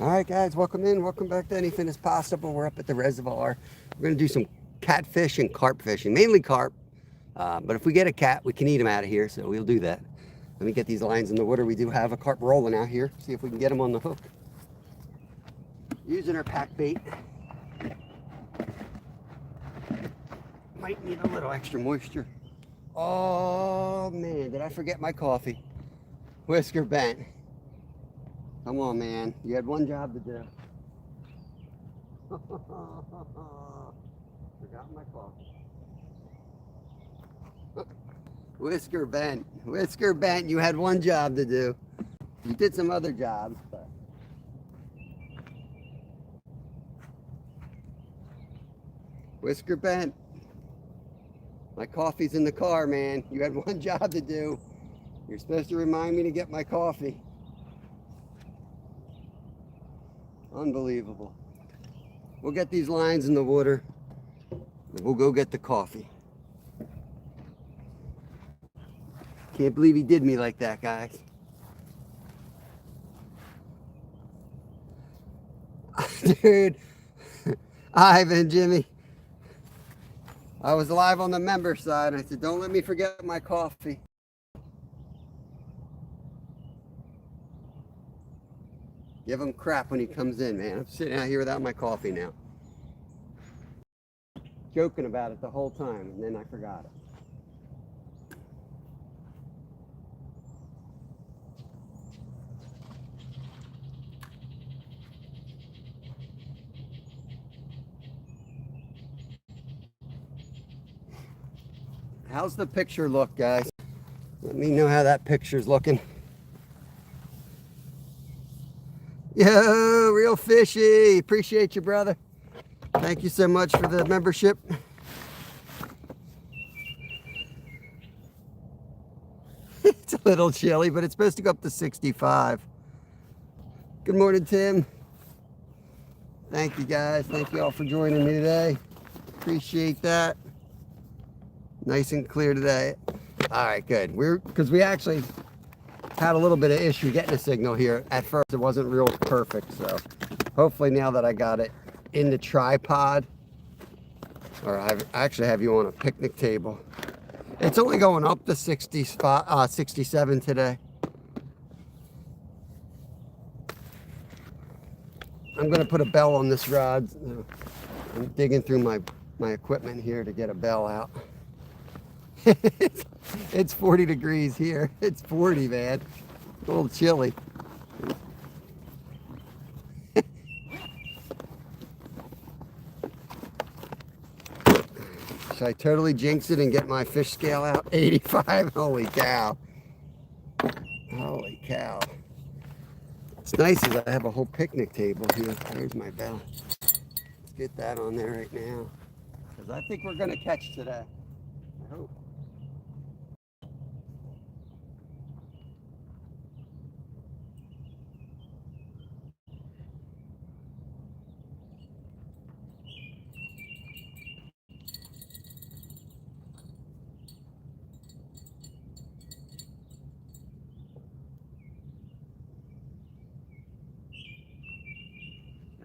All right, guys, welcome in. Welcome back to Anything is Possible. We're up at the reservoir. We're going to do some catfish and carp fishing, mainly carp. But if we get a cat, we can eat them out of here, so we'll do that. Let me get these lines in the water. We do have a carp rolling out here. See if we can get them on the hook. Using our pack bait. Might need a little extra moisture. Oh, man, did I forget my coffee? Whisker bent. Come on, man. You had one job to do. Forgot my coffee. Whisker bent. Whisker bent. You had one job to do. You did some other jobs, but. Whisker bent. My coffee's in the car, man. You had one job to do. You're supposed to remind me to get my coffee. Unbelievable. We'll get these lines in the water. And we'll go get the coffee. Can't believe he did me like that, guys. Dude, Ivan, Jimmy. I was live on the member side. I said, don't let me forget my coffee. Give him crap when he comes in, man. I'm sitting out here without my coffee now. Joking about it the whole time, and then I forgot it. How's the picture look, guys? Let me know how that picture's looking. Yo, real fishy. Appreciate you, brother. Thank you so much for the membership. It's a little chilly, but it's supposed to go up to 65. Good morning, Tim. Thank you, guys. Thank you all for joining me today. Appreciate that. Nice and clear today. All right, good. Because we actually had a little bit of issue getting a signal here. At first, it wasn't real perfect, so hopefully now that I got it in the tripod, or I actually have you on a picnic table. It's only going up to 67 today. I'm gonna put a bell on this rod. I'm digging through my equipment here to get a bell out. It's 40 degrees here. It's 40, man. A little chilly. Should I totally jinx it and get my fish scale out? 85. Holy cow. Holy cow. What's nice is I have a whole picnic table here. There's my bell. Let's get that on there right now. Because I think we're going to catch today. I hope.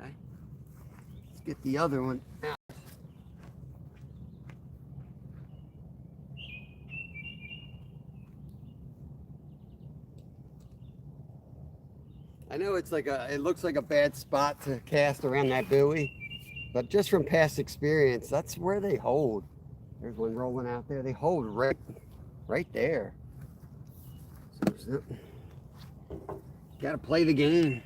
Okay. Let's get the other one out. I know it looks like a bad spot to cast around that buoy, but just from past experience, that's where they hold. There's one rolling out there. They hold right there. So got to play the game.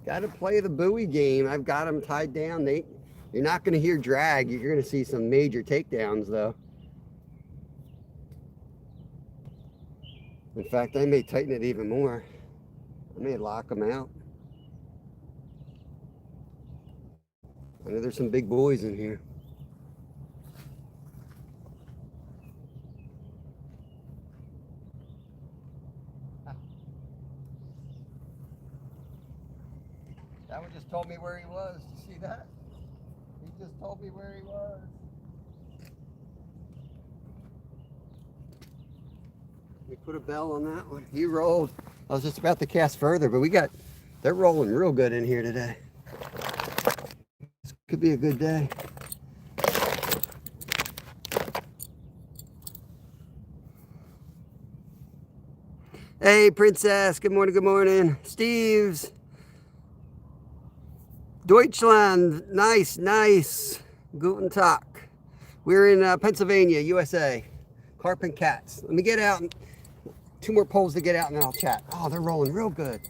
Got to play the buoy game. I've got them tied down. You're not going to hear drag. You're going to see some major takedowns, though. In fact, I may tighten it even more. I may lock them out. I know there's some big boys in here. That one just told me where he was. You see that? He just told me where he was. We put a bell on that one. He rolled. I was just about to cast further, but they're rolling real good in here today. This could be a good day. Hey, Princess. Good morning, good morning. Steve's. Deutschland. Nice, nice. Guten Tag. We're in Pennsylvania, USA. Carp and cats. Let me get out. 2 more poles to get out and then I'll chat. Oh, they're rolling real good.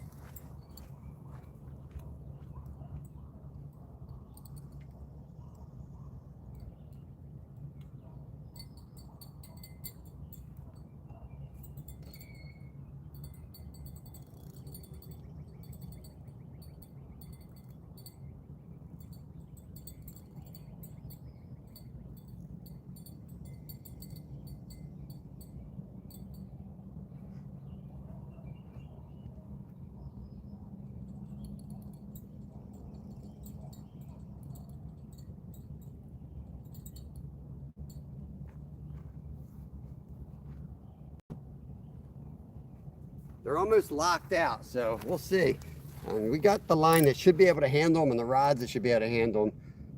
They're almost locked out, so we'll see. We got the line that should be able to handle them and the rods that should be able to handle them.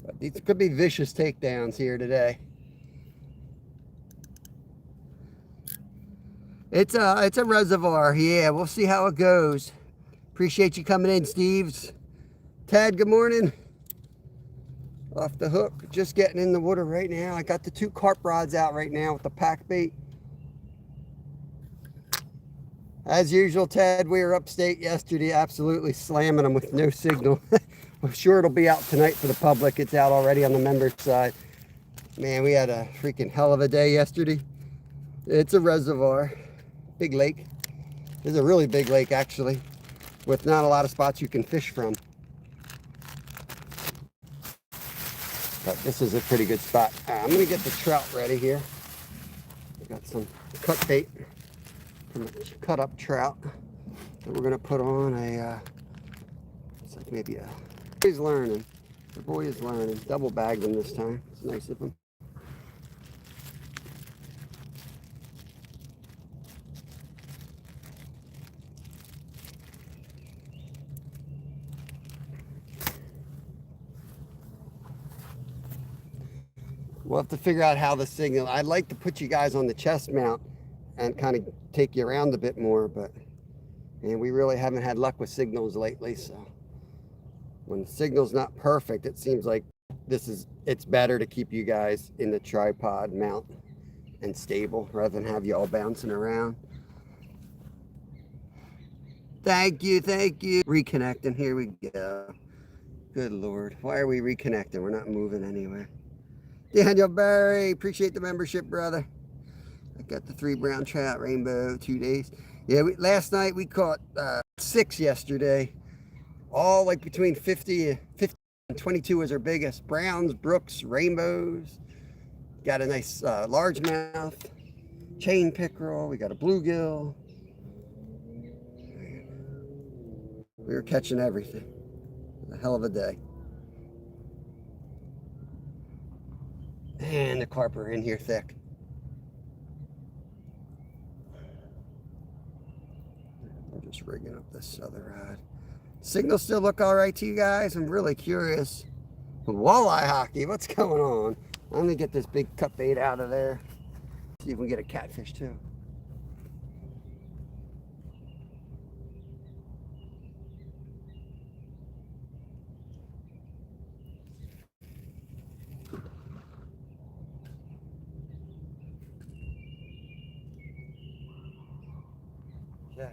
But these could be vicious takedowns here today. It's a reservoir. Yeah, we'll see how it goes. Appreciate you coming in, Steves. Ted, good morning. Off the hook, just getting in the water right now. I got the 2 carp rods out right now with the pack bait. As usual, Ted, we were upstate yesterday, absolutely slamming them with no signal. I'm sure it'll be out tonight for the public. It's out already on the members side. Man, we had a freaking hell of a day yesterday. It's a reservoir, big lake. It's a really big lake, actually, with not a lot of spots you can fish from. But this is a pretty good spot. I'm gonna get the trout ready here. I got some cut bait from a cut up trout that we're gonna put on a, it's like maybe a, he's learning. The boy is learning. Double bagged him this time. It's nice of him. We'll have to figure out how the signal, I'd like to put you guys on the chest mount and kind of take you around a bit more, but man, we really haven't had luck with signals lately. So when the signal's not perfect, it seems like it's better to keep you guys in the tripod mount and stable rather than have you all bouncing around. Thank you, thank you. Reconnecting, here we go. Good Lord, why are we reconnecting? We're not moving anywhere. Daniel Barry, appreciate the membership, brother. I got the 3 brown trout rainbow, 2 days. Yeah, last night we caught 6 yesterday. All like between 50 and 22 was our biggest. Browns, brooks, rainbows. Got a nice largemouth, chain pickerel. We got a bluegill. We were catching everything. A hell of a day. And the carp are in here thick. I'm just rigging up this other rod. Signals still look all right to you guys? I'm really curious. Walleye hockey, what's going on? I'm gonna get this big cut bait out of there. See if we can get a catfish too. Okay.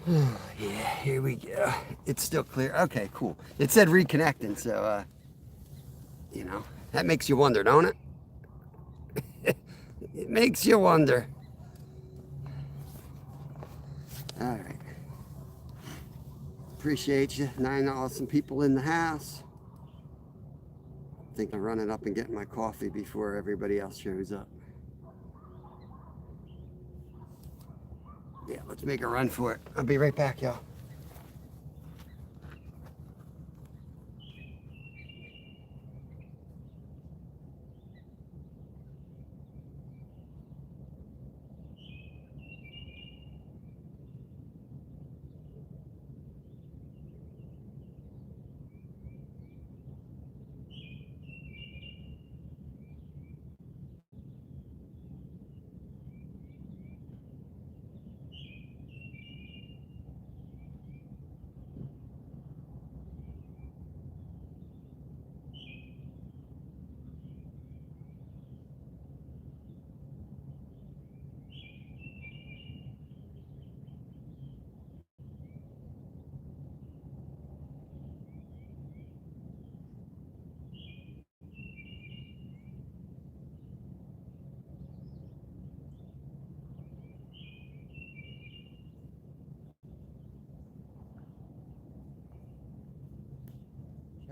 All right. Yeah, here we go. It's still clear. Okay, cool. It said reconnecting, so you know, that makes you wonder, don't it? It makes you wonder. All right. Appreciate you. 9 awesome people in the house. I think I'm running up and getting my coffee before everybody else shows up. Yeah, let's make a run for it. I'll be right back, y'all.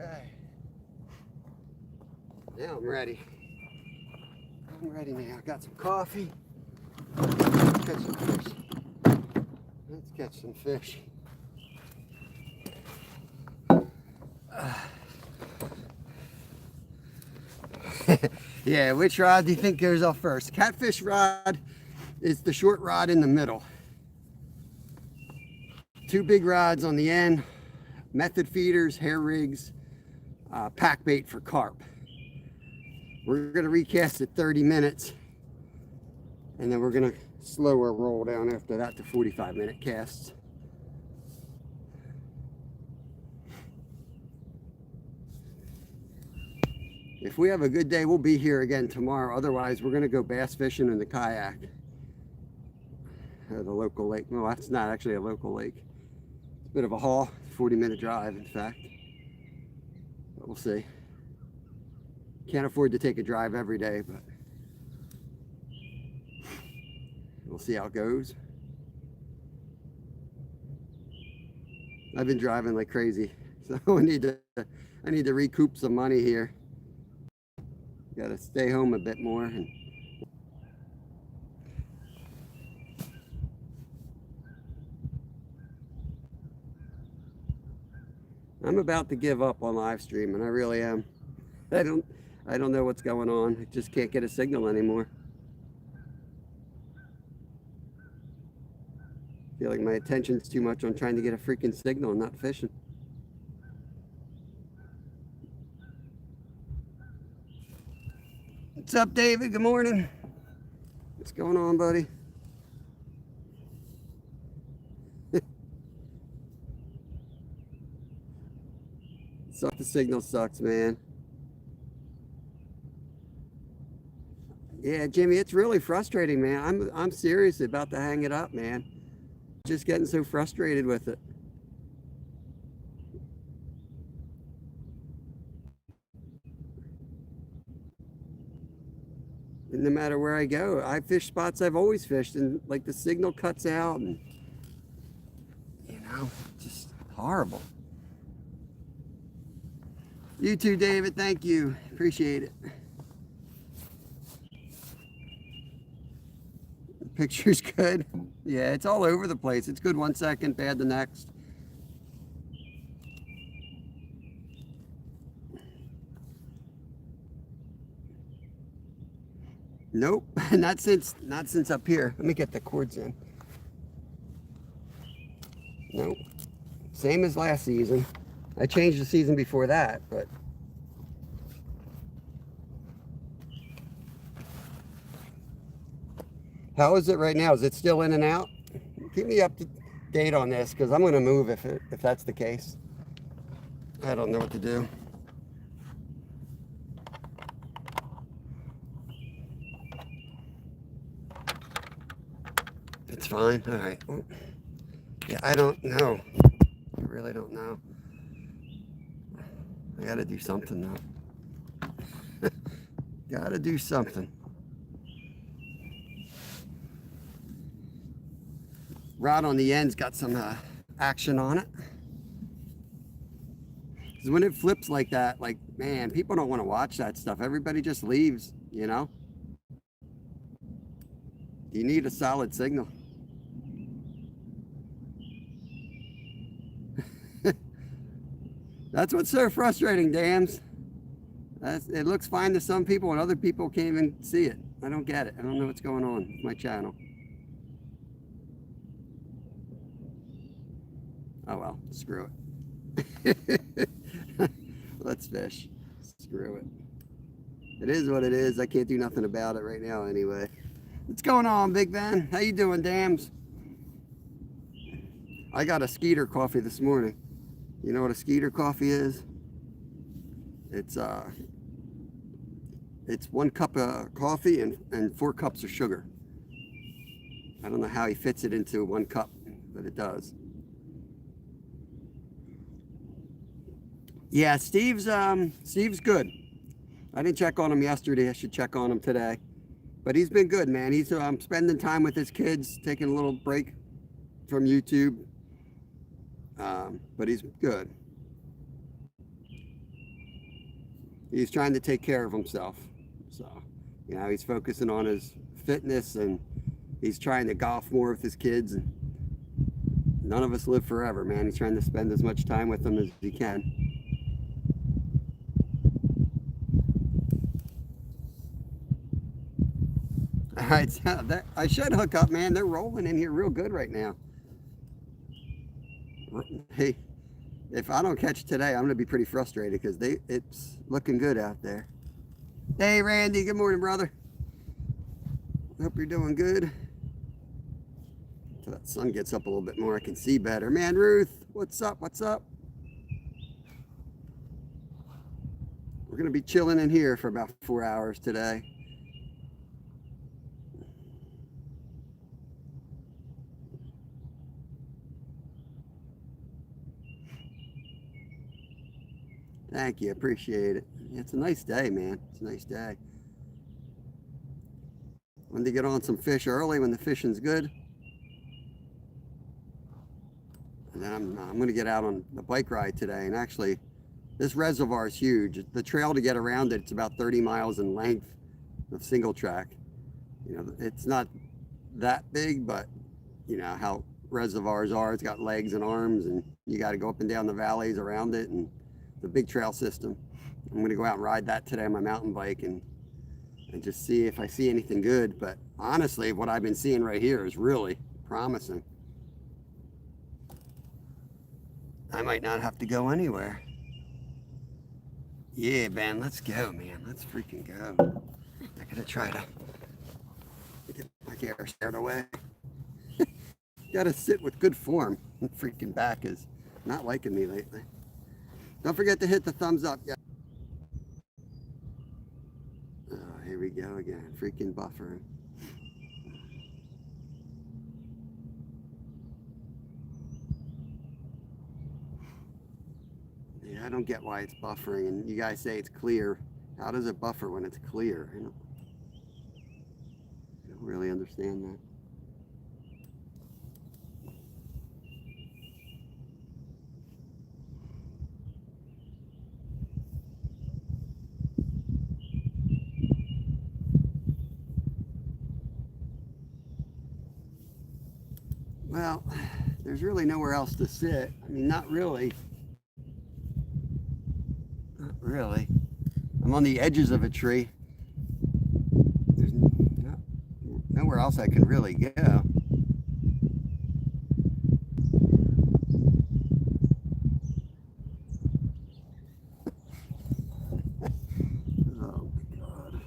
Okay. Now I'm ready. I'm ready now. Got some coffee. Let's catch some fish. Let's catch some fish. Yeah, which rod do you think goes off first? Catfish rod is the short rod in the middle. Two big rods on the end, method feeders, hair rigs, pack bait for carp. We're gonna recast at 30 minutes and then we're gonna slow our roll down after that to 45-minute casts. If we have a good day, we'll be here again tomorrow. Otherwise, we're gonna go bass fishing in the kayak at the local lake. Well, that's not actually a local lake. It's a bit of a haul, 40-minute drive, in fact. But we'll see. Can't afford to take a drive every day, but we'll see how it goes. I've been driving like crazy, so I need to recoup some money here. Got to stay home a bit more. I'm about to give up on live streaming. I really am. I don't know what's going on. I just can't get a signal anymore. I feel like my attention's too much on trying to get a freaking signal and not fishing. What's up, David? Good morning. What's going on, buddy? The signal sucks, man. Yeah, Jimmy, it's really frustrating, man. I'm serious about to hang it up, man. Just getting so frustrated with it. And no matter where I go, I fish spots I've always fished, and like the signal cuts out, and you know, just horrible. You too, David. Thank you. Appreciate it. The picture's good. Yeah, it's all over the place. It's good one second, bad the next. Nope, not since up here. Let me get the cords in. Nope, same as last season. I changed the season before that, but how is it right now? Is it still in and out? Keep me up to date on this, because I'm going to move if that's the case. I don't know what to do. It's fine. All right. Yeah, I don't know. I really don't know. I got to do something though. Got to do something. Rod on the end's got some action on it. Because when it flips like that, like, man, people don't want to watch that stuff. Everybody just leaves, you know? You need a solid signal. That's what's so frustrating, dams. It looks fine to some people and other people can't even see it. I don't get it. I don't know what's going on with my channel. Oh well, screw it. Let's fish. Screw it. It is what it is. I can't do nothing about it right now anyway. What's going on, Big Ben? How you doing, dams? I got a Skeeter coffee this morning. You know what a Skeeter coffee is? It's 1 cup of coffee and 4 cups of sugar. I don't know how he fits it into 1 cup, but it does. Yeah, Steve's good. I didn't check on him yesterday. I should check on him today. But he's been good, man. He's spending time with his kids, taking a little break from YouTube. But he's good. he's trying to take care of himself. So, you know, he's focusing on his fitness, and he's trying to golf more with his kids. And none of us live forever, man. He's trying to spend as much time with them as he can. All right, so I should hook up, man. They're rolling in here real good right now. Hey, if I don't catch today, I'm gonna be pretty frustrated because it's looking good out there. Hey, Randy. Good morning, brother. Hope you're doing good. So that sun gets up a little bit more, I can see better. Man, Ruth, what's up? What's up? We're gonna be chilling in here for about 4 hours today. Thank you, appreciate it. It's a nice day, man. It's a nice day. Wanted to get on some fish early when the fishing's good. And then I'm going to get out on the bike ride today. And actually, this reservoir is huge. The trail to get around it, it's about 30 miles in length of single track. You know, it's not that big, but you know how reservoirs are. It's got legs and arms, and you got to go up and down the valleys around it, and the big trail system. I'm going to go out and ride that today on my mountain bike and just see if I see anything good. But honestly, what I've been seeing right here is really promising. I might not have to go anywhere. Yeah, Ben, let's go, man. Let's freaking go. I gotta try to get my hair scared away. Gotta sit with good form. Freaking back is not liking me lately. Don't forget to hit the thumbs up. Yeah. Oh, here we go again. Freaking buffering. Yeah, I don't get why it's buffering. And you guys say it's clear. How does it buffer when it's clear? I don't really understand that. Well, there's really nowhere else to sit. I mean, not really. Not really. I'm on the edges of a tree. There's nowhere else I can really go. Oh my God.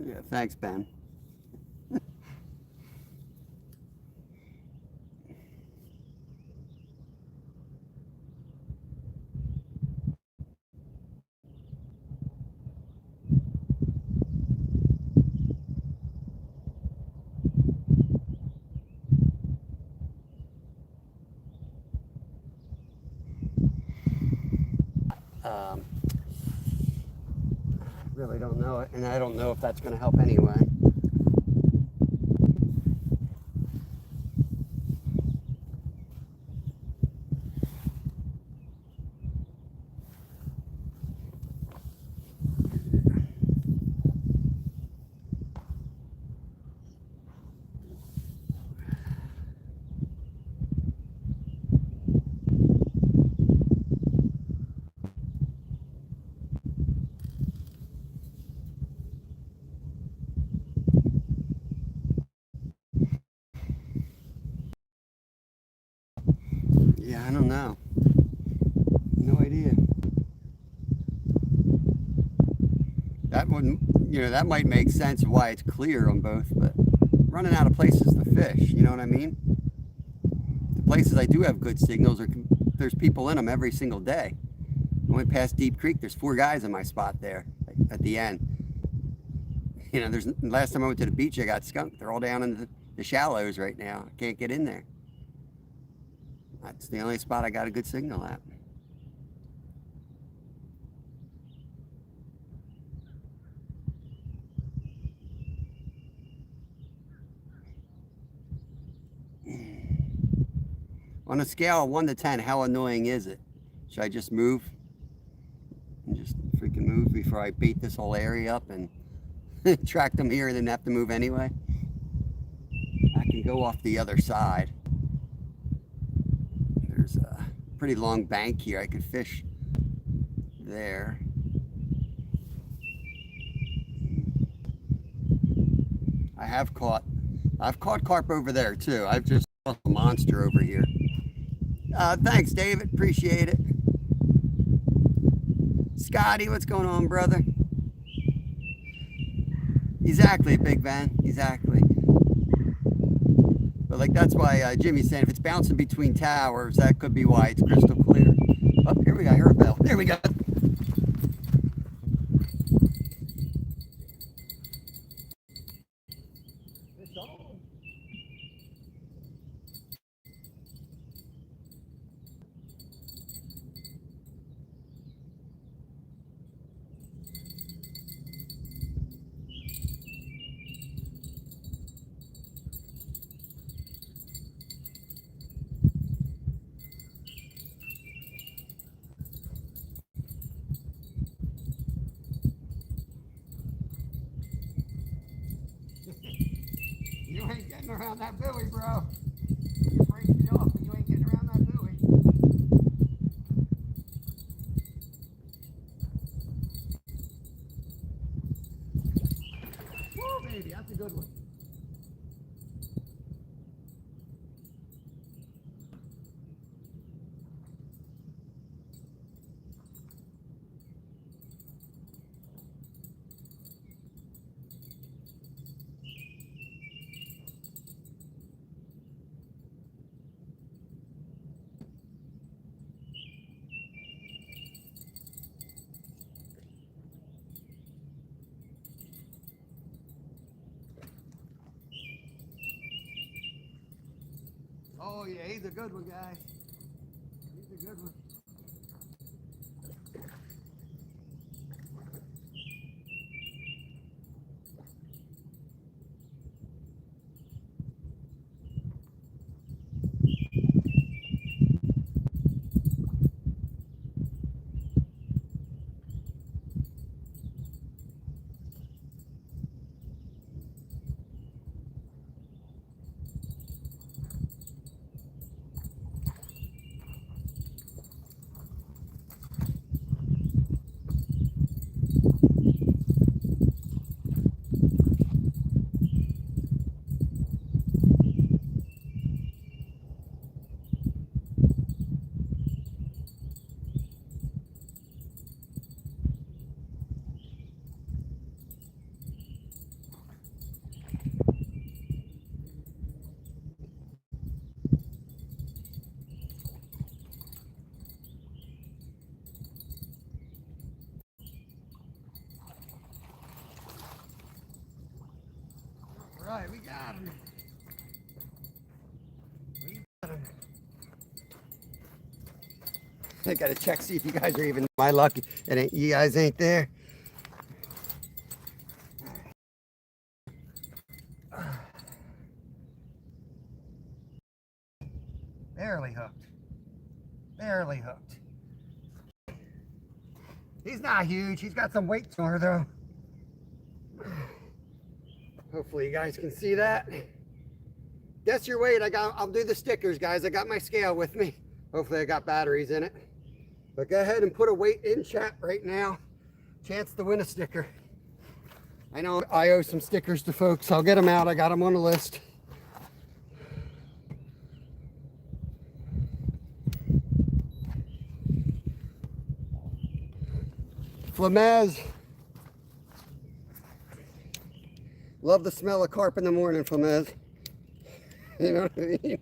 Yeah, thanks, Ben. Really don't know it, and I don't know if that's going to help anyway. Yeah, I don't know. No idea. That wouldn't, you know, that might make sense why it's clear on both, but running out of places to fish, you know what I mean? The places I do have good signals there's people in them every single day. I went past Deep Creek, there's 4 guys in my spot there at the end. You know, there's last time I went to the beach, I got skunked. They're all down in the shallows right now. I can't get in there. That's the only spot I got a good signal at. On a scale of 1 to 10, how annoying is it? Should I just move? And just freaking move before I bait this whole area up and track them here and then have to move anyway? I can go off the other side. There's a pretty long bank here. I could fish there. I've caught carp over there too. I've just caught a monster over here. Thanks, David. Appreciate it. Scotty, what's going on, brother? Exactly, Big Ben. Exactly. But like that's why Jimmy's saying if it's bouncing between towers, that could be why it's crystal clear. Oh, here we go. I heard a bell. There we go. It's on. You ain't getting around that buoy, bro. You break me off, but you ain't getting around that buoy. Woo, baby, that's a good one. Oh yeah, he's a good one, guys. He's a good one. Right, we got him. We got him. I gotta check, see if you guys are even. My luck, it ain't. You guys ain't there. Barely hooked. Barely hooked. He's not huge. He's got some weight to her though. Hopefully you guys can see that. Guess your weight. I'll do the stickers, guys. I got my scale with me. Hopefully I got batteries in it. But go ahead and put a weight in chat right now. Chance to win a sticker. I know I owe some stickers to folks. I'll get them out. I got them on the list. Flamez. Love the smell of carp in the morning, Flamez. You know what I mean?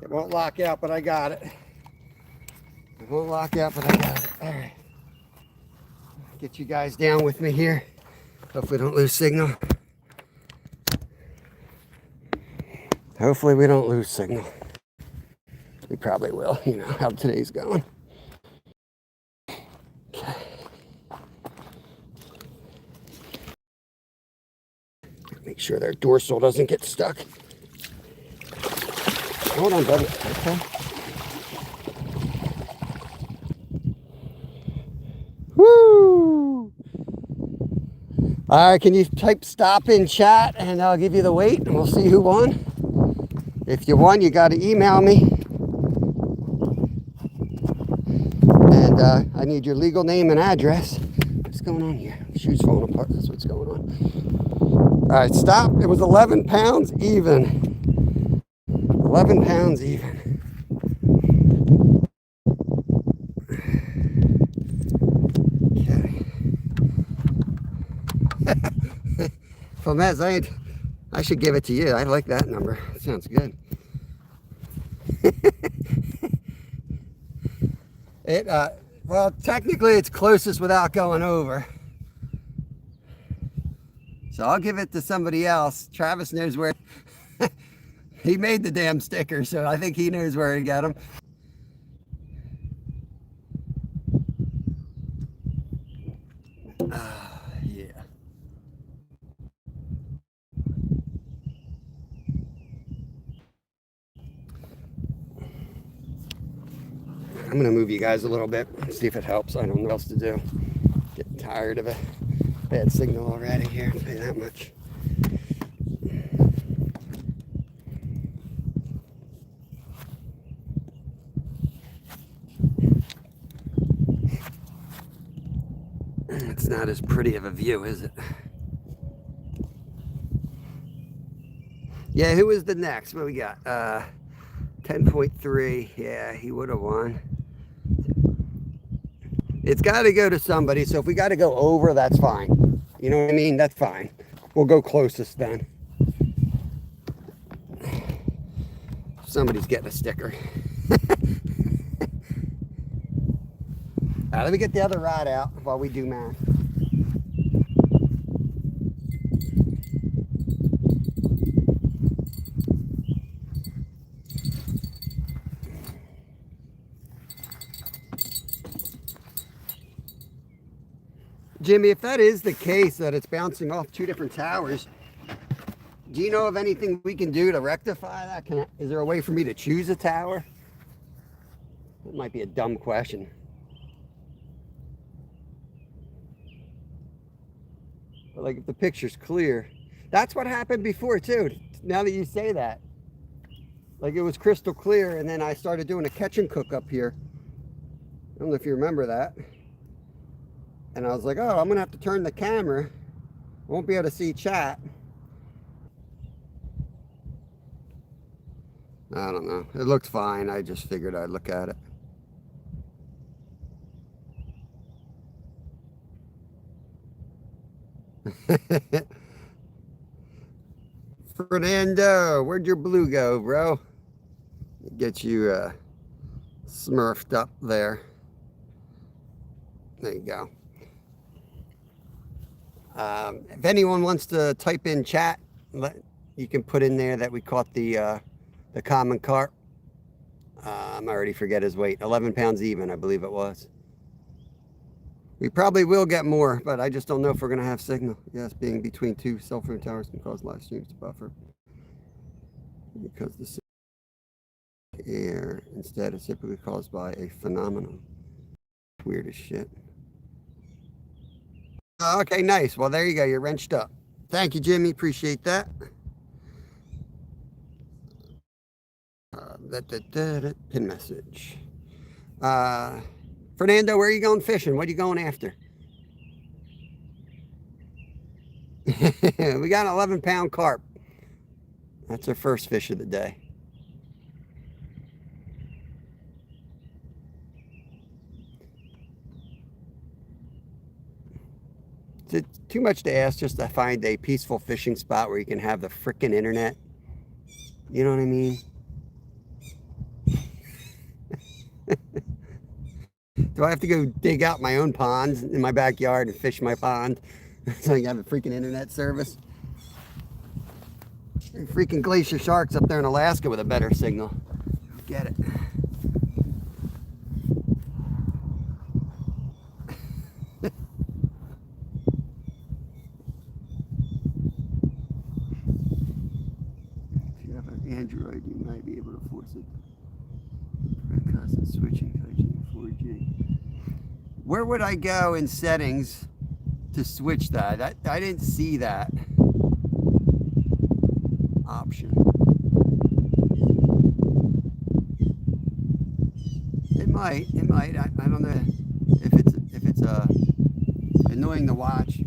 It won't lock out, but I got it. It won't lock out, but I got it. All right. Get you guys down with me here. Hopefully we don't lose signal. Hopefully we don't lose signal. We probably will, you know how today's going. Okay. Make sure their dorsal doesn't get stuck. Hold on, buddy. Okay. Woo! All right, can you type stop in chat and I'll give you the weight and we'll see who won. If you won, you got to email me. And I need your legal name and address. What's going on here? The shoe's falling apart. That's what's going on. All right, stop. It was 11 pounds even. 11 pounds even. Okay. Fomez, I should give it to you. I like that number. It sounds good. Well, technically it's closest without going over. So I'll give it to somebody else. Travis knows where. He made the damn sticker, so I think he knows where he got them. Yeah. I'm going to move you guys a little bit, see if it helps. I don't know what else to do. Getting tired of a bad signal already here, I'll tell you that much. It's not as pretty of a view, is it? Yeah, who was the next? What we got? 10.3. Yeah, he would have won. It's got to go to somebody, so if we got to go over, that's fine. You know what I mean? That's fine. We'll go closest then. Somebody's getting a sticker. Let me get the other rod out while we do math. Jimmy, if that is the case, that it's bouncing off two different towers, do you know of anything we can do to rectify that? Is there a way for me to choose a tower? It might be a dumb question. But like if the picture's clear, that's what happened before too. Now that you say that, like it was crystal clear, and then I started doing a catch and cook up here. I don't know if you remember that. And I was like, oh, I'm gonna have to turn the camera. I won't be able to see chat. I don't know. It looked fine. I just figured I'd look at it. Fernando, where'd your blue go, bro? Get you smurfed up there. There you go. If anyone wants to type in chat, you can put in there that we caught the common carp. I already forget his weight. 11 pounds even, I believe it was. We probably will get more, but I just don't know if we're going to have signal. Yes, being between two cell phone towers can cause live streams to buffer. Because the air instead is typically caused by a phenomenon. Weird as shit. Okay, nice. Well, there you go. You're wrenched up. Thank you, Jimmy. Appreciate that. Pin message. Fernando, where are you going fishing? What are you going after? We got an 11-pound carp. That's our first fish of the day. It's too much to ask just to find a peaceful fishing spot where you can have the frickin' internet. You know what I mean? Do I have to go dig out my own ponds in my backyard and fish my pond so I can have a freaking internet service? Freaking glacier sharks up there in Alaska with a better signal. Get it. If you have an Android, you might be able to force it. Prevent constant switching, 5G and 4G. Where would I go in settings to switch that? I didn't see that option. It might. I don't know if it's annoying to watch.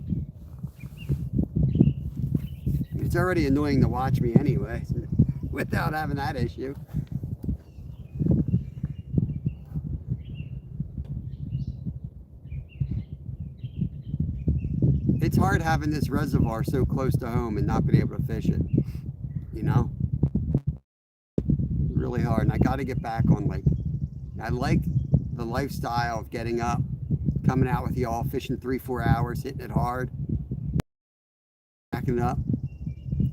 It's already annoying to watch me anyway, without having that issue. It's hard having this reservoir so close to home and not being able to fish it, you know? Really hard. And I got to get back on, like, I like the lifestyle of getting up, coming out with y'all, fishing 3-4 hours, hitting it hard, backing it up,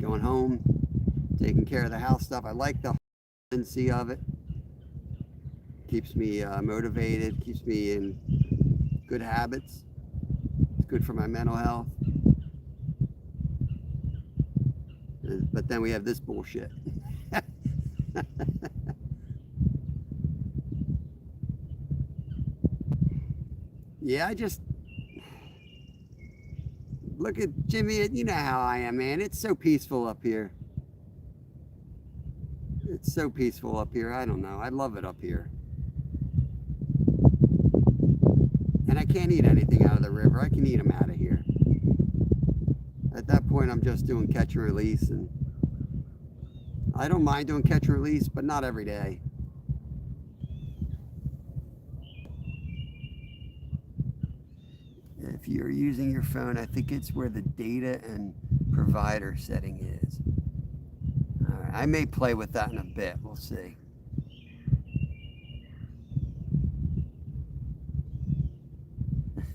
going home, taking care of the house stuff. I like the tendency of it. Keeps me motivated, keeps me in good habits. It's good for my mental health. But then we have this bullshit. Yeah, I just look at Jimmy. You know how I am, man. It's so peaceful up here. It's so peaceful up here. I don't know. I love it up here. And I can't eat anything out of the river. I can eat them out of here. At that point, I'm just doing catch and release. And I don't mind doing catch and release, but not every day. If you're using your phone, I think it's where the data and provider setting is. All right, I may play with that in a bit. We'll see.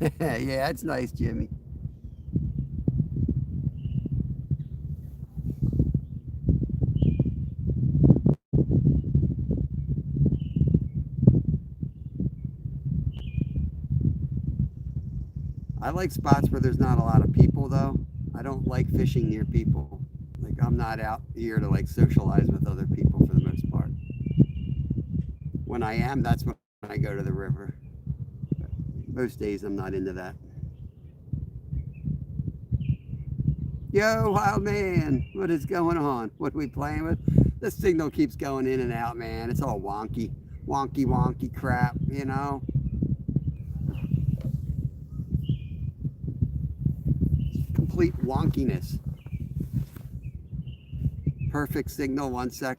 Yeah, that's nice, Jimmy. I like spots where there's not a lot of people, though. I don't like fishing near people. Like, I'm not out here to like socialize with other people for the most part. When I am, that's when I go to the river. But most days I'm not into that. Yo, wild man, what is going on? What are we playing with? The signal keeps going in and out, man. It's all wonky, wonky crap, you know? Complete wonkiness. Perfect signal, 1 sec.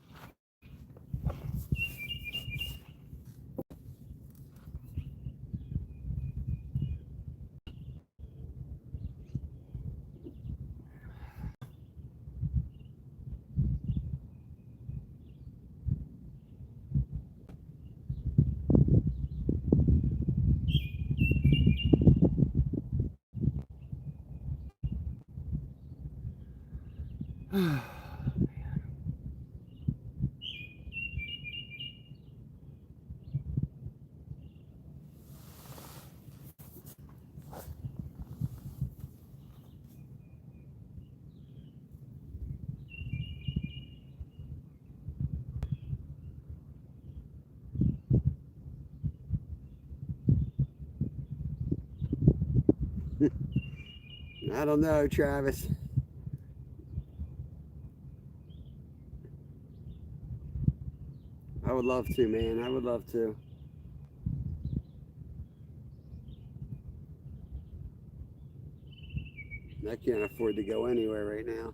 I don't know, Travis. I would love to, man. I would love to. I can't afford to go anywhere right now.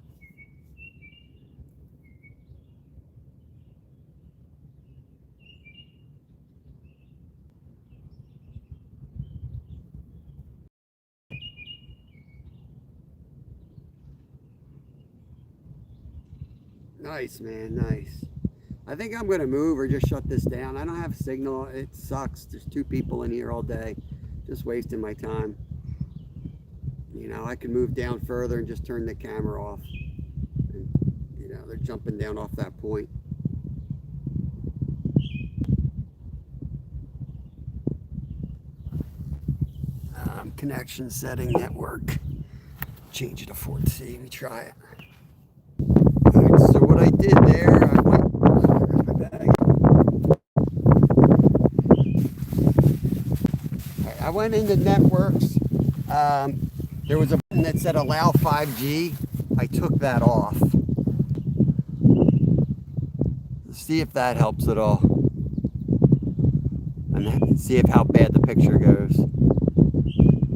Nice, man. Nice. I think I'm going to move or just shut this down. I don't have a signal. It sucks. There's 2 people in here all day. Just wasting my time. You know, I can move down further and just turn the camera off. And, you know, they're jumping down off that point. Connection setting network. Change it to 4C. Let me try it. All right, so what I did there, I went. Where's my bag? All right, I went into networks. There was a button that said allow 5G. I took that off. Let's see if that helps at all. And see if how bad the picture goes.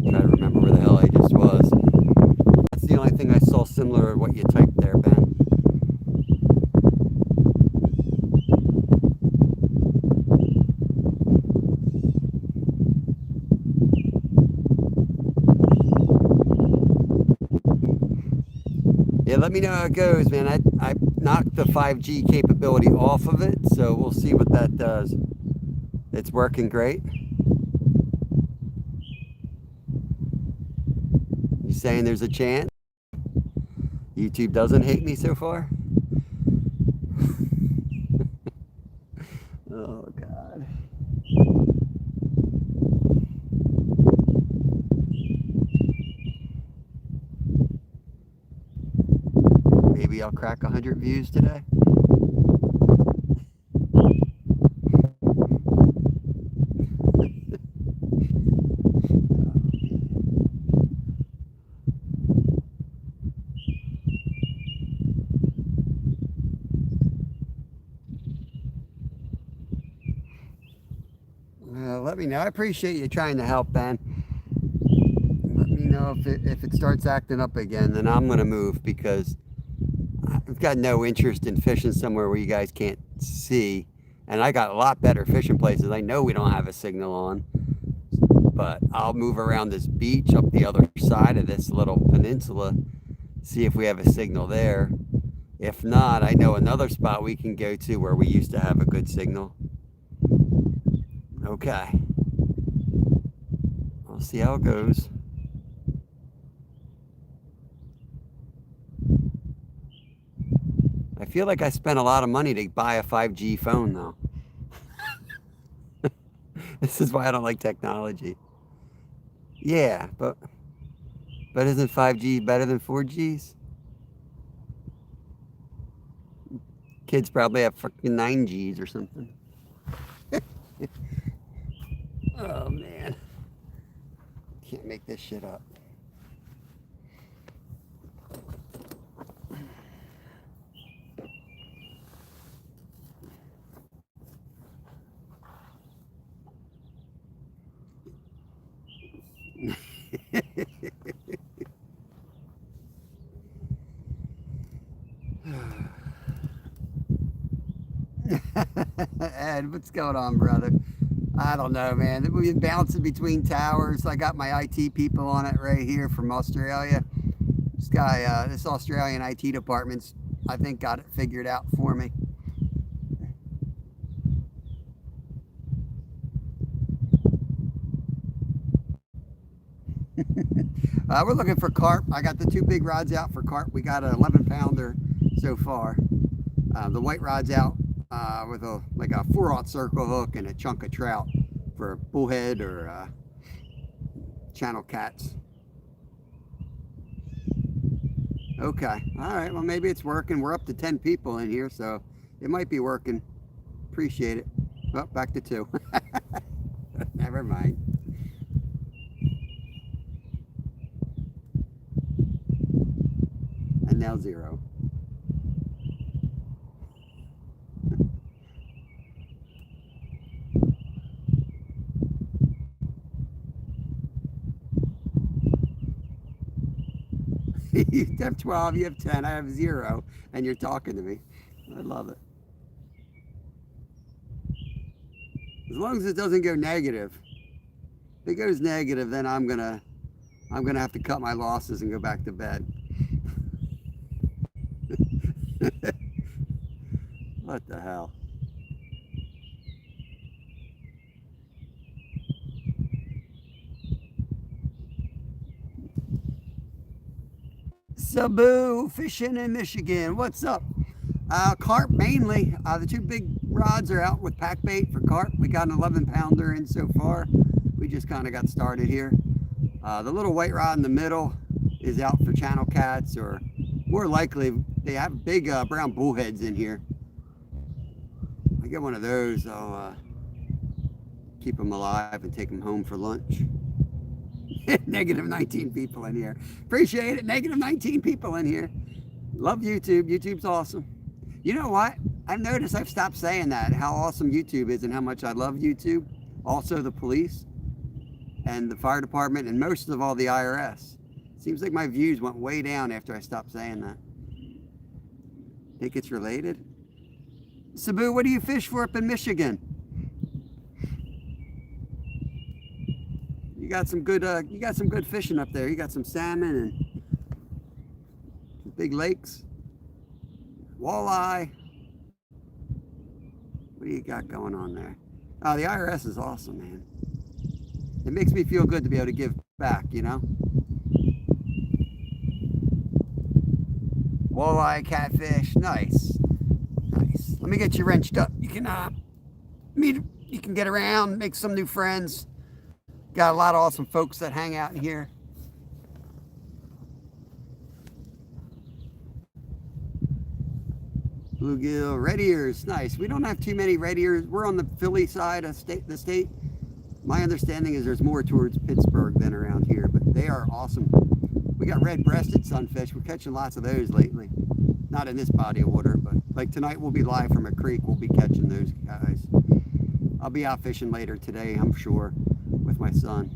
Try to remember where the hell I just was. That's the only thing I saw similar to what you typed there, Ben. Yeah, let me know how it goes, man. I knocked the 5G capability off of it, so we'll see what that does. It's working great. You saying there's a chance? YouTube doesn't hate me so far? Oh, God. Maybe I'll crack 100 views today. Let me know. I appreciate you trying to help, Ben. Let me know if it starts acting up again, then I'm going to move, because I've got no interest in fishing somewhere where you guys can't see. And I got a lot better fishing places. I know we don't have a signal on, but I'll move around this beach up the other side of this little peninsula, see if we have a signal there. If not, I know another spot we can go to where we used to have a good signal. Okay. I'll see how it goes. I feel like I spent a lot of money to buy a 5G phone, though. This is why I don't like technology. Yeah, but isn't 5G better than 4Gs? Kids probably have fucking 9Gs or something. Oh, man. Can't make this shit up. Ed, what's going on, brother? I don't know, man. We've been bouncing between towers. I got my IT people on it right here from Australia. This guy, this Australian IT department's, I think, got it figured out for me. We're looking for carp. I got the 2 big rods out for carp. We got an 11-pounder so far. The white rod's out with like a 4/0 circle hook and a chunk of trout for bullhead or channel cats. Okay. All right. Well, maybe it's working. We're up to 10 people in here, so it might be working. Appreciate it. Oh, back to 2. Never mind. And now 0. You have 12, you have 10, I have 0, and you're talking to me. I love it. As long as it doesn't go negative. If it goes negative, then I'm gonna have to cut my losses and go back to bed. What the hell? Sabu fishing in Michigan. What's up? Carp mainly. The two big rods are out with pack bait for carp. We got an 11-pounder in so far. We just kind of got started here. The little white rod in the middle is out for channel cats, or more likely they have big brown bullheads in here. I get one of those, I'll keep them alive and take them home for lunch. Negative 19 people in here. Appreciate it. Negative 19 people in here. Love YouTube. YouTube's awesome. You know what? I've noticed I've stopped saying that, how awesome YouTube is and how much I love YouTube. Also the police and the fire department and most of all the IRS. Seems like my views went way down after I stopped saying that. Think it's related? Sabu, what do you fish for up in Michigan? You got some good fishing up there. You got some salmon and some big lakes, walleye. What do you got going on there? Oh, the IRS is awesome, man. It makes me feel good to be able to give back, you know? Walleye, catfish, nice. Nice. Let me get you wrenched up. You can you can get around, make some new friends. Got a lot of awesome folks that hang out in here. Bluegill, red ears, nice. We don't have too many red ears. We're on the Philly side of the state. My understanding is there's more towards Pittsburgh than around here, but they are awesome. We got red-breasted sunfish. We're catching lots of those lately. Not in this body of water, but like tonight we'll be live from a creek. We'll be catching those guys. I'll be out fishing later today, I'm sure, with my son.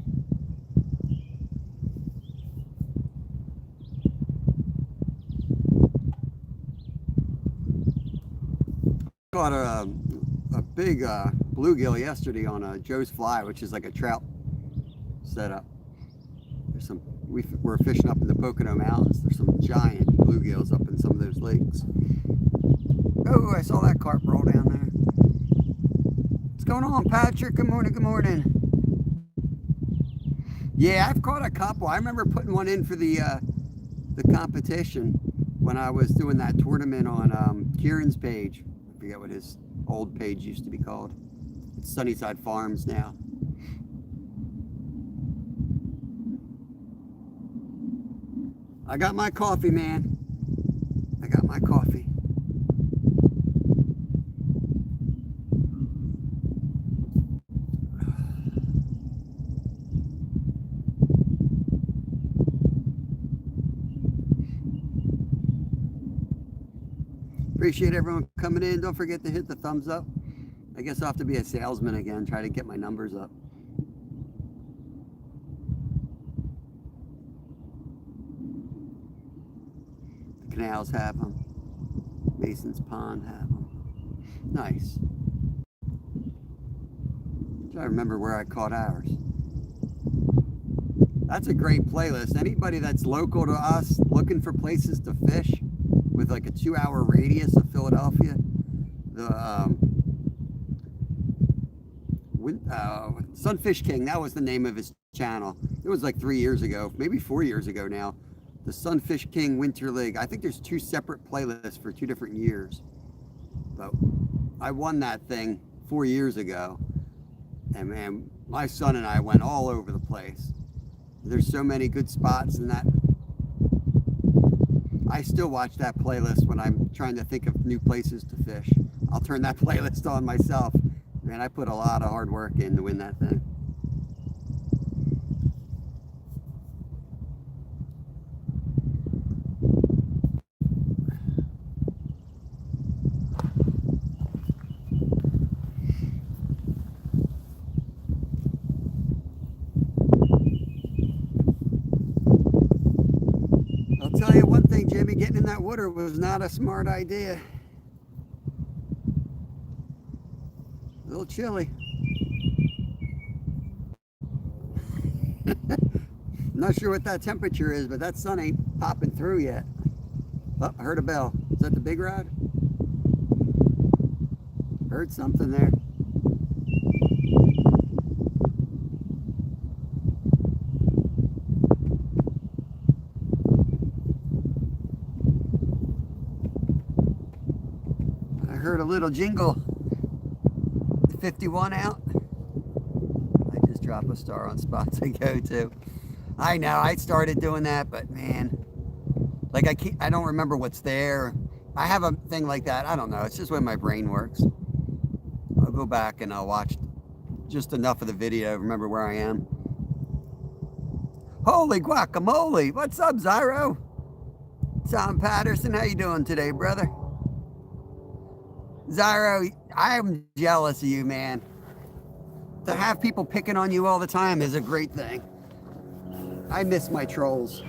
Caught a big bluegill yesterday on Joe's Fly, which is like a trout setup. There's some, we're fishing up in the Pocono Mountains. There's some giant bluegills up in some of those lakes. Oh, I saw that carp roll down there. What's going on, Patrick? Good morning, good morning. Yeah, I've caught a couple. I remember putting one in for the competition when I was doing that tournament on Kieran's page. I forget what his old page used to be called. It's Sunnyside Farms now. I got my coffee, man. I got my coffee. Appreciate everyone coming in. Don't forget to hit the thumbs up. I guess I'll have to be a salesman again, try to get my numbers up. The canals have them. Mason's Pond have them. Nice. I remember where I caught ours. That's a great playlist. Anybody that's local to us looking for places to fish with like a 2-hour radius of Philadelphia, the Sunfish King, that was the name of his channel. It was like 3 years ago, maybe 4 years ago now. The Sunfish King Winter League. I think there's 2 separate playlists for 2 different years. But I won that thing 4 years ago. And man, my son and I went all over the place. There's so many good spots in that. I still watch that playlist when I'm trying to think of new places to fish. I'll turn that playlist on myself. Man, I put a lot of hard work in to win that thing. I'll tell you one thing, Jimmy, getting in that water was not a smart idea. A little chilly. Not sure what that temperature is, but that sun ain't popping through yet. Oh, I heard a bell. Is that the big rod? Heard something there. little jingle. 51 out. I just drop a star on spots I go to. I know, I started doing that, but man, like I don't remember what's there. I have a thing like that. I don't know. It's just the way my brain works. I'll go back and I'll watch just enough of the video, remember where I am. Holy guacamole! What's up, Zyro? Tom Patterson, how you doing today, brother? Zyro, I am jealous of you, man. To have people picking on you all the time is a great thing. I miss my trolls.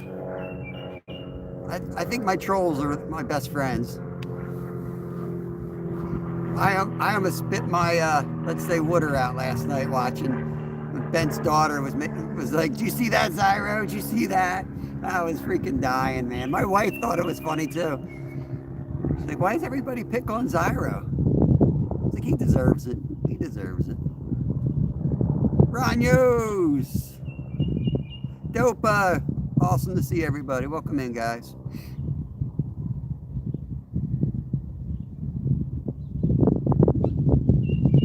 I think my trolls are my best friends. I almost spit my, let's say, water out last night watching. Ben's daughter was like, "Did you see that, Zyro? Did you see that?" I was freaking dying, man. My wife thought it was funny too. She's like, "Why does everybody pick on Zyro?" I was like, "He deserves it. He deserves it." Ranyos! Dope. Awesome to see everybody. Welcome in, guys.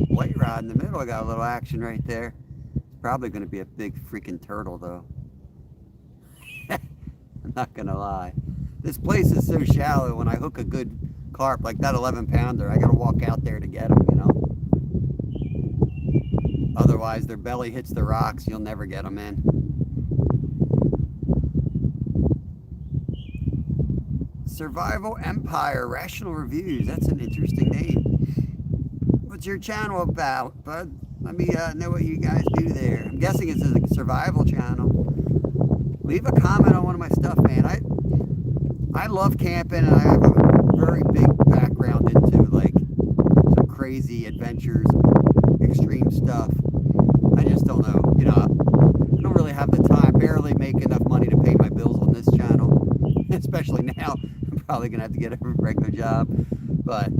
White rod in the middle. I got a little action right there. Probably going to be a big freaking turtle, though. I'm not going to lie. This place is so shallow. When I hook a good carp, like that 11-pounder, I got to walk out there to get them, you know? Otherwise, their belly hits the rocks. You'll never get them in. Survival Empire, Rational Reviews. That's an interesting name. What's your channel about, bud? Let me know what you guys do there. I'm guessing it's a survival channel. Leave a comment on one of my stuff, man. I love camping, and I have a very big background into like some crazy adventures, extreme stuff. I just don't know, you know, I don't really have the time, barely make enough money to pay my bills on this channel, especially now. I'm probably gonna have to get a regular job, but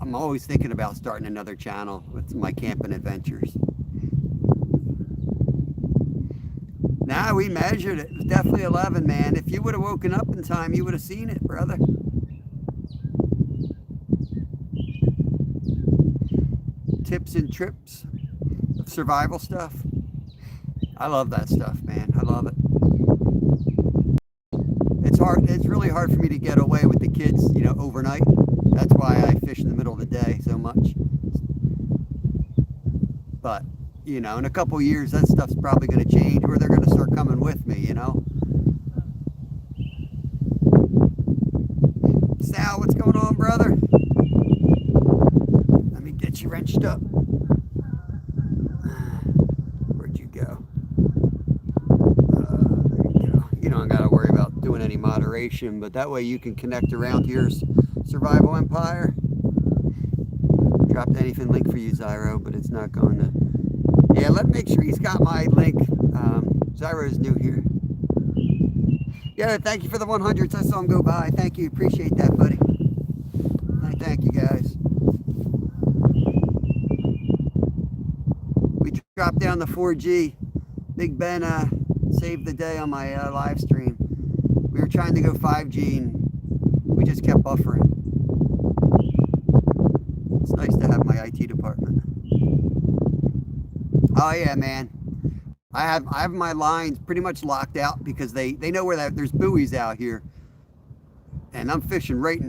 I'm always thinking about starting another channel with my camping adventures. Nah, we measured it. It was definitely 11, man. If you would have woken up in time, you would have seen it, brother. Tips and trips of survival stuff. I love that stuff, man. I love it. It's really hard for me to get away with the kids, you know, overnight. That's why I fish in the middle of the day so much. But, you know, in a couple years, that stuff's probably going to change, or they're going to start coming with me, you know. Sal, what's going on, brother? Let me get you wrenched up. Where'd you go? There you go. You don't got to worry about doing any moderation, but that way you can connect around here. Survival Empire. Dropped anything link for you, Zyro, but it's not going to. Yeah, make sure he's got my link. Zyro is new here. Yeah, thank you for the 100s. I saw him go by. Thank you. Appreciate that, buddy. Thank you, guys. We dropped down the 4G. Big Ben saved the day on my live stream. We were trying to go 5G, and we just kept buffering. It's nice to have my IT department. Oh yeah, man. I have my lines pretty much locked out because they know where there's buoys out here, and I'm fishing right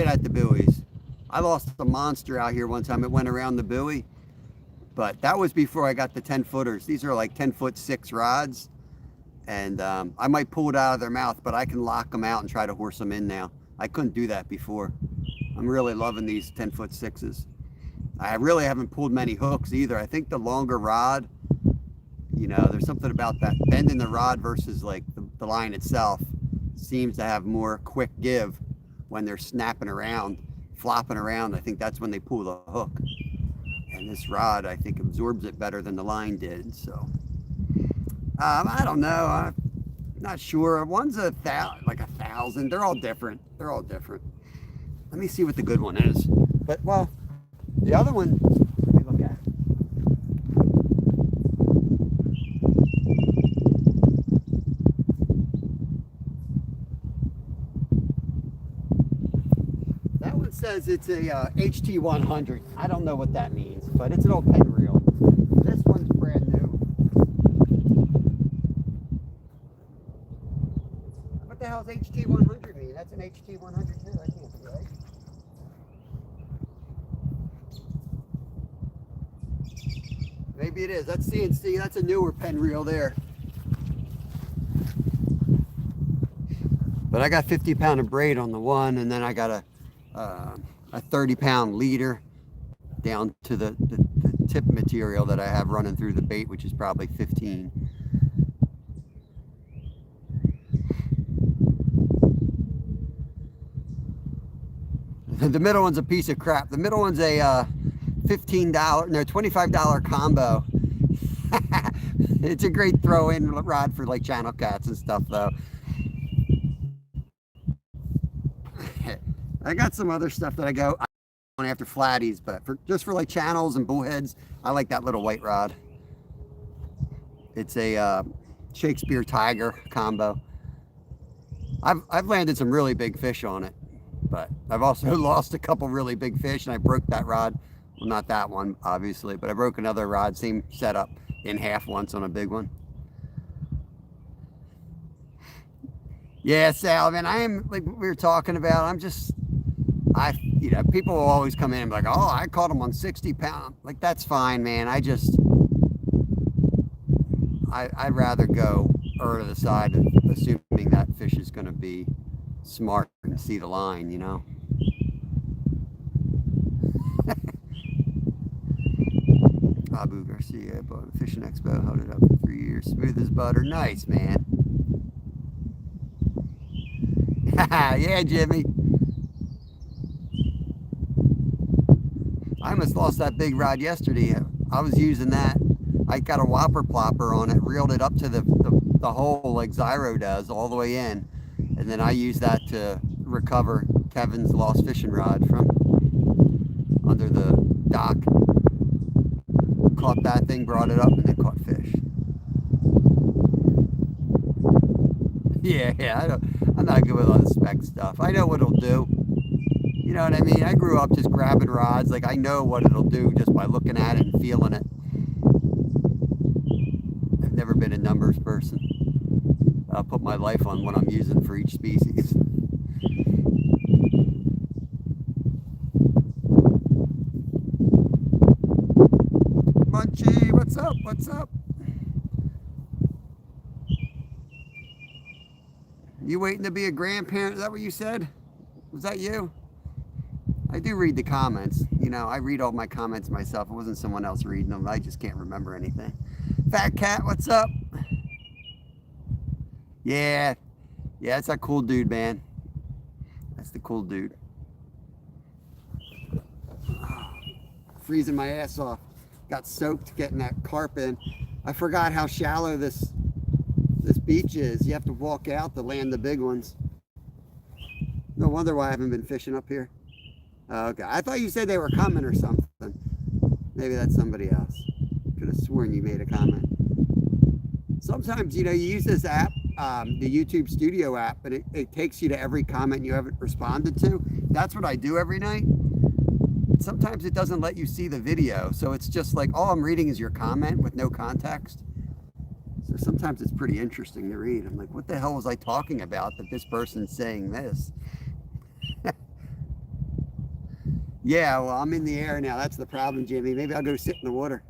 at the buoys. I lost a monster out here one time. It went around the buoy, but that was before I got the 10-footers. These are like 10-foot-6 rods, and I might pull it out of their mouth, but I can lock them out and try to horse them in now. I couldn't do that before. I'm really loving these 10-foot-6s. I really haven't pulled many hooks either. I think the longer rod, you know, there's something about that bending the rod versus like the line itself seems to have more quick give when they're snapping around, flopping around. I think that's when they pull the hook. And this rod, I think, absorbs it better than the line did. So, I don't know. I'm not sure. One's like 1,000. They're all different. They're all different. Let me see what the good one is. But, well, the other one, let me look at. says it's a HT100. I don't know what that means, but it's an old pen reel. This one's brand new. What the hell's HT100 mean? That's an HT100 too. That can't be right. Maybe it is. That's CNC. That's a newer pen reel there. But I got 50-pound of braid on the one, and then I got a 30-pound leader down to the tip material that I have running through the bait, which is probably 15. The middle one's a piece of crap. The middle one's a $25 combo. It's a great throw-in rod for like channel cats and stuff, though. I got some other stuff that I go on after flatties, but just for like channels and bullheads, I like that little white rod. It's a Shakespeare Tiger combo. I've landed some really big fish on it, but I've also lost a couple really big fish, and I broke that rod. Well, not that one, obviously, but I broke another rod, same setup, in half once on a big one. Yeah, Sal, man, I am, like we were talking about, you know, people will always come in and be like, oh, I caught them on 60-pound. Like, that's fine, man. I'd rather go to the side of assuming that fish is going to be smart and see the line, you know. Abu Garcia bought a fishing expo, held it up for 3 years. Smooth as butter. Nice, man. Yeah, Jimmy. I almost lost that big rod yesterday. I was using that. I got a whopper plopper on it, reeled it up to the hole like Zyro does, all the way in. And then I used that to recover Kevin's lost fishing rod from under the dock. Caught that thing, brought it up, and then caught fish. Yeah, I'm not good with all the spec stuff. I know what it'll do. You know what I mean? I grew up just grabbing rods. Like, I know what it'll do just by looking at it and feeling it. I've never been a numbers person. I'll put my life on what I'm using for each species. Munchie, what's up? What's up? You waiting to be a grandparent? Is that what you said? Was that you? I do read the comments. You know, I read all my comments myself. It wasn't someone else reading them. I just can't remember anything. Fat Cat, what's up? Yeah, that's that cool dude, man. That's the cool dude. Freezing my ass off. Got soaked getting that carp in. I forgot how shallow this beach is. You have to walk out to land the big ones. No wonder why I haven't been fishing up here. Okay, I thought you said they were coming or something. Maybe that's somebody else. Could have sworn you made a comment. Sometimes, you know, you use this app, the YouTube Studio app, but it takes you to every comment you haven't responded to. That's what I do every night. Sometimes it doesn't let you see the video, so it's just like all I'm reading is your comment with no context. So sometimes it's pretty interesting to read. I'm like, what the hell was I talking about that this person's saying this? Yeah, well, I'm in the air now. That's the problem, Jimmy. Maybe I'll go sit in the water.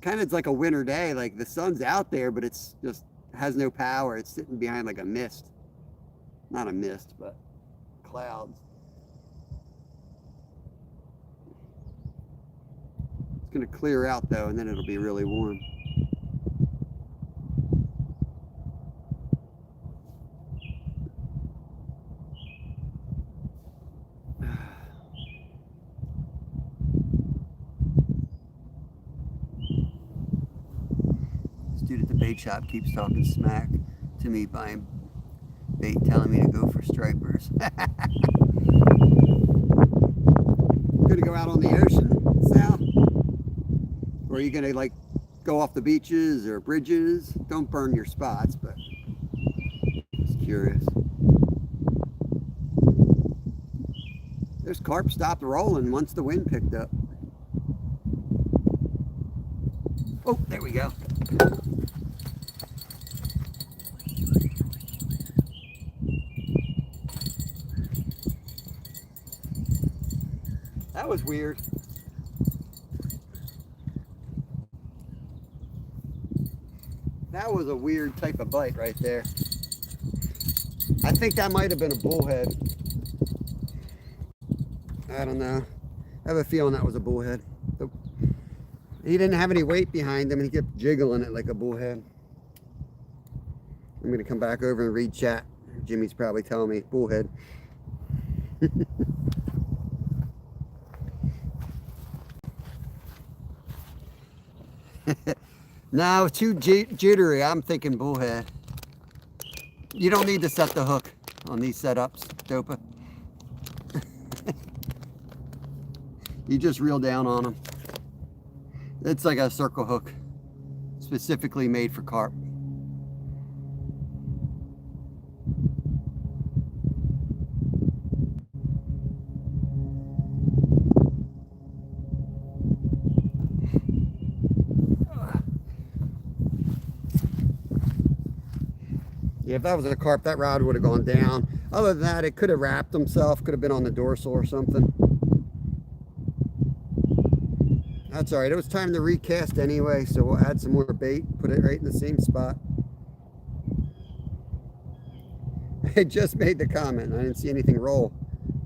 Kind of, it's like a winter day. Like, the sun's out there, but it's just has no power. It's sitting behind like a mist. Not a mist, but clouds. It's going to clear out, though, and then it'll be really warm. Dude at the bait shop keeps talking smack to me, buying bait, telling me to go for stripers. Gonna go out on the ocean, Sal? Or are you gonna like go off the beaches or bridges? Don't burn your spots, but just curious. This carp stopped rolling once the wind picked up. Oh, there we go. That was weird. That was a weird type of bite right there. I think that might have been a bullhead. I don't know. I have a feeling that was a bullhead. He didn't have any weight behind him and he kept jiggling it like a bullhead. I'm going to come back over and read chat. Jimmy's probably telling me bullhead. No, too jittery. I'm thinking bullhead. You don't need to set the hook on these setups, Dopa. You just reel down on them. It's like a circle hook, specifically made for carp. Yeah, if that was a carp, that rod would have gone down. Other than that, it could have wrapped himself, could have been on the dorsal or something. That's all right. It was time to recast anyway, so we'll add some more bait, put it right in the same spot. I just made the comment. I didn't see anything roll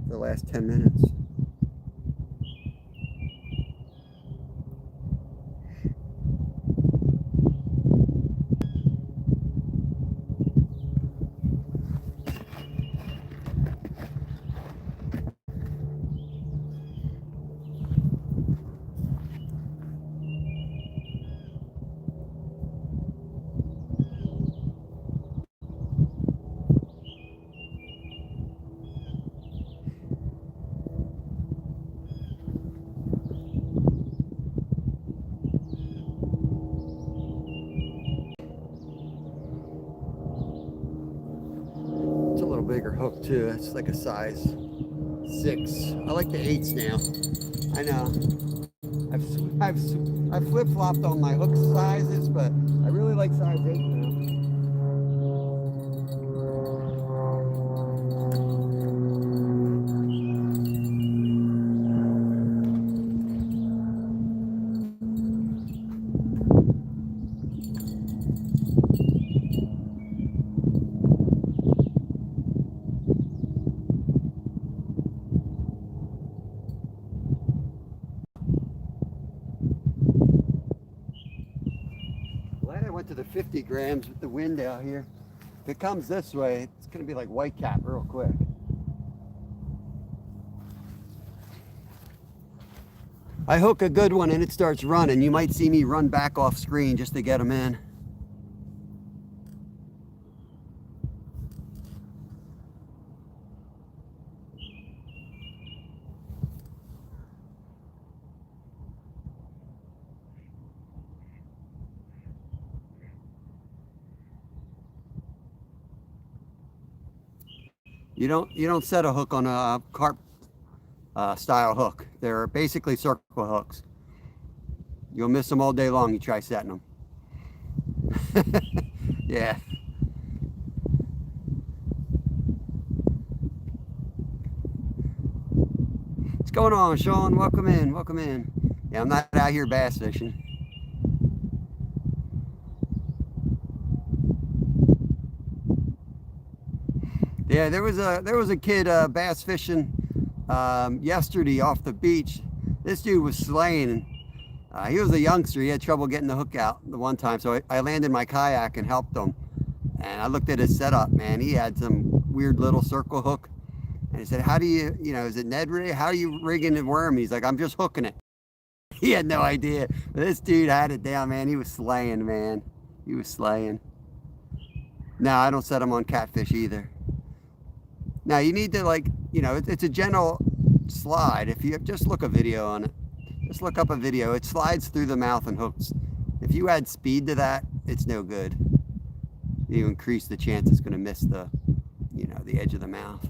for the last 10 minutes. Bigger hook too. It's like a size 6. I like the 8s now. I know. I've flip-flopped on my hook sizes, but I really like size 8 now. To the 50 grams with the wind out here. If it comes this way, it's going to be like white cap real quick. I hook a good one and it starts running. You might see me run back off screen just to get them in. You don't set a hook on a carp style hook. They're basically circle hooks. You'll miss them all day long. You try setting them. Yeah. What's going on, Sean? Welcome in. Welcome in. Yeah, I'm not out here bass fishing. Yeah, there was a kid bass fishing yesterday off the beach. This dude was slaying. He was a youngster. He had trouble getting the hook out the one time, so I landed my kayak and helped him. And I looked at his setup, man. He had some weird little circle hook. And he said, "How do you is it Ned rig? How are you rigging the worm?" He's like, "I'm just hooking it." He had no idea. But this dude had it down, man. He was slaying, man. He was slaying. No, I don't set him on catfish either. Now you need to it's a gentle slide. If you just look a video on it, just look up a video. It slides through the mouth and hooks. If you add speed to that, it's no good. You increase the chance it's going to miss the, the edge of the mouth.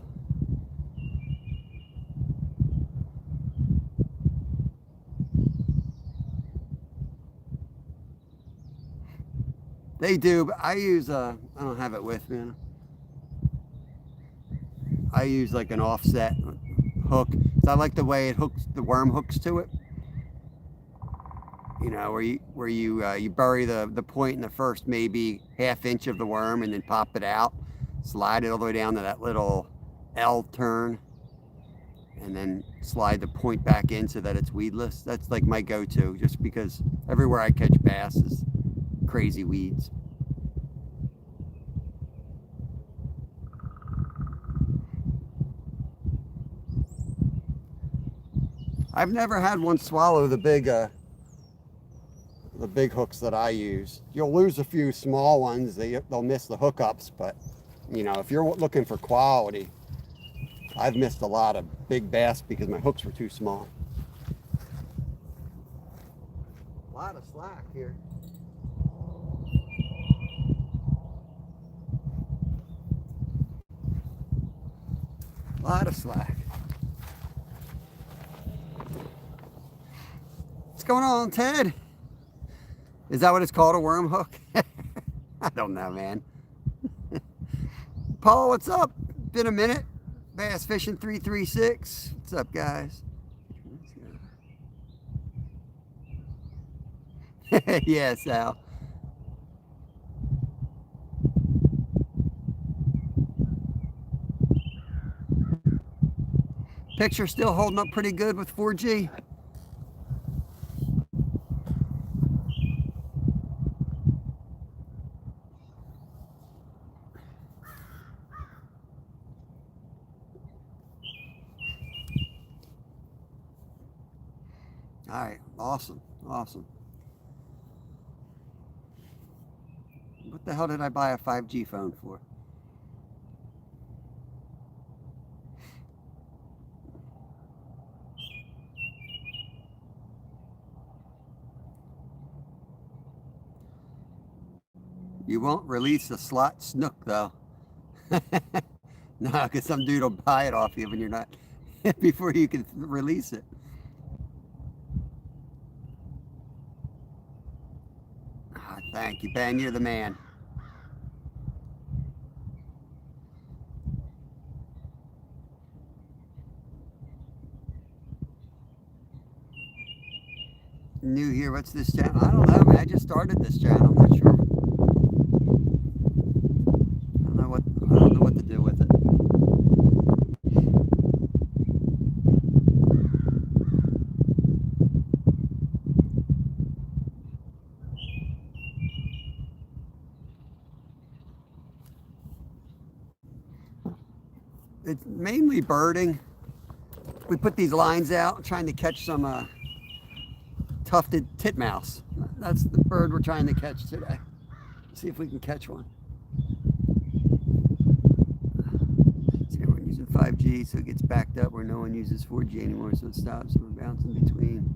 They do, but I use I don't have it with me. I use like an offset hook. So I like the way it hooks, the worm hooks to it. You know, where you bury the point in the first maybe ½ inch of the worm and then pop it out, slide it all the way down to that little L turn, and then slide the point back in so that it's weedless. That's like my go-to, just because everywhere I catch bass is crazy weeds. I've never had one swallow the big hooks that I use. You'll lose a few small ones. They'll miss the hookups, but you know, if you're looking for quality, I've missed a lot of big bass because my hooks were too small. A lot of slack here. A lot of slack. What's going on, Ted? Is that what it's called, a worm hook? I don't know, man. Paul, what's up? Been a minute. Bass Fishing 336. What's up, guys? Yeah, Sal. Picture still holding up pretty good with 4G. All right, awesome, awesome. What the hell did I buy a 5G phone for? You won't release a slot snook though. No, because some dude will buy it off you when you're not, before you can release it. Oh, thank you, Ben. You're the man. New here. What's this channel? I don't know, man. I just started this channel. I'm not sure. I don't know what to do with it. It's mainly birding. We put these lines out trying to catch some tufted titmouse. That's the bird we're trying to catch today. See if we can catch one. See, everyone using 5G, so it gets backed up where no one uses 4G anymore, so it stops. So we're bouncing between.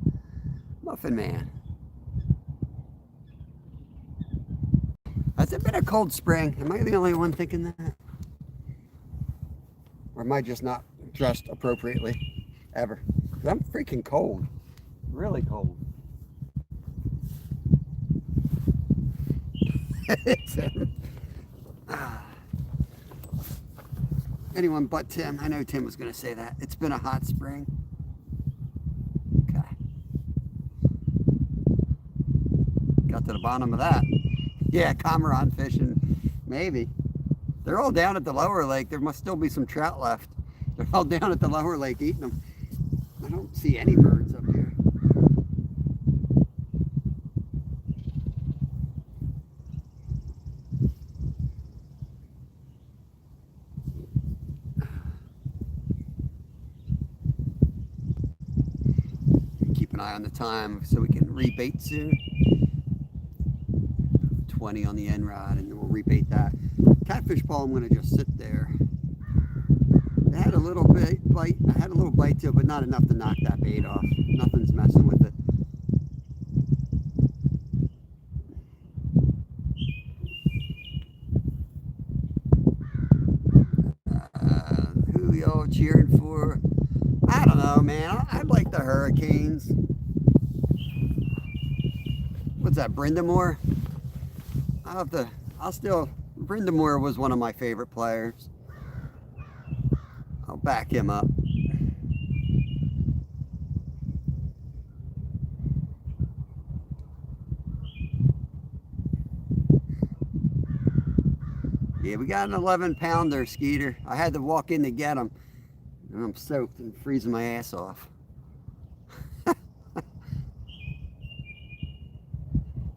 Muffin Man. Has it been a cold spring? Am I the only one thinking that? Or am I just not dressed appropriately ever? 'Cause I'm freaking cold. Really cold. Anyone but Tim. I know Tim was going to say that. It's been a hot spring. Okay. Got to the bottom of that. Yeah, cormorant fishing. Maybe. They're all down at the lower lake. There must still be some trout left. They're all down at the lower lake eating them. I don't see any birds up here. Keep an eye on the time so we can rebait soon. 20 on the end rod, and then we'll rebait that. Catfish ball, I'm going to just sit there. It had a little bit bite. I had a little bite to it, but not enough to knock that bait off. Nothing's messing with it. Who y'all cheering for? I don't know, man. I like the Hurricanes. What's that, Brindamore? I'll still, Brindamore was one of my favorite players. I'll back him up. Yeah, we got an 11-pounder, Skeeter. I had to walk in to get him, and I'm soaked and freezing my ass off.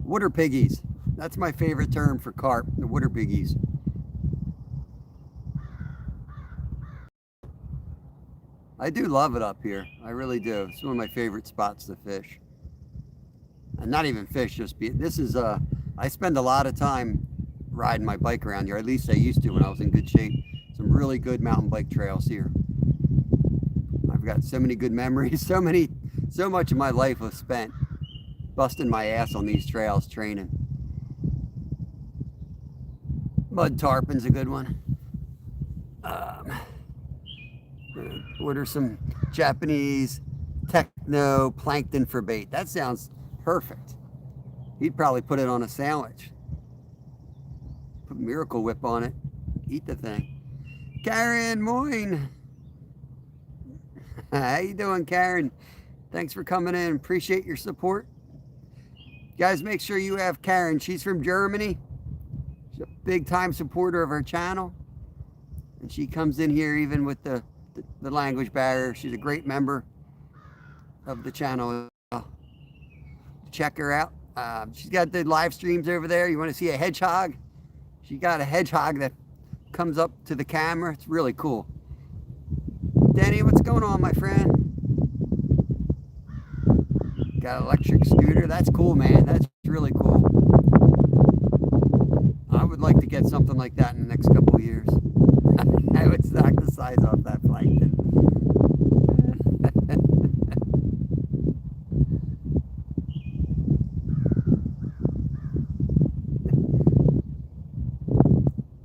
Water piggies. That's my favorite term for carp, the water piggies. I do love it up here. I really do. It's one of my favorite spots to fish. And not even fish, just be, this is, I spend a lot of time riding my bike around here. At least I used to when I was in good shape. Some really good mountain bike trails here. I've got so many good memories. So much of my life was spent busting my ass on these trails training. Mud tarpon's a good one. Order some Japanese techno plankton for bait. That sounds perfect. He'd probably put it on a sandwich. Put Miracle Whip on it. Eat the thing. Karen Moyne. How you doing, Karen? Thanks for coming in. Appreciate your support. Guys, make sure you have Karen. She's from Germany. She's a big time supporter of our channel. And she comes in here even with the language barrier. She's a great member of the channel. Check her out. She's got the live streams over there. You want to see a hedgehog? She got a hedgehog that comes up to the camera. It's really cool. Danny, what's going on, my friend? Got an electric scooter. That's cool, man. That's really cool. I would like to get something like that in the next couple of years. I would knock the size off that plankton.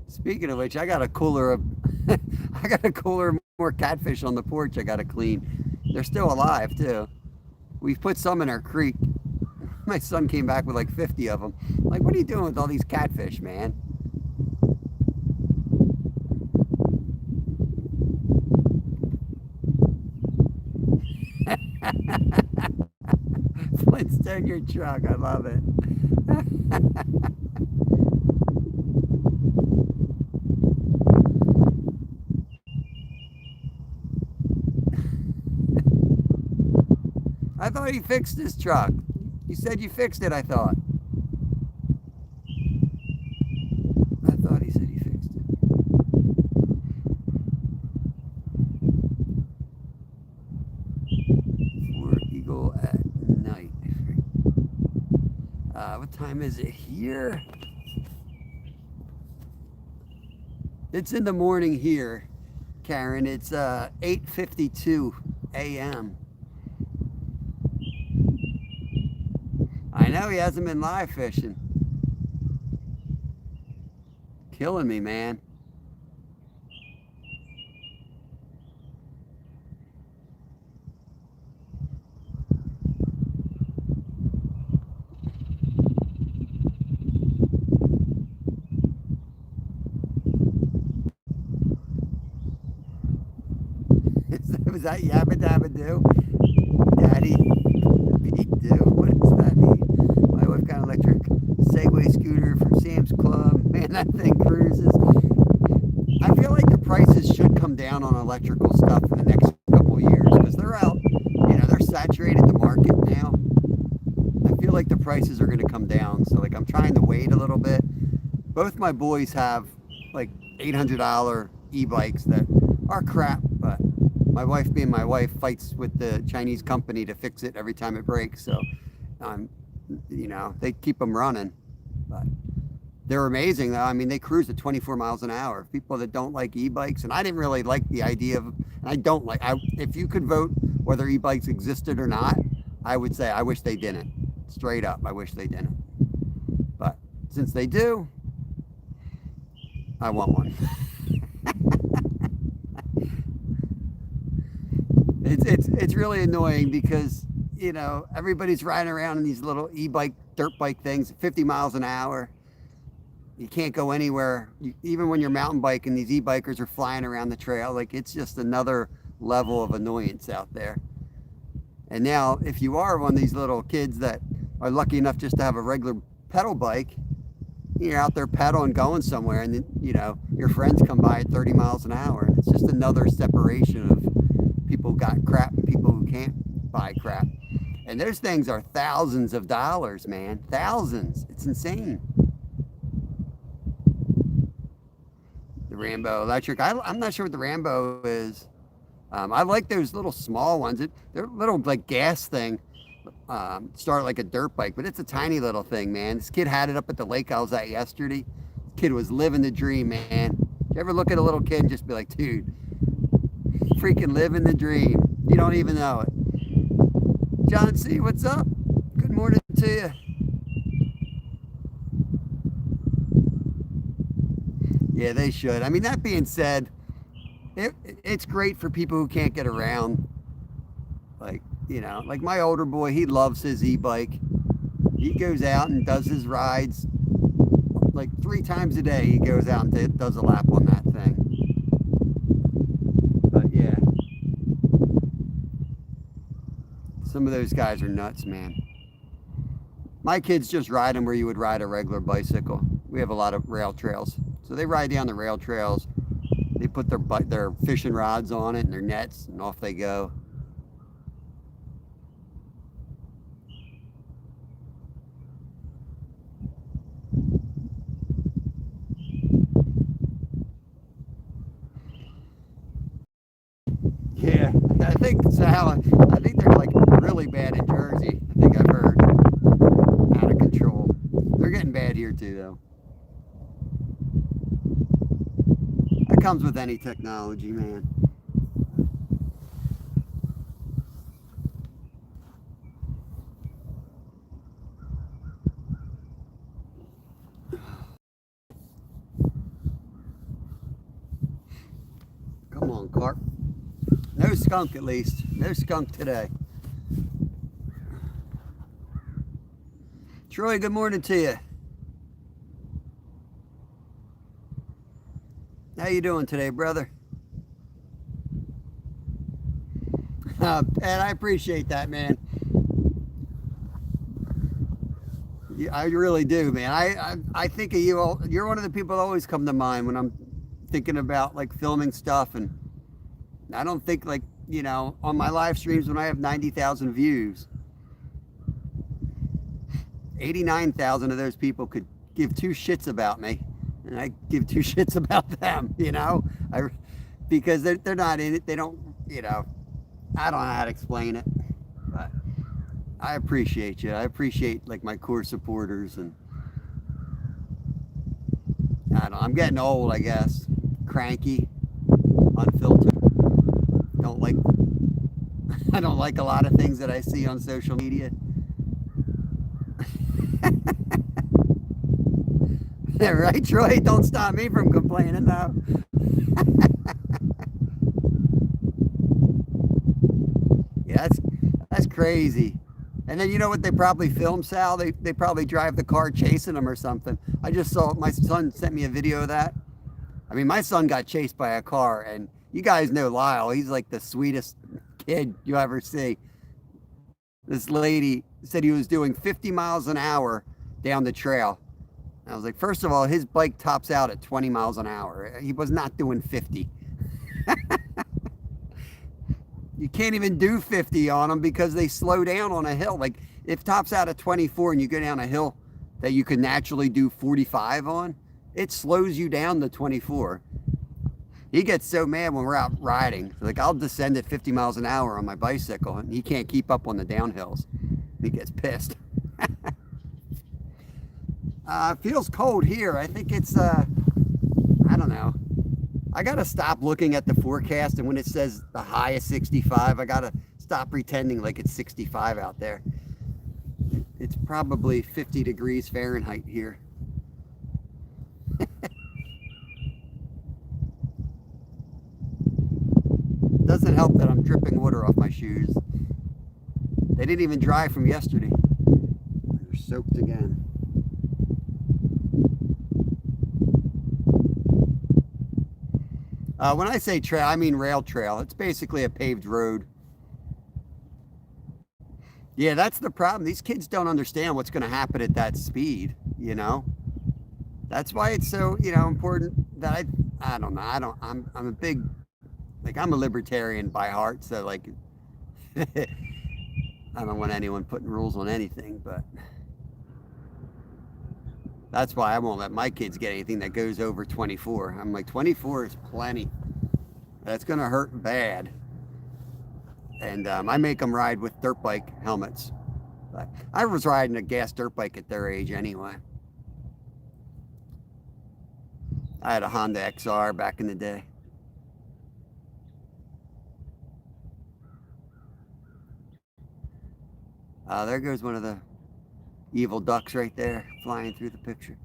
Speaking of which, I got a cooler of more catfish on the porch I got to clean. They're still alive too. We've put some in our creek. My son came back with like 50 of them. Like, what are you doing with all these catfish, man? Flintstone your truck. I love it. I thought he fixed his truck. You said you fixed it, I thought. He said he fixed it. For Eagle at night. What time is it here? It's in the morning here, Karen. It's 8:52 a.m. I know he hasn't been live fishing. Killing me, man. Was that Yabba Dabba Doo? Daddy, Beat Doo. What does that mean? My wife got an electric Segway scooter from Sam's Club. Man, that thing cruises. I feel like the prices should come down on electrical stuff in the next couple of years because they're out. You know, they're saturated the market now. I feel like the prices are going to come down. So, like, I'm trying to wait a little bit. Both my boys have like $800 e-bikes that are crap, but my wife, being my wife, fights with the Chinese company to fix it every time it breaks. So, you know, they keep them running. But they're amazing, though. I mean, they cruise at 24 miles an hour. People that don't like e-bikes, and I didn't really like the idea of, and I don't like, if you could vote whether e-bikes existed or not, I would say I wish they didn't. Straight up, I wish they didn't. But since they do, I want one. It's really annoying because, you know, everybody's riding around in these little e-bike, dirt bike things at 50 miles an hour. You can't go anywhere. Even when you're mountain biking, these e-bikers are flying around the trail. Like, it's just another level of annoyance out there. And now, if you are one of these little kids that are lucky enough just to have a regular pedal bike, you're out there pedaling, going somewhere, and then, you know, your friends come by at 30 miles an hour. It's just another separation of people who got crap and people who can't buy crap. And those things are thousands of dollars, man. Thousands. It's insane. The Rambo electric. I'm not sure what the Rambo is. I like those little small ones. They're little, like, gas thing. Start like a dirt bike, but it's a tiny little thing, man. This kid had it up at the lake I was at yesterday. This kid was living the dream, man. You ever look at a little kid and just be like, dude, freaking living the dream. You don't even know it. John C., what's up? Good morning to you. Yeah, they should. I mean, that being said, it's great for people who can't get around. Like, you know, like my older boy, he loves his e-bike. He goes out and does his rides like 3 times a day. He goes out and does a lap on that thing. But yeah, some of those guys are nuts, man. My kids just ride them where you would ride a regular bicycle. We have a lot of rail trails, so they ride down the rail trails. They put their fishing rods on it and their nets, and off they go. Yeah, I think Sal, I think they're like really bad in Jersey. I think I've heard. Out of control. They're getting bad here too, though. That comes with any technology, man. Come on, Carp. No skunk, at least. No skunk today. Troy, good morning to you. How you doing today, brother? And I appreciate that, man. I really do, man. I think of you all. You're one of the people that always come to mind when I'm thinking about like filming stuff, and I don't think, like, you know, on my live streams when I have 90,000 views, 89,000 of those people could give 2 shits about me, and I give 2 shits about them, you know, because they're not in it. They don't, you know, I don't know how to explain it, but I appreciate you. I appreciate like my core supporters, and I don't know, I'm getting old, I guess. Cranky, unfiltered. I don't like a lot of things that I see on social media. Yeah, right, Troy? Don't stop me from complaining, though. Yeah, that's crazy. And then you know what they probably film, Sal? They probably drive the car chasing them or something. I just saw, my son sent me a video of that. I mean, my son got chased by a car, and you guys know Lyle. He's like the sweetest kid you ever see. This lady said he was doing 50 miles an hour down the trail. I was like, first of all, his bike tops out at 20 miles an hour. He was not doing 50. You can't even do 50 on them because they slow down on a hill. Like, if it tops out at 24 and you go down a hill that you could naturally do 45 on, it slows you down to 24. He gets so mad when we're out riding. Like, I'll descend at 50 miles an hour on my bicycle, and he can't keep up on the downhills. He gets pissed. It feels cold here. I think it's, I don't know. I got to stop looking at the forecast, and when it says the high is 65, I got to stop pretending like it's 65 out there. It's probably 50 degrees Fahrenheit here. Doesn't help that I'm dripping water off my shoes. They didn't even dry from yesterday. They're soaked again. When I say trail, I mean rail trail. It's basically a paved road. Yeah, that's the problem. These kids don't understand what's going to happen at that speed, you know? That's why it's so, important that I don't know. I'm a big, like, I'm a libertarian by heart. So, like, I don't want anyone putting rules on anything, but that's why I won't let my kids get anything that goes over 24. I'm like, 24 is plenty. That's going to hurt bad. And I make them ride with dirt bike helmets. But I was riding a gas dirt bike at their age anyway. I had a Honda XR back in the day. There goes one of the evil ducks right there, flying through the picture.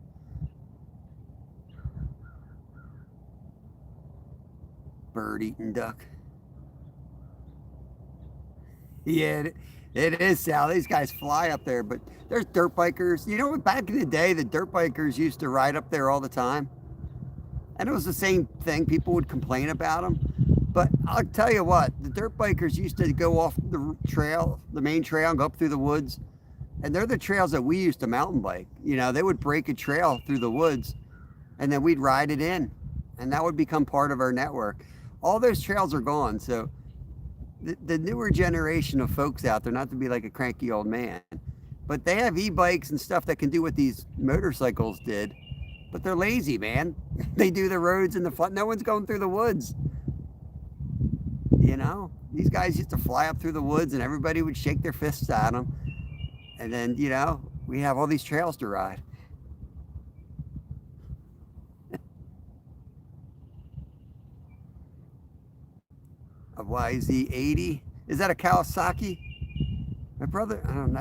Bird-eating duck. Yeah, it is, Sal. These guys fly up there, but there's dirt bikers. You know what? Back in the day, the dirt bikers used to ride up there all the time. And it was the same thing. People would complain about them. But I'll tell you what, the dirt bikers used to go off the trail, the main trail, and go up through the woods. And they're the trails that we used to mountain bike. They would break a trail through the woods, and then we'd ride it in. And that would become part of our network. All those trails are gone. So the newer generation of folks out there, not to be like a cranky old man, but they have e-bikes and stuff that can do what these motorcycles did. But they're lazy, man. They do the roads in the front. No one's going through the woods. These guys used to fly up through the woods and everybody would shake their fists at them. And then, we have all these trails to ride. A YZ80. Is that a Kawasaki? My brother, I don't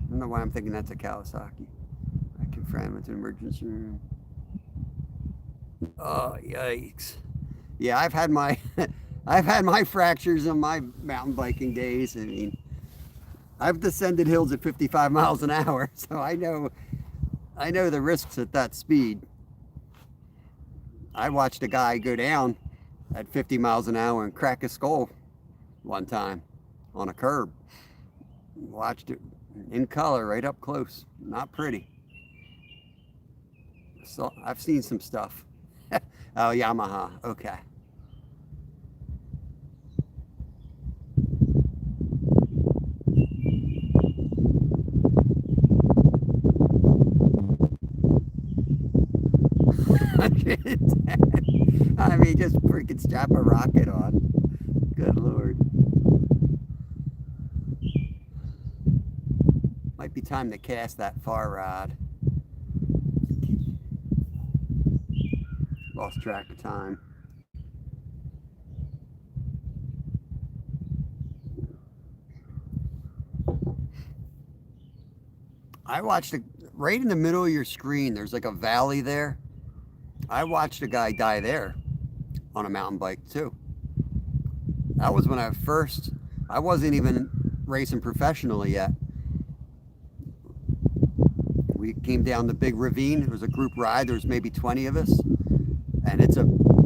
know why I'm thinking that's a Kawasaki. I can friend with an emergency room. Oh, yikes. Yeah, I've had my fractures on my mountain biking days. I mean, I've descended hills at 55 miles an hour, so I know the risks at that speed. I watched a guy go down at 50 miles an hour and crack his skull one time on a curb. Watched it in color, right up close. Not pretty. So I've seen some stuff. Oh, Yamaha. Okay. I mean, just freaking strap a rocket on. Good Lord. Might be time to cast that far rod. Lost track of time. I watched right in the middle of your screen, there's like a valley there. I watched a guy die there on a mountain bike too. That was when I wasn't even racing professionally yet. We came down the big ravine. It was a group ride. There was maybe 20 of us. And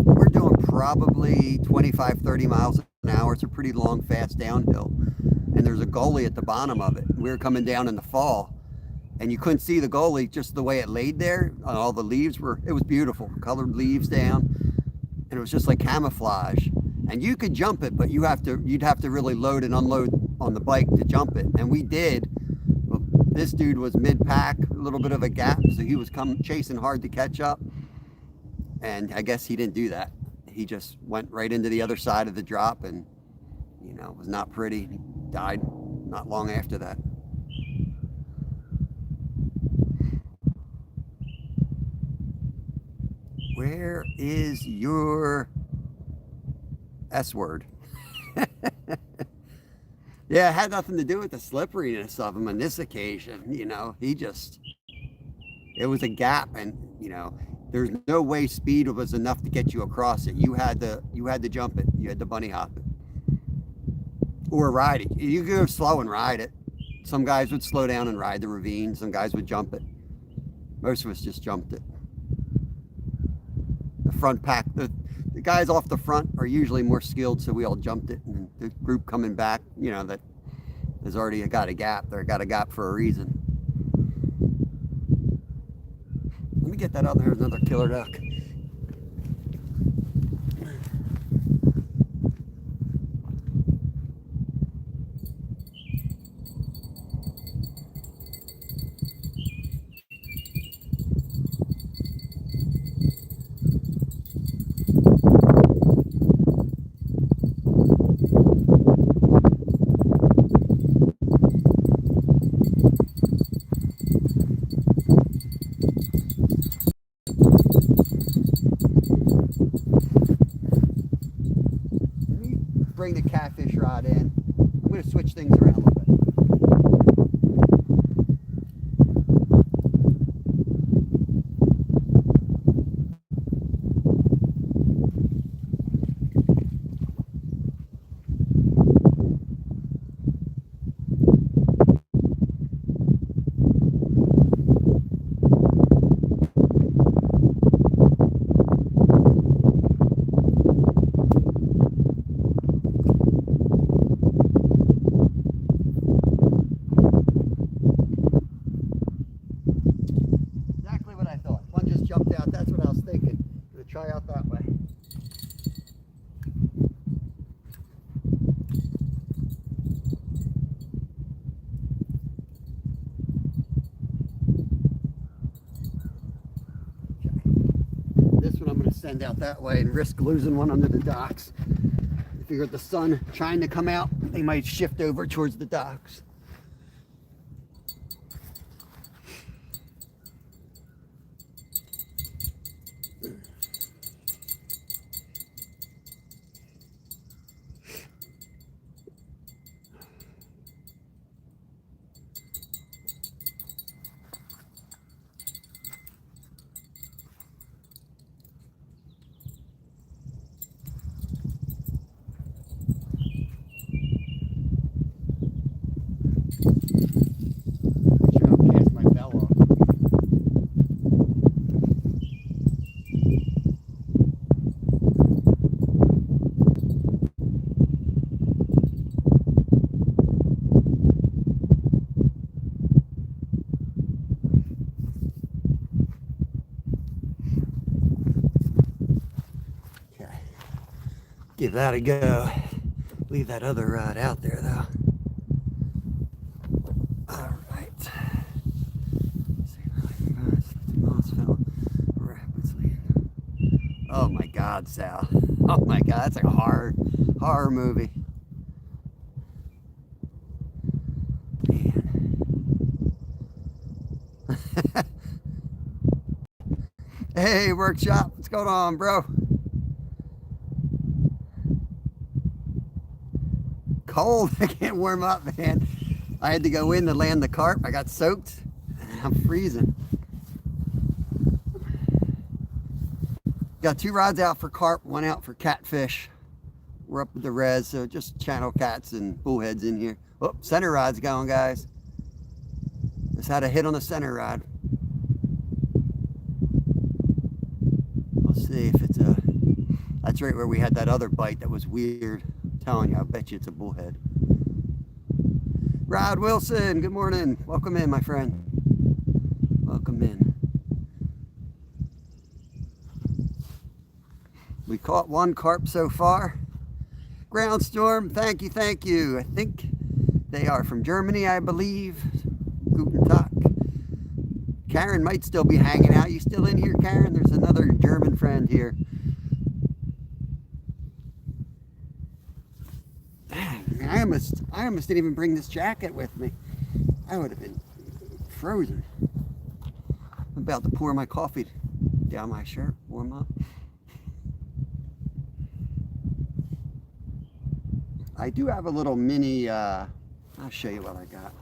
we're doing probably 25, 30 miles an hour. It's a pretty long, fast downhill. And there's a gully at the bottom of it. We were coming down in the fall. And you couldn't see the gully, just the way it laid there. All the leaves it was beautiful. Colored leaves down. And it was just like camouflage. And you could jump it, but you'd have to really load and unload on the bike to jump it. And we did. This dude was mid-pack, a little bit of a gap, so he was chasing hard to catch up. And I guess he didn't do that. He just went right into the other side of the drop and, it was not pretty. He died not long after that. Where is your S word? Yeah, it had nothing to do with the slipperiness of him on this occasion. It was a gap, and there's no way speed was enough to get you across it. You had to jump it. You had to bunny hop it or ride it. You could go slow and ride it. Some guys would slow down and ride the ravine. Some guys would jump it. Most of us just jumped it. The front pack, The guys off the front are usually more skilled, so we all jumped it. And the group coming back, you know, that has already got a gap. They got a gap for a reason. Let me get that out there. There's another killer duck. Bring the catfish rod in. I'm going to switch things around a little bit. Try out that way. Okay. This one I'm going to send out that way and risk losing one under the docks. I figured the sun trying to come out, they might shift over towards the docks. Give that a go. Leave that other rod out there though. All right. Oh my God, Sal. Oh my God, that's like a horror movie. Man. Hey, Workshop, what's going on, bro? Cold. I can't warm up, man. I had to go in to land the carp. I got soaked. I'm freezing. Got 2 rods out for carp, 1 out for catfish. We're up with the res, so just channel cats and bullheads in here. Oh, center rod's going, guys. Just had a hit on the center rod. We'll see if it's a... That's right where we had that other bite that was weird. Telling you, I bet you it's a bullhead. Rod Wilson, good morning. Welcome in, my friend. Welcome in. We caught 1 carp so far. Groundstorm, thank you, thank you. I think they are from Germany, I believe. Guten Tag. Karen might still be hanging out. You still in here, Karen? There's another German friend here. I almost didn't even bring this jacket with me. I would have been frozen. I'm about to pour my coffee down my shirt, warm up. I do have a little mini, I'll show you what I got.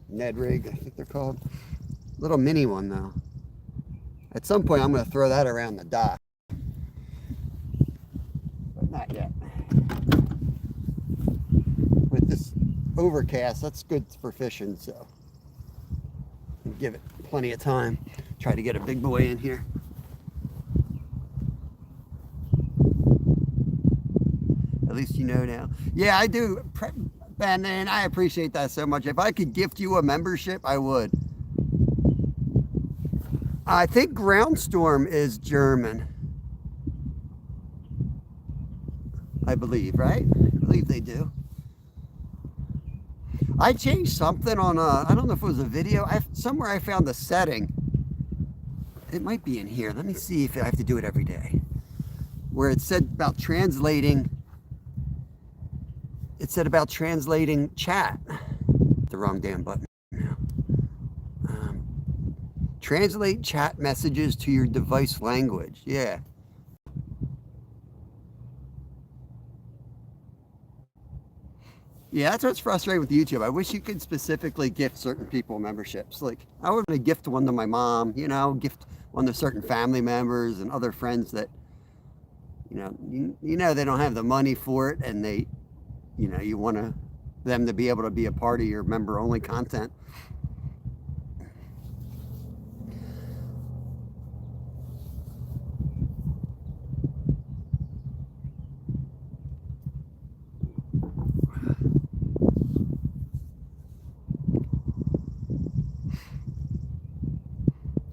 Ned rig, I think they're called. Little mini one though. At some point I'm going to throw that around the dock. Not yet. With this overcast, that's good for fishing, so give it plenty of time. Try to get a big boy in here. At least you know now. Yeah, I do, Ben, and I appreciate that so much. If I could gift you a membership, I would. I think Groundstorm is German. I believe, right? I believe they do. I changed something on I don't know if it was a video. Somewhere I found the setting. It might be in here. Let me see if I have to do it every day. Where it said about translating. It said about translating chat. The wrong damn button now. Translate chat messages to your device language. Yeah. Yeah, that's what's frustrating with YouTube. I wish you could specifically gift certain people memberships. Like, I would gift one to my mom, you know, gift one to certain family members and other friends that, you know, they don't have the money for it, and they, you know, you want them to be able to be a part of your member-only content.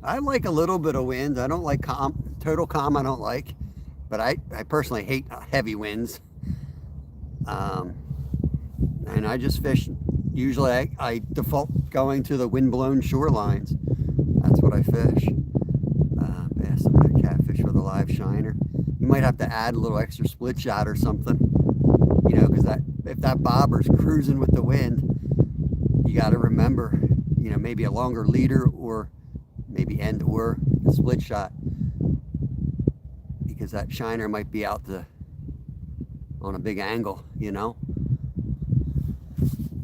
I like a little bit of wind. I don't like total calm I don't like, but I personally hate heavy winds. And I just fish, usually I default going to the wind-blown shorelines. That's what I fish. Bass and catfish with a live shiner. You might have to add a little extra split shot or something, you know, because if that bobber's cruising with the wind, you got to remember, you know, maybe a longer leader or maybe end or a split shot, because that shiner might be out on a big angle, you know,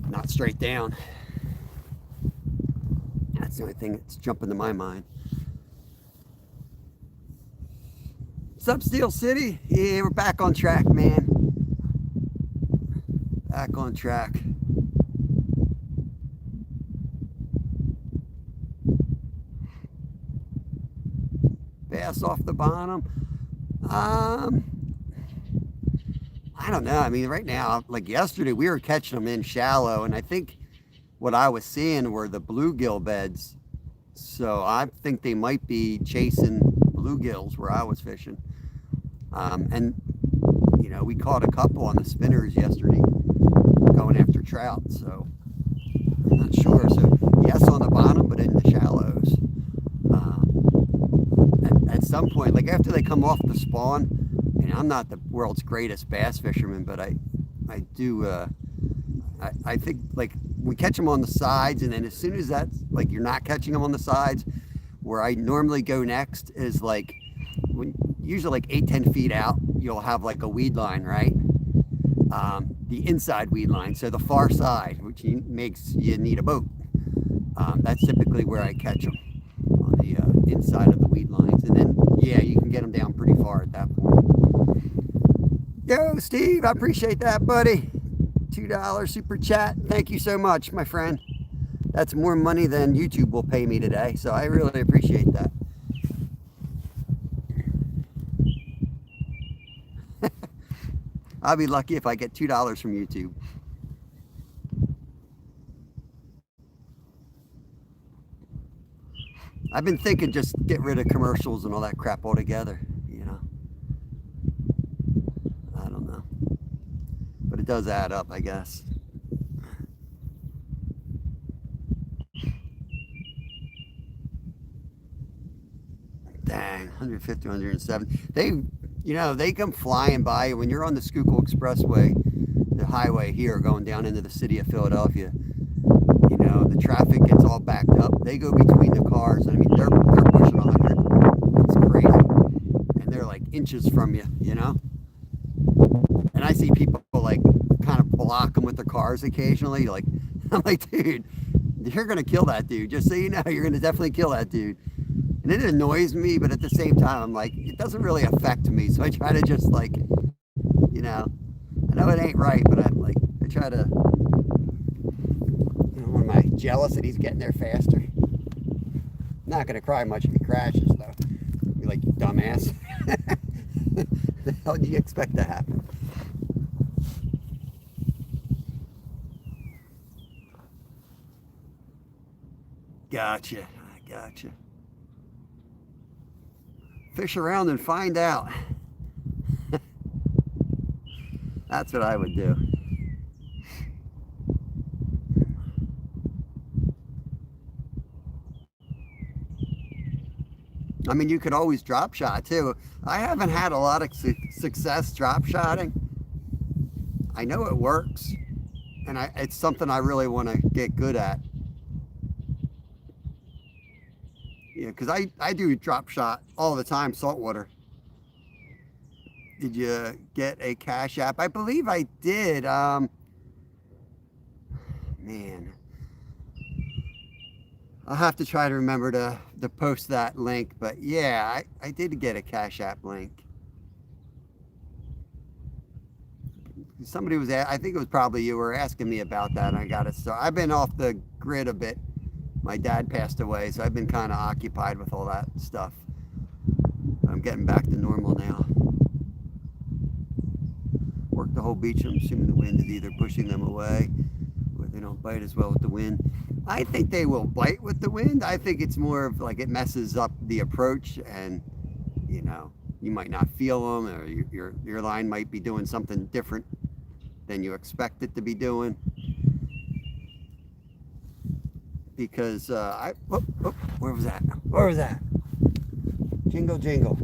not straight down. That's the only thing that's jumping to my mind. What's up, Steel City? Yeah, we're back on track, man. Back on track. Bass off the bottom. I don't know. I mean, right now, like yesterday, we were catching them in shallow, and I think what I was seeing were the bluegill beds. So I think they might be chasing bluegills where I was fishing. And, you know, we caught a couple on the spinners yesterday going after trout. So I'm not sure. So yes, on the bottom, but in the shallows. At some point, like after they come off the spawn, and I'm not the world's greatest bass fisherman, but I think like we catch them on the sides, and then as soon as that's like you're not catching them on the sides, where I normally go next is like usually like 8-10 feet out, you'll have like a weed line, right? The inside weed line, so the far side, which makes you need a boat. That's typically where I catch them, on the inside of the weed lines, and then yeah, you can get them down pretty far at that point. Yo, Steve, I appreciate that, buddy. $2 super chat. Thank you so much, my friend. That's more money than YouTube will pay me today, so I really appreciate that. I'll be lucky if I get $2 from YouTube. I've been thinking just get rid of commercials and all that crap altogether, you know. I don't know. But it does add up, I guess. Dang, 150, 107. They come flying by when you're on the Schuylkill Expressway, the highway here going down into the city of Philadelphia. You know, the traffic gets all backed up. They go between the cars. I mean, they're pushing 100. It's crazy. And they're like inches from you, you know? And I see people like kind of block them with their cars occasionally. Like, I'm like, dude, you're going to kill that dude. Just so you know, you're going to definitely kill that dude. And it annoys me, but at the same time, I'm like, it doesn't really affect me. So I try to just like, you know, I know it ain't right, but I try to, am I jealous that he's getting there faster? I'm not going to cry much if he crashes, though. Be like, you dumbass. The hell do you expect to happen? Gotcha. I gotcha. Fish around and find out. That's what I would do. I mean, you could always drop shot too. I haven't had a lot of success drop shotting. I know it works, and it's something I really want to get good at. Yeah, because I do drop shot all the time, saltwater. Did you get a Cash App? I believe I did. Man, I'll have to try to remember to post that link. But yeah, I did get a Cash App link. Somebody was, I think it was probably you, were asking me about that, and I got it. So I've been off the grid a bit. My dad passed away, so I've been kind of occupied with all that stuff. I'm getting back to normal now. Work the whole beach. I'm assuming the wind is either pushing them away or they don't bite as well with the wind. I think they will bite with the wind. I think it's more of like it messes up the approach, and you know, you might not feel them, or your line might be doing something different than you expect it to be doing. Because where was that? Where was that? Jingle, jingle.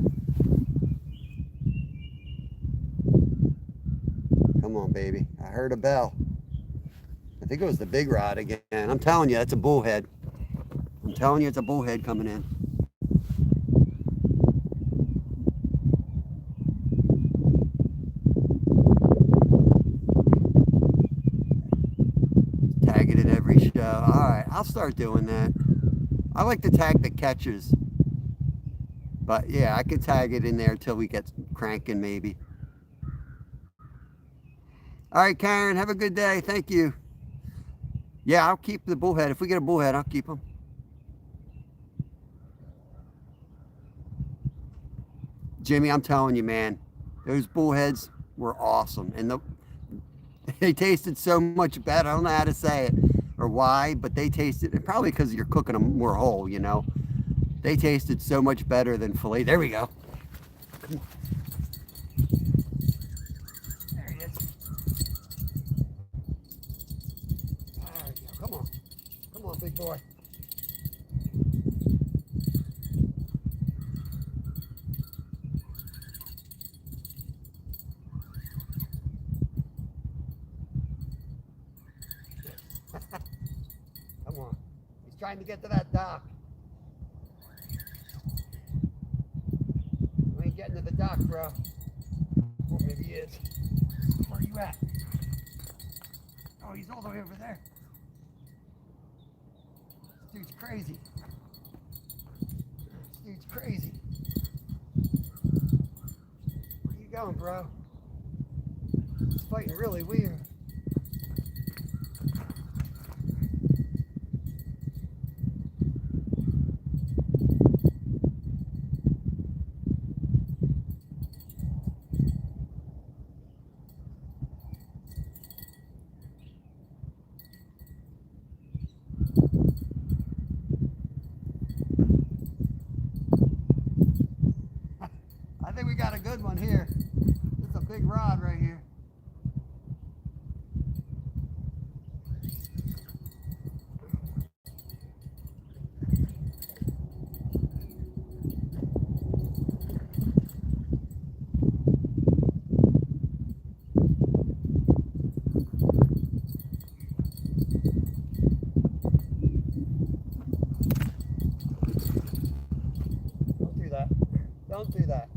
Come on, baby. I heard a bell. I think it was the big rod again. I'm telling you, it's a bullhead. I'm telling you, it's a bullhead coming in. Tag it in every show. All right, I'll start doing that. I like to tag the catches. But yeah, I could tag it in there until we get cranking maybe. All right, Karen, have a good day. Thank you. Yeah, I'll keep the bullhead. If we get a bullhead, I'll keep them. Jimmy, I'm telling you, man, those bullheads were awesome. And they tasted so much better. I don't know how to say it or why, but they tasted, probably because you're cooking them more whole, you know. They tasted so much better than fillet. There we go. There he is. There we go. Come on. Come on, big boy. Come on. He's trying to get to that dock. We ain't getting to the dock, bro. Well, maybe he is. Where are you at? Oh, he's all the way over there. This dude's crazy. This dude's crazy. Where are you going, bro? He's fighting really weird. I think we got a good one here. It's a big rod right here. Don't do that. Don't do that.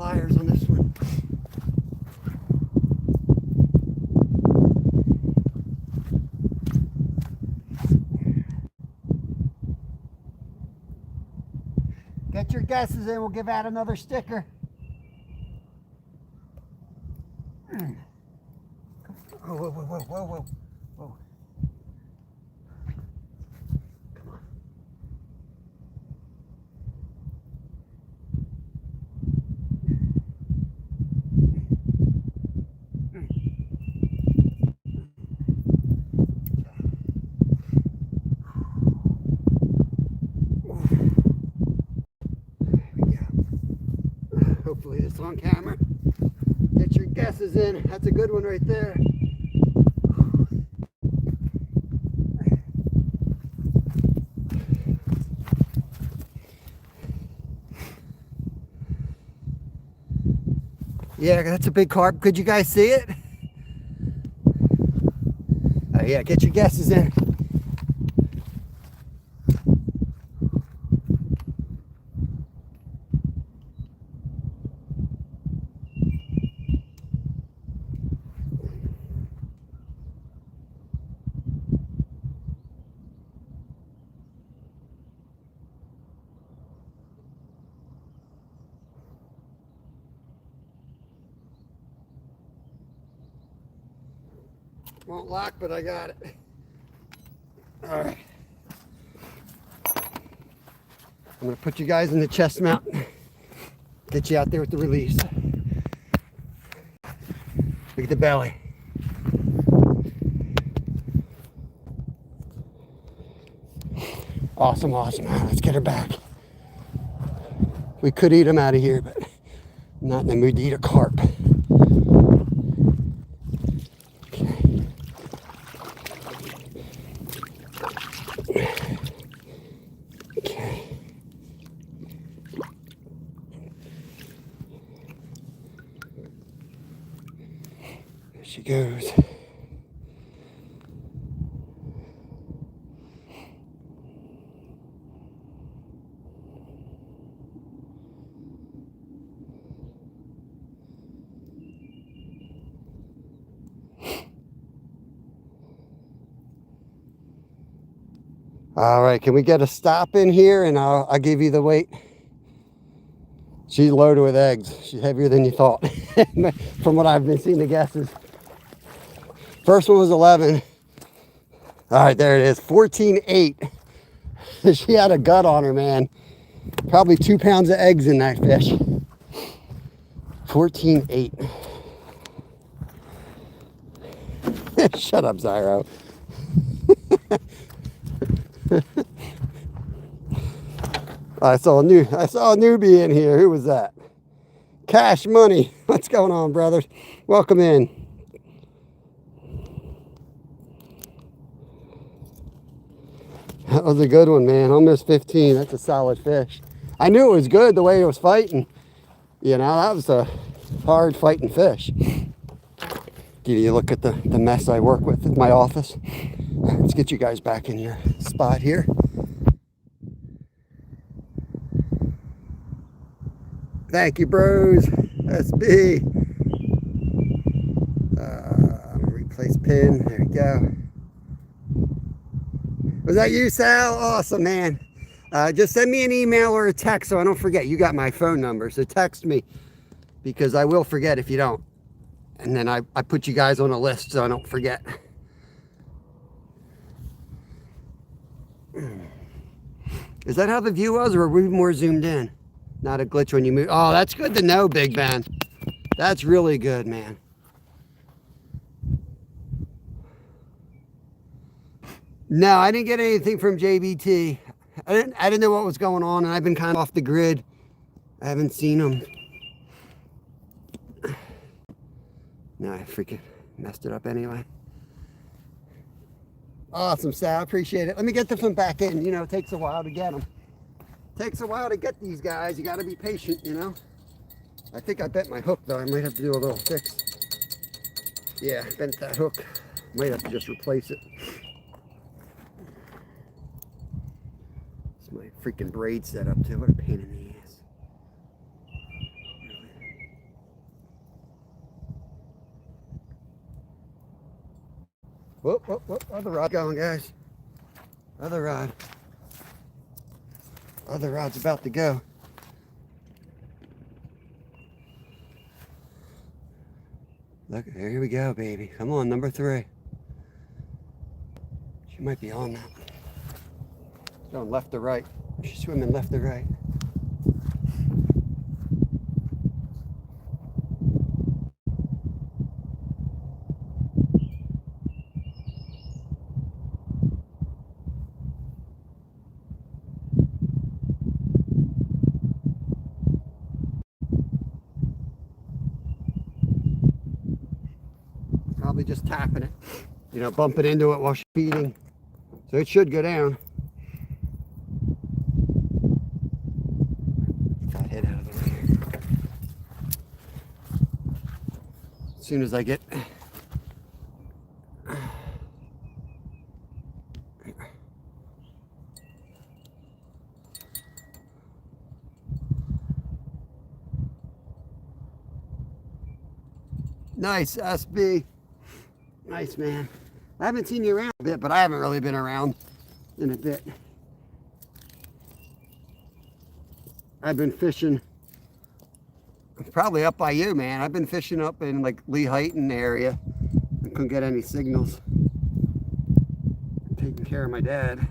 pliers on this one. Get your guesses in, we'll give out another sticker. Oh, whoa, whoa, whoa, whoa, whoa, whoa. Come on. Hopefully this on camera. Get your guesses in. That's a good one right there. Yeah, that's a big carp. Could you guys see it? Oh yeah, get your guesses in. Won't lock, but I got it. All right. I'm gonna put you guys in the chest mount. Get you out there with the release. Look at the belly. Awesome, awesome. All right, let's get her back. We could eat them out of here, but I'm not in the mood to eat a carp. She goes. All right, can we get a stop in here and I'll give you the weight? She's loaded with eggs. She's heavier than you thought from what I've been seeing the guesses. First one was 11. All right, there it is, 14.8. She had a gut on her, man. Probably 2 pounds of eggs in that fish. 14.8. Shut up, Zyro. I saw a newbie in here. Who was that? Cash Money. What's going on, brothers? Welcome in. That was a good one, man. Almost 15. That's a solid fish. I knew it was good the way it was fighting. You know, that was a hard fighting fish. Give you a look at the mess I work with in my office. Let's get you guys back in your spot here. Thank you, bros. SB. I'm gonna replace pin. There we go. Was that you, Sal? Awesome, man. Just send me an email or a text so I don't forget. You got my phone number, so text me because I will forget if you don't. And then I put you guys on a list so I don't forget. Is that how the view was, or were we more zoomed in? Not a glitch when you move. Oh, that's good to know, Big Ben. That's really good, man. No, I didn't get anything from JBT. I didn't know what was going on, and I've been kind of off the grid. I haven't seen them. No, I freaking messed it up anyway. Awesome, Sal. Appreciate it. Let me get this one back in. You know, it takes a while to get them. Takes a while to get these guys. You got to be patient, you know. I think I bent my hook, though. I might have to do a little fix. Yeah, bent that hook. Might have to just replace it. It's my freaking braid set up, too. What a pain in the ass. Whoop, whoop, whoop. Other rod going, guys. Other rod. Other rod's about to go. Look, here we go, baby. Come on, number 3. She might be on that. Going left to right. She's swimming left to right. Probably just tapping it, you know, bumping into it while she's feeding. So it should go down. Got head out of the way. As soon as I get nice, SB. Nice, man. I haven't seen you around a bit, but I haven't really been around in a bit. I've been fishing probably up by you, man. I've been fishing up in like Lee Heighton area. I couldn't get any signals. Taking care of my dad.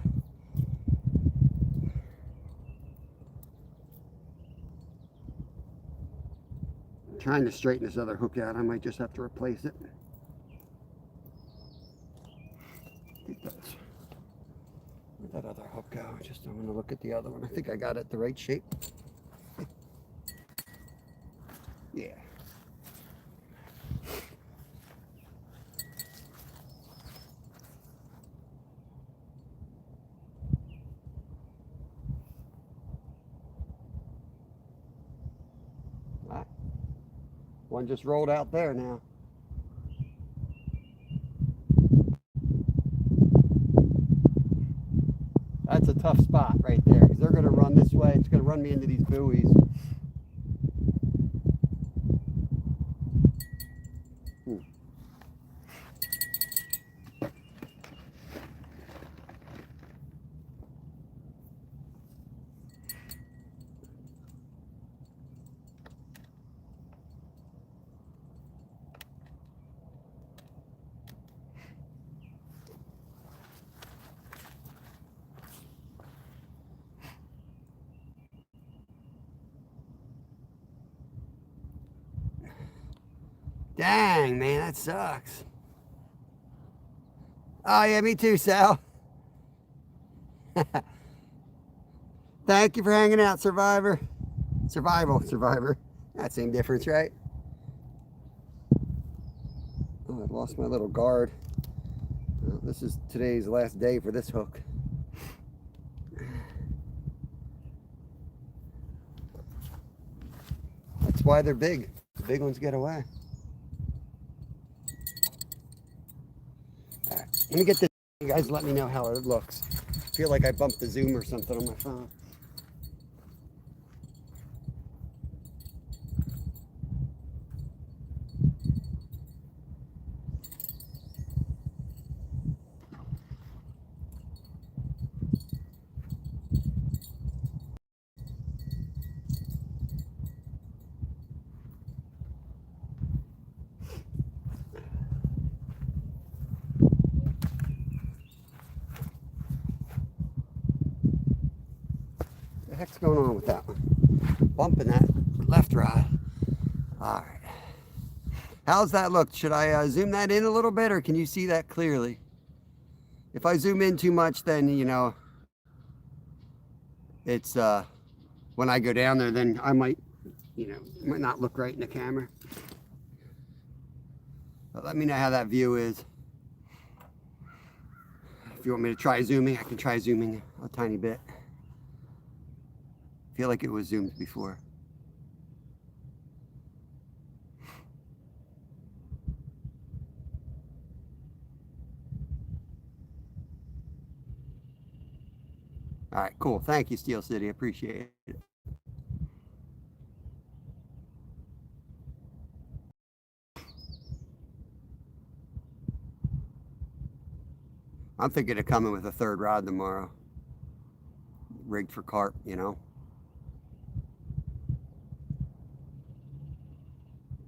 I'm trying to straighten this other hook out. I might just have to replace it. Where'd that other hook go? Just I'm gonna look at the other one. I think I got it the right shape. Yeah. Right. One just rolled out there now. That's a tough spot right there because they're going to run this way. It's going to run me into these buoys. Dang, man, that sucks. Oh, yeah, me too, Sal. Thank you for hanging out, Survivor. Survivor. That same difference, right? Oh, I've lost my little guard. Well, this is today's last day for this hook. That's why they're big. The big ones get away. All right, let me get this. You guys let me know how it looks. I feel like I bumped the zoom or something on my phone. What the heck's going on with that one? Bumping that left rod. All right. How's that look? Should I zoom that in a little bit, or can you see that clearly? If I zoom in too much, then, you know, it's, when I go down there, then I might, you know, it might not look right in the camera. But let me know how that view is. If you want me to try zooming, I can try zooming a tiny bit. I feel like it was zoomed before. All right, cool. Thank you, Steel City. I appreciate it. I'm thinking of coming with a third rod tomorrow. Rigged for carp, you know.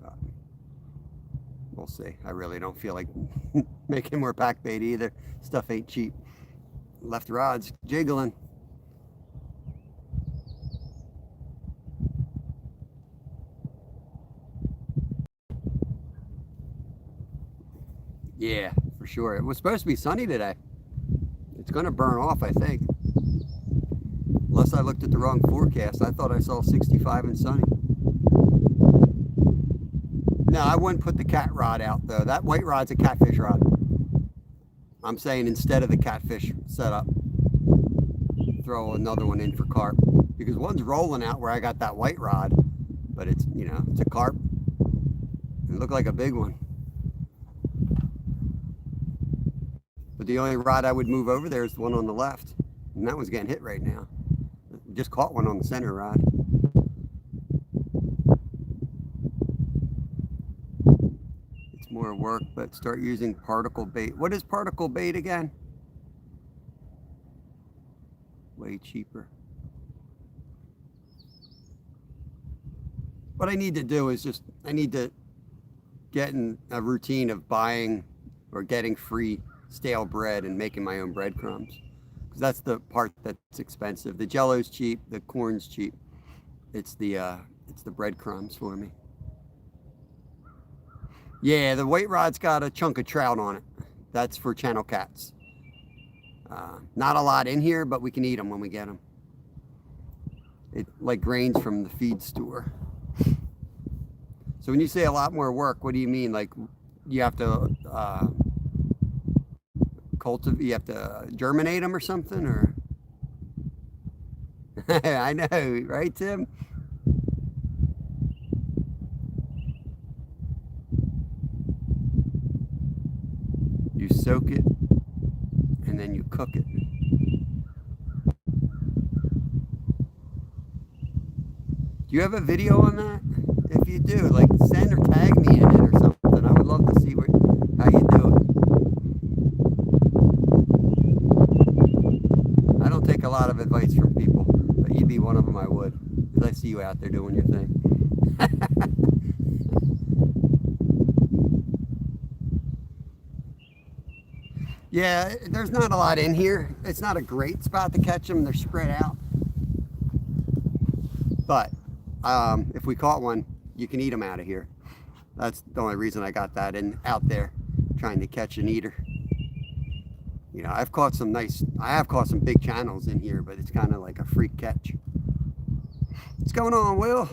But we'll see. I really don't feel like making more pack bait either. Stuff ain't cheap. Left rod's jiggling. Yeah, for sure. It was supposed to be sunny today. It's going to burn off, I think. Unless I looked at the wrong forecast. I thought I saw 65 and sunny. No, I wouldn't put the cat rod out, though. That white rod's a catfish rod. I'm saying instead of the catfish setup, throw another one in for carp. Because one's rolling out where I got that white rod. But it's, you know, it's a carp. It looked like a big one. But the only rod I would move over there is the one on the left. And that one's getting hit right now. Just caught one on the center rod. It's more work, but start using particle bait. What is particle bait again? Way cheaper. What I need to do is just, I need to get in a routine of buying or getting free stale bread and making my own breadcrumbs, because that's the part that's expensive. The jello's cheap, the corn's cheap. It's the breadcrumbs for me. Yeah, the white rod's got a chunk of trout on it. That's for channel cats. Not a lot in here, but we can eat them when we get them. It like grains from the feed store. So when you say a lot more work, what do you mean? Like you have to cultivate, you have to germinate them or something, or? I know, right, Tim? You soak it and then you cook it. Do you have a video on that? If you do, like send or tag me in it or something. I would love to see how you do it. I don't take a lot of advice from people, but you'd be one of them I would. Because I see you out there doing your thing. Yeah, there's not a lot in here. It's not a great spot to catch them. They're spread out. But if we caught one, you can eat them out of here. That's the only reason I got that in out there, trying to catch an eater. You know, I have caught some big channels in here, but it's kind of like a freak catch. What's going on, Will?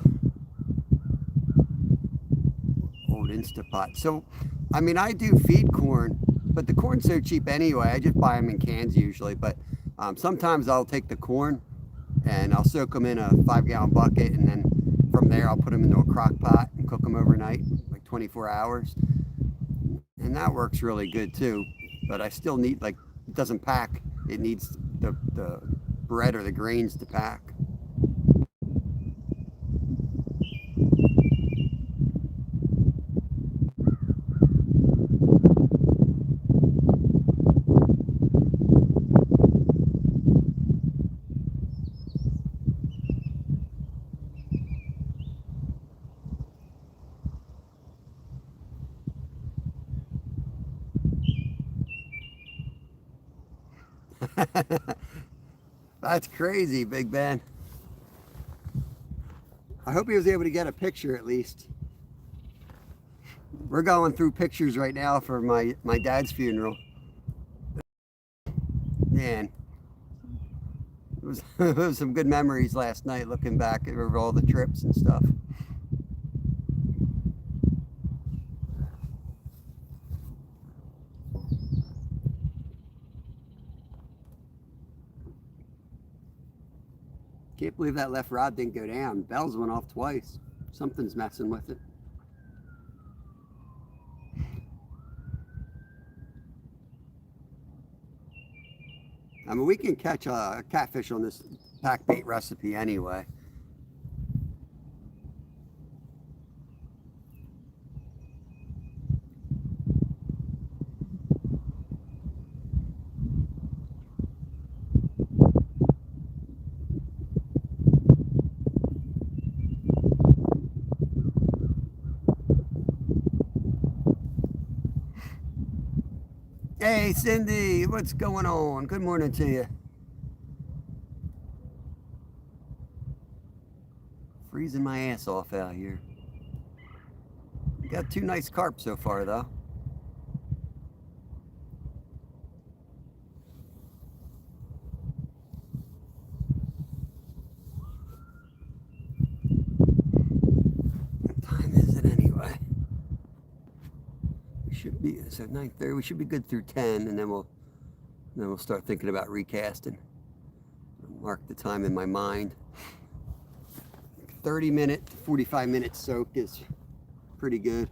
Old Instapot. So, I mean, I do feed corn, but the corn's so cheap anyway. I just buy them in cans usually, but sometimes I'll take the corn and I'll soak them in a 5-gallon bucket, and then from there I'll put them into a crock pot and cook them overnight, like 24 hours. And that works really good too, but I still need, like, it doesn't pack. It needs the bread or the grains to pack. That's crazy, Big Ben. I hope he was able to get a picture at least. We're going through pictures right now for my dad's funeral. Man, it was some good memories last night, looking back over all the trips and stuff. Can't believe that left rod didn't go down. Bells went off twice. Something's messing with it. I mean, we can catch a catfish on this pack bait recipe anyway. Hey, Cindy, what's going on? Good morning to you. Freezing my ass off out here. We got 2 nice carp so far, though. What time is it anyway? We should be, so 9:30. We should be good through 10, and then we'll start thinking about recasting. I'll mark the time in my mind. 30-minute to 45-minute soak is pretty good.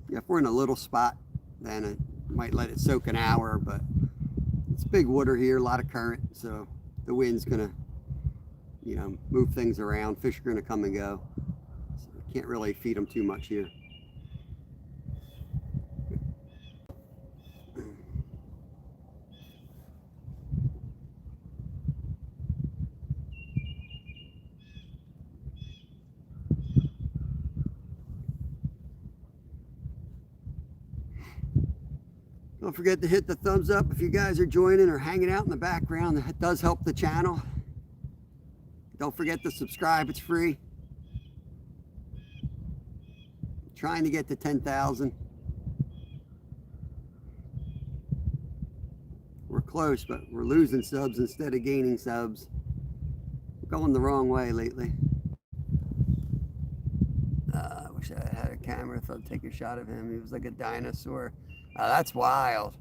Yeah, if we're in a little spot, then it might let it soak an hour, but it's big water here, a lot of current, so the wind's gonna, move things around. Fish are gonna come and go, so I can't really feed them too much here. Don't forget to hit the thumbs up if you guys are joining or hanging out in the background. That does help the channel. Don't forget to subscribe, it's free. Trying to get to 10,000. We're close, but we're losing subs instead of gaining subs. We're going the wrong way lately. I wish I had a camera so I'd take a shot of him. He was like a dinosaur. That's wild.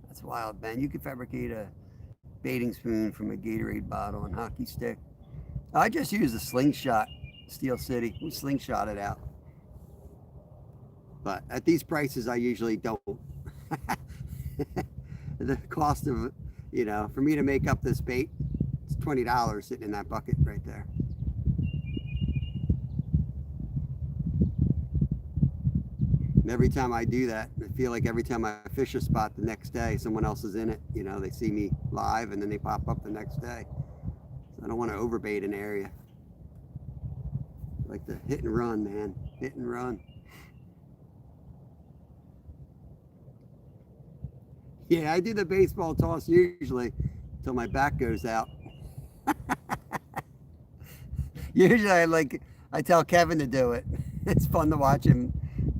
That's wild, man. You could fabricate a baiting spoon from a Gatorade bottle and hockey stick. I just used a slingshot, Steel City. We slingshot it out. But at these prices, I usually don't. The cost of, for me to make up this bait, it's $20 sitting in that bucket right there. And every time I do that, I feel like every time I fish a spot the next day, someone else is in it. They see me live and then they pop up the next day. So I don't want to overbait an area. I like the hit and run, man. Hit and run. Yeah, I do the baseball toss usually until my back goes out. Usually I tell Kevin to do it. It's fun to watch him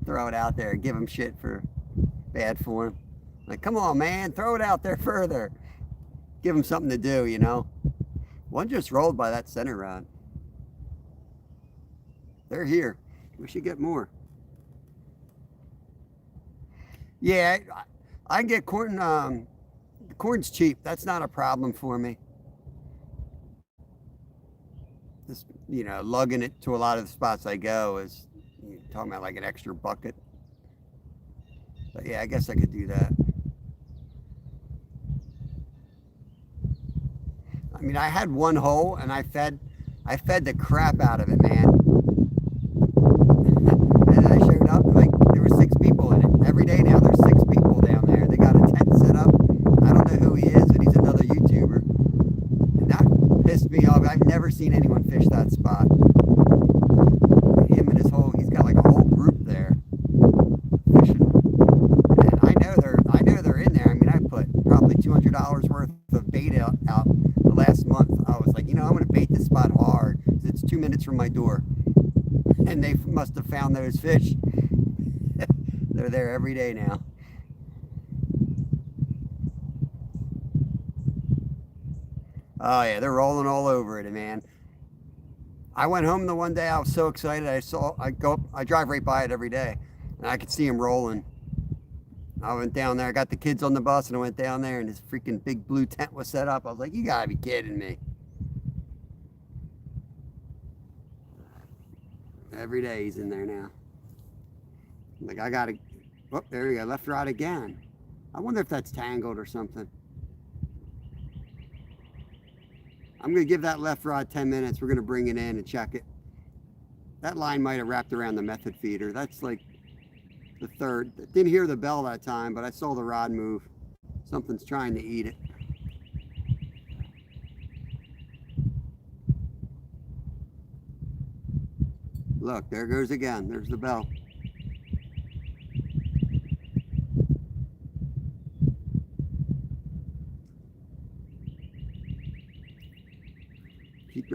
throw it out there and give him shit for bad form. Like, come on, man, throw it out there further. Give him something to do, One just rolled by that center rod. They're here. We should get more. Yeah, I can get corn. Corn's cheap. That's not a problem for me. Just, lugging it to a lot of the spots I go is, you're talking about like an extra bucket. But yeah, I guess I could do that. I mean, I had one hole and I fed the crap out of it, man. And I showed up, like, there were 6 people in it. Every day now there's 6 people down there. They got a tent set up. I don't know who he is, but he's another YouTuber. And that pissed me off. I've never seen anyone fish that spot. Him and he's got like a whole group there fishing. And I know they're in there. I mean, I put probably $200 worth of bait out the last month. I was like, I'm going to bait this spot hard. It's 2 minutes from my door. And they must have found those fish. They're there every day now. Oh yeah, they're rolling all over it, man. I went home the one day, I was so excited. I drive right by it every day, and I could see them rolling. I went down there, I got the kids on the bus, and I went down there, and this freaking big blue tent was set up. I was like, you gotta be kidding me. Every day he's in there now. Like, I gotta, oh, there we go, left rod again. I wonder if that's tangled or something. I'm gonna give that left rod 10 minutes. We're gonna bring it in and check it. That line might have wrapped around the method feeder. That's like the third. Didn't hear the bell that time, but I saw the rod move. Something's trying to eat it. Look, there goes again. There's the bell.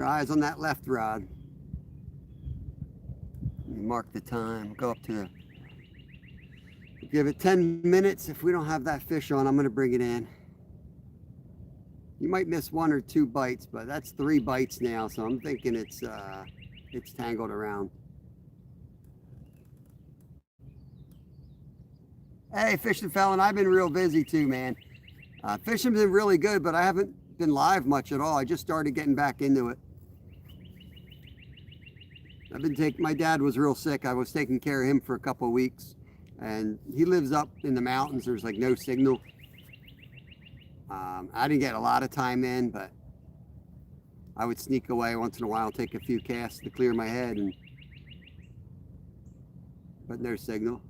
your eyes on that left rod. You mark the time. Go up to the. Give it 10 minutes. If we don't have that fish on, I'm going to bring it in. You might miss 1 or 2 bites, but that's 3 bites now, so I'm thinking it's tangled around. Hey, Fishing Felon, I've been real busy too, man. Fishing's been really good, but I haven't been live much at all. I just started getting back into it. My dad was real sick. I was taking care of him for a couple of weeks, and he lives up in the mountains. There's like no signal. I didn't get a lot of time in, but I would sneak away once in a while, take a few casts to clear my head, but no signal.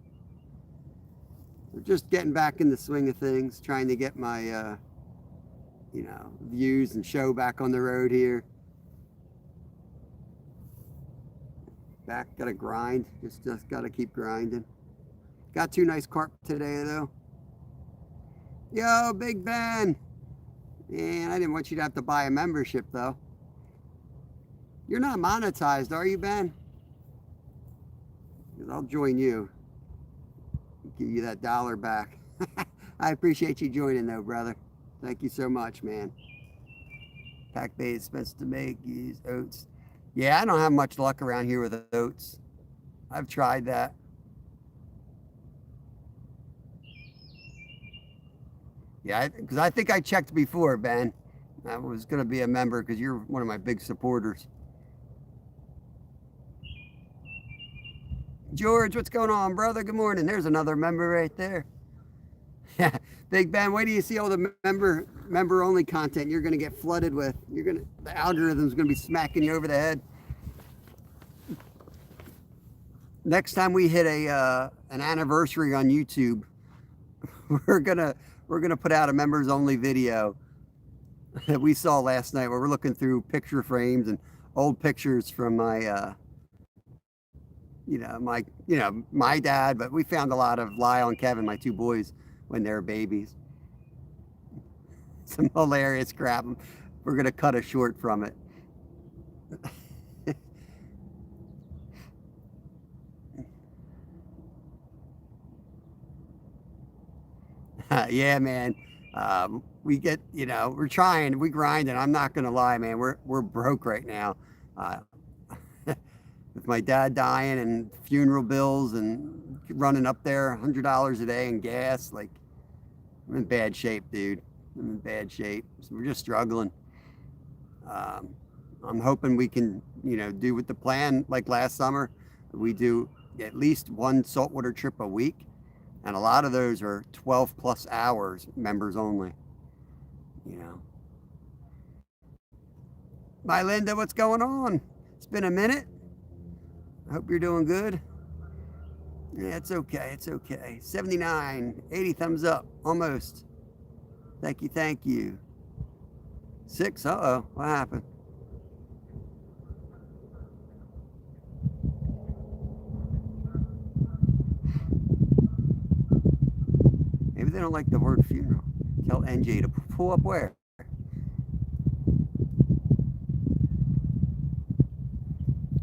We're just getting back in the swing of things, trying to get my, views and show back on the road here. Gotta grind, just gotta keep grinding. Got 2 nice carp today though. Yo, Big Ben. Man, I didn't want you to have to buy a membership though. You're not monetized, are you, Ben? Because I'll join you. Give you that $1 back. I appreciate you joining though, brother. Thank you so much, man. Pack bait expensive to make, use oats. Yeah, I don't have much luck around here with oats. I've tried that. Yeah, because I think I checked before, Ben. I was going to be a member because you're one of my big supporters. George, what's going on, brother? Good morning. There's another member right there. Yeah, Big Ben, wait till you see all the member-only content you're going to get flooded with. The algorithm's going to be smacking you over the head. Next time we hit an anniversary on YouTube, we're gonna put out a members-only video that we saw last night, where we're looking through picture frames and old pictures from my my dad, but we found a lot of Lyle and Kevin, my 2 boys, when they were babies. Some hilarious crap. We're gonna cut a short from it. Yeah, man. We get, we're trying, we grind, and I'm not gonna lie, man. We're broke right now. With my dad dying and funeral bills and running up there $100 a day in gas, like, I'm in bad shape, dude. I'm in bad shape. So we're just struggling. I'm hoping we can, do with the plan like last summer. We do at least 1 saltwater trip a week. And a lot of those are 12 plus hours, members only. Bye, Linda, what's going on? It's been a minute. I hope you're doing good. Yeah, it's okay, it's okay. 79, 80 thumbs up, almost. Thank you, thank you. 6, uh-oh, what happened? Maybe they don't like the word funeral. Tell NJ to pull up where? What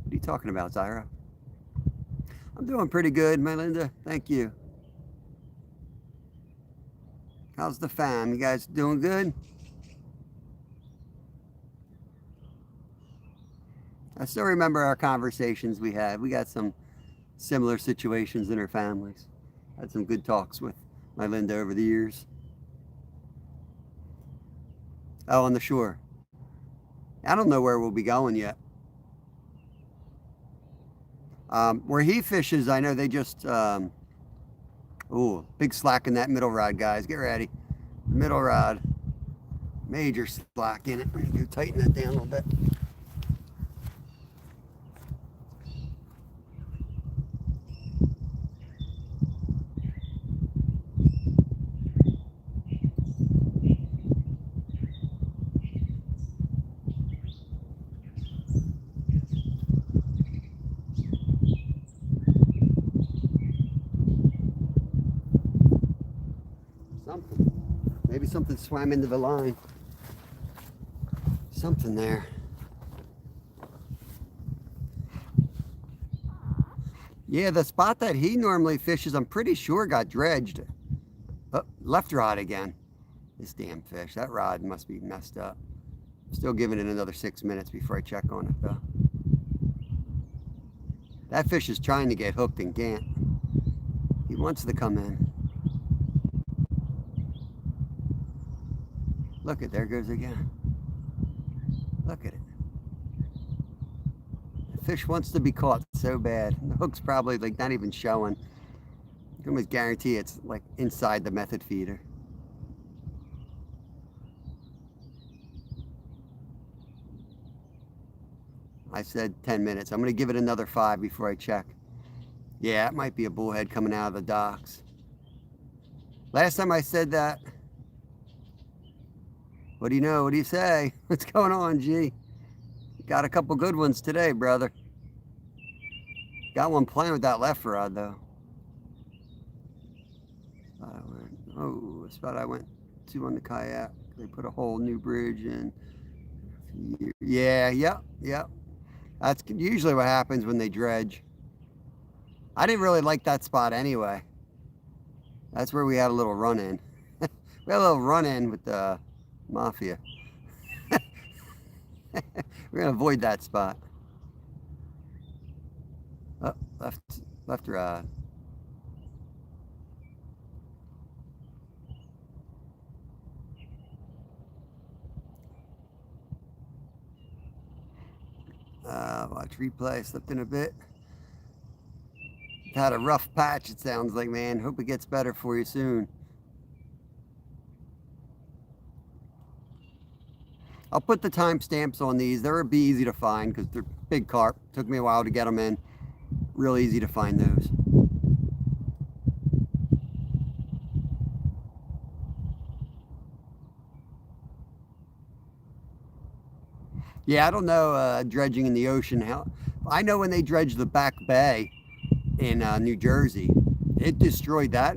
are you talking about, Zyra? I'm doing pretty good, my Linda. Thank you. How's the fam? You guys doing good? I still remember our conversations we had. We got some similar situations in our families. Had some good talks with my Linda over the years. Oh, on the shore. I don't know where we'll be going yet. Where he fishes, I know they just, big slack in that middle rod, guys. Get ready. Middle rod. Major slack in it. I'm going to tighten that down a little bit. Maybe something swam into the line. Something there. Yeah, the spot that he normally fishes, I'm pretty sure got dredged. Oh, left rod again. This damn fish. That rod must be messed up. Still giving it another 6 minutes before I check on it, though. That fish is trying to get hooked and can't. He wants to come in. Look at, there goes again. Look at it. The fish wants to be caught so bad. The hook's probably like not even showing. You can almost guarantee it's like inside the method feeder. I said 10 minutes. I'm going to give it another 5 before I check. Yeah, it might be a bullhead coming out of the docks. Last time I said that. What do you know? What do you say? What's going on, G? Got a couple good ones today, brother. Got one playing with that left rod, though. Oh, the spot I went to on the kayak. They put a whole new bridge in. Yeah, yep. That's usually what happens when they dredge. I didn't really like that spot anyway. That's where we had a little run-in. We had a little run-in with the mafia. We're gonna avoid that spot. Oh, left rod. Watch replay, slipped in a bit. Had a rough patch, it sounds like, man. Hope it gets better for you soon. I'll put the timestamps on these. They'll be easy to find because they're big carp. Took me a while to get them in. Real easy to find those. Yeah, I don't know dredging in the ocean. I know when they dredged the Back Bay in New Jersey, it destroyed that,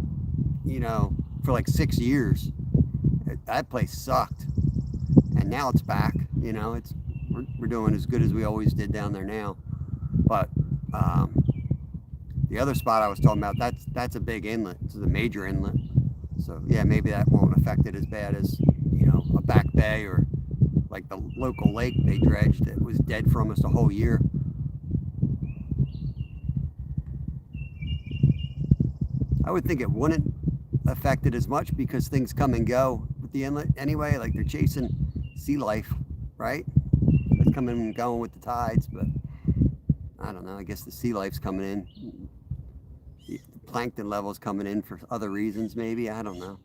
for like 6 years. That place sucked. And now it's back. We're doing as good as we always did down there now. But the other spot I was talking about, that's a big inlet. It's a major inlet. So yeah, maybe that won't affect it as bad as a Back Bay or like the local lake they dredged that was dead for almost a whole year. I would think it wouldn't affect it as much because things come and go with the inlet anyway. Like they're chasing sea life, right? It's coming and going with the tides, but I don't know. I guess the sea life's coming in. The plankton level's coming in for other reasons, maybe. I don't know.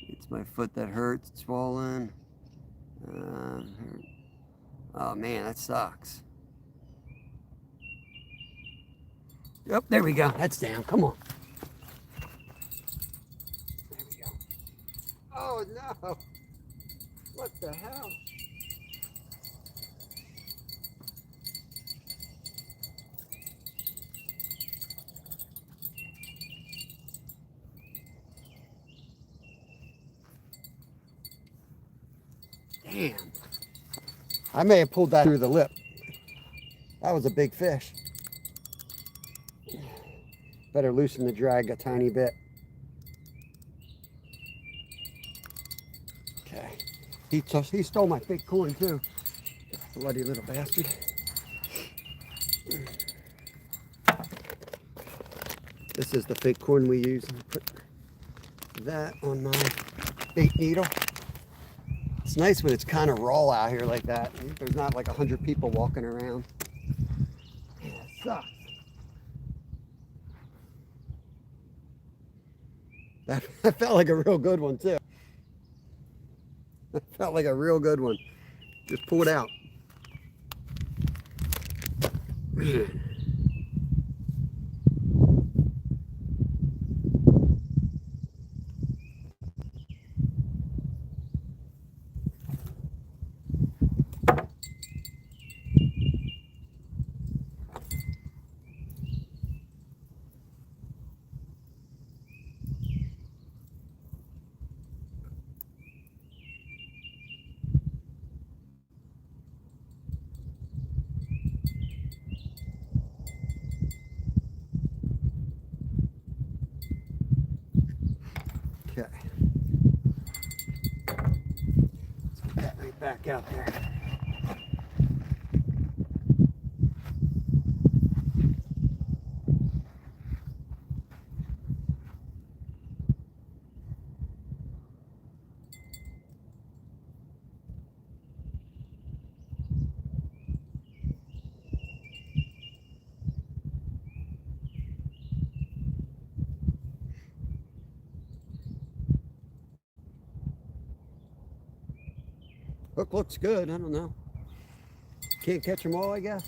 It's my foot that hurts. It's swollen. Oh man, that sucks. Yep, there we go. That's down. Come on. There we go. Oh no. What the hell? Damn. I may have pulled that through the lip. That was a big fish. Better loosen the drag a tiny bit. Okay. He stole my fake coin too. Bloody little bastard. This is the fake corn we use. Put that on my bait needle. It's nice when it's kind of raw out here like that. There's not like 100 people walking around. Man, it sucks. That felt like a real good one too. That felt like a real good one. Just pull it out. Man. back out there. Hook looks good. I don't know. Can't catch them all, I guess.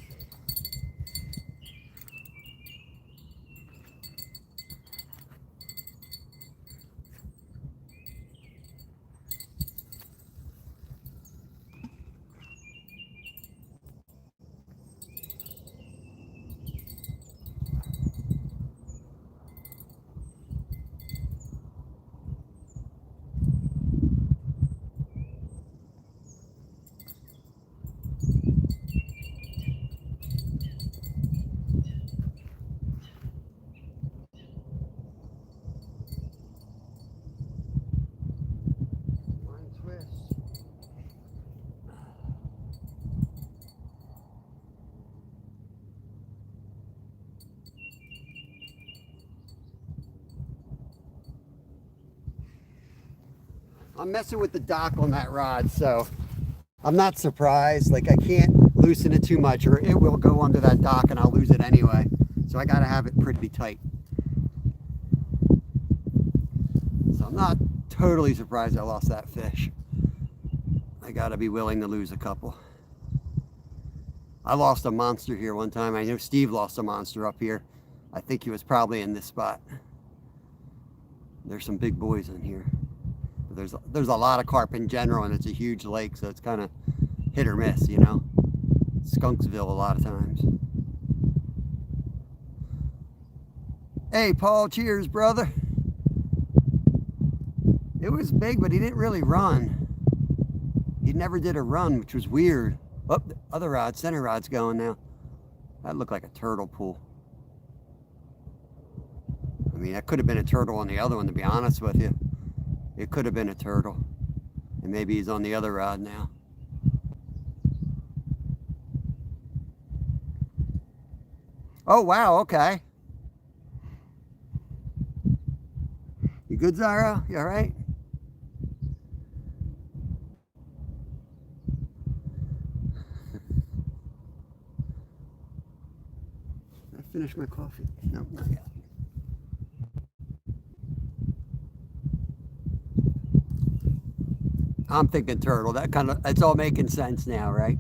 I'm messing with the dock on that rod, so I'm not surprised. Like, I can't loosen it too much or it will go under that dock and I'll lose it anyway. So I gotta have it pretty tight. So I'm not totally surprised I lost that fish. I gotta be willing to lose a couple. I lost a monster here one time. I know Steve lost a monster up here. I think he was probably in this spot. There's some big boys in here. There's a lot of carp in general, and it's a huge lake, so it's kind of hit or miss, you know. Skunksville a lot of times. Hey, Paul, cheers, brother. It was big, but he didn't really run. He never did a run, which was weird. Oh, the other rod, center rod's going now. That looked like a turtle pool. I mean, that could have been a turtle on the other one, to be honest with you. It could have been a turtle. And maybe he's on the other rod now. Oh, wow, okay. You good, Zara? You all right? Did I finish my coffee? No, not yet. I'm thinking turtle. It's all making sense now, right?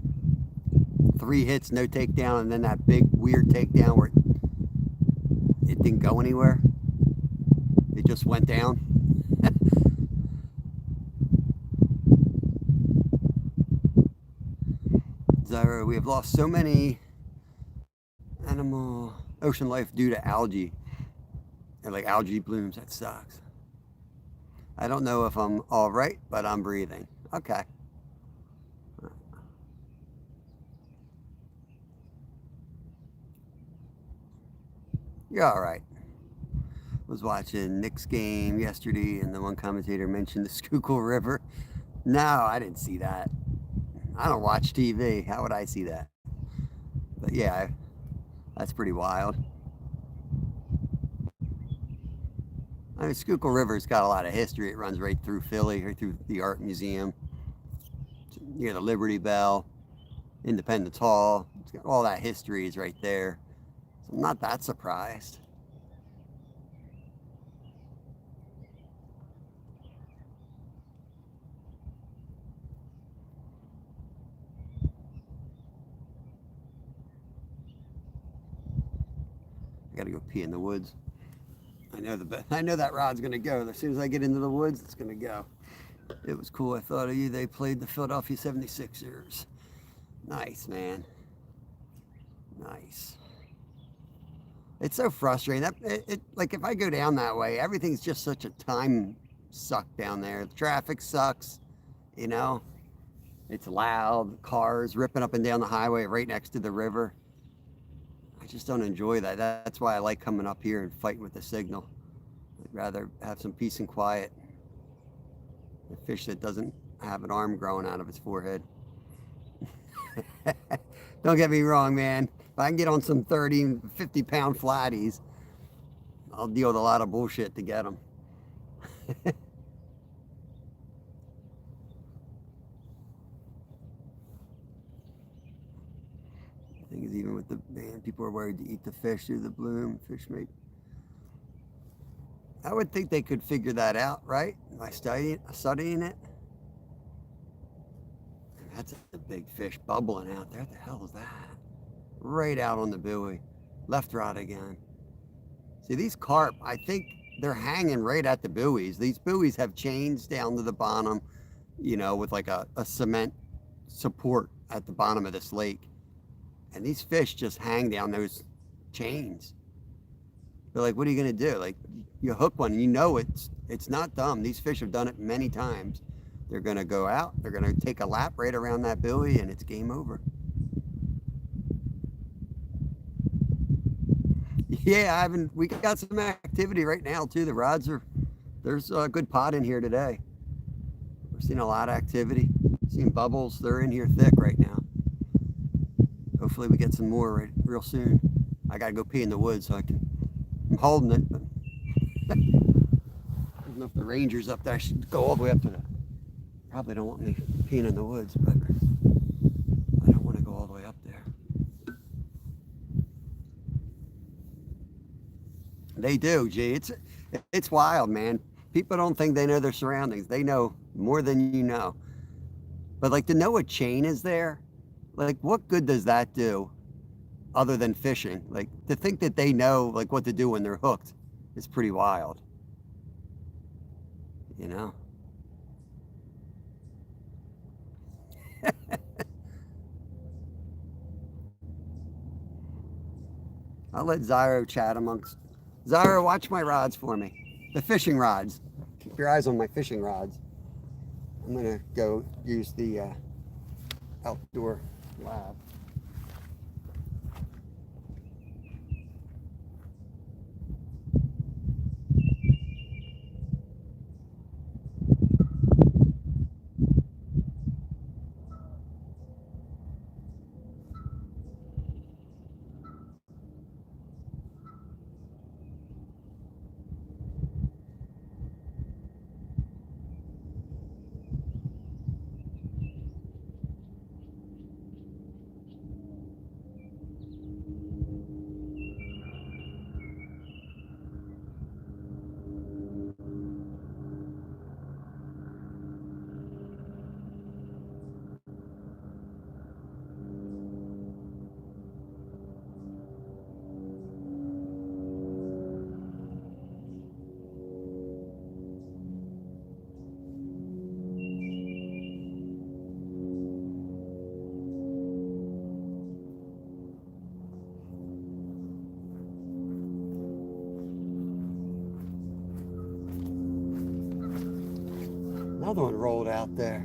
3 hits, no takedown, and then that big weird takedown where it didn't go anywhere. It just went down. Zyra, we have lost so many animal ocean life due to algae. Or like algae blooms, that sucks. I don't know if I'm all right, but I'm breathing. Okay. You're all right. Was watching Nick's game yesterday, and the one commentator mentioned the Schuylkill River. No, I didn't see that. I don't watch TV. How would I see that? But yeah, that's pretty wild. I mean, Schuylkill River's got a lot of history. It runs right through Philly, right through the Art Museum, near the Liberty Bell, Independence Hall. It's got all that history is right there. So I'm not that surprised. I gotta go pee in the woods. I know that rod's gonna go. As soon as I get into the woods, it's gonna go. It was cool. I thought of you. They played the Philadelphia 76ers. Nice, man. Nice. It's so frustrating. Like if I go down that way, everything's just such a time suck down there. The traffic sucks, you know. It's loud, cars ripping up and down the highway right next to the river. I just don't enjoy that. That's why I like coming up here and fighting with the signal. I'd rather have some peace and quiet. A fish that doesn't have an arm growing out of its forehead. Don't get me wrong, man. If I can get on some 30, 50-pound flatties, I'll deal with a lot of bullshit to get them. Things even with the man, people are worried to eat the fish through the bloom. Fish mate. I would think they could figure that out, right? By studying it. That's a big fish bubbling out there. What the hell is that? Right out on the buoy. Left rod again. See, these carp, I think they're hanging right at the buoys. These buoys have chains down to the bottom, you know, with like a cement support at the bottom of this lake. And these fish just hang down those chains. They're like, what are you going to do? Like, you hook one and you know it's not dumb. These fish have done it many times. They're going to go out, they're going to take a lap right around that buoy, and it's game over. Yeah, we got some activity right now too. The rods there's a good pot in here today. We're seeing a lot of activity. Seeing bubbles, they're in here thick right now. Hopefully we get some more real soon. I got to go pee in the woods so I'm holding it, but I don't know if the ranger's up there. I should go all the way up to the, probably don't want me peeing in the woods, but I don't want to go all the way up there. They do, gee. It's wild, man. People don't think they know their surroundings. They know more than you know. But like to know a chain is there, like what good does that do other than fishing? Like to think that they know like what to do when they're hooked is pretty wild. You know? I'll let Zyro chat amongst. Zyro, watch my rods for me. The fishing rods. Keep your eyes on my fishing rods. I'm going to go use the outdoor lab. Another one rolled out there.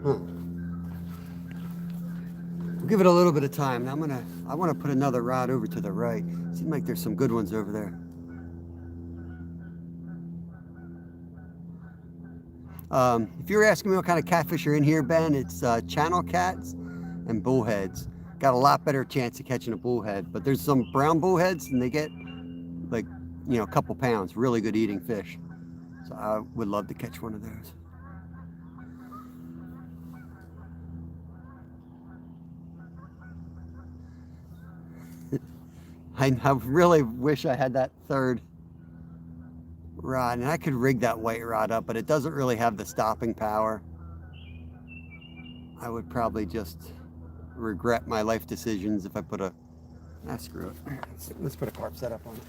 We'll give it a little bit of time. Now I want to put another rod over to the right. Seems like there's some good ones over there. If you're asking me what kind of catfish are in here, Ben, it's channel cats and bullheads. Got a lot better chance of catching a bullhead, but there's some brown bullheads and they get like, you know, a couple pounds, really good eating fish. So I would love to catch one of those. I really wish I had that third rod, and I could rig that white rod up, but it doesn't really have the stopping power. I would probably just regret my life decisions if I put screw it. Let's put a carp setup on it.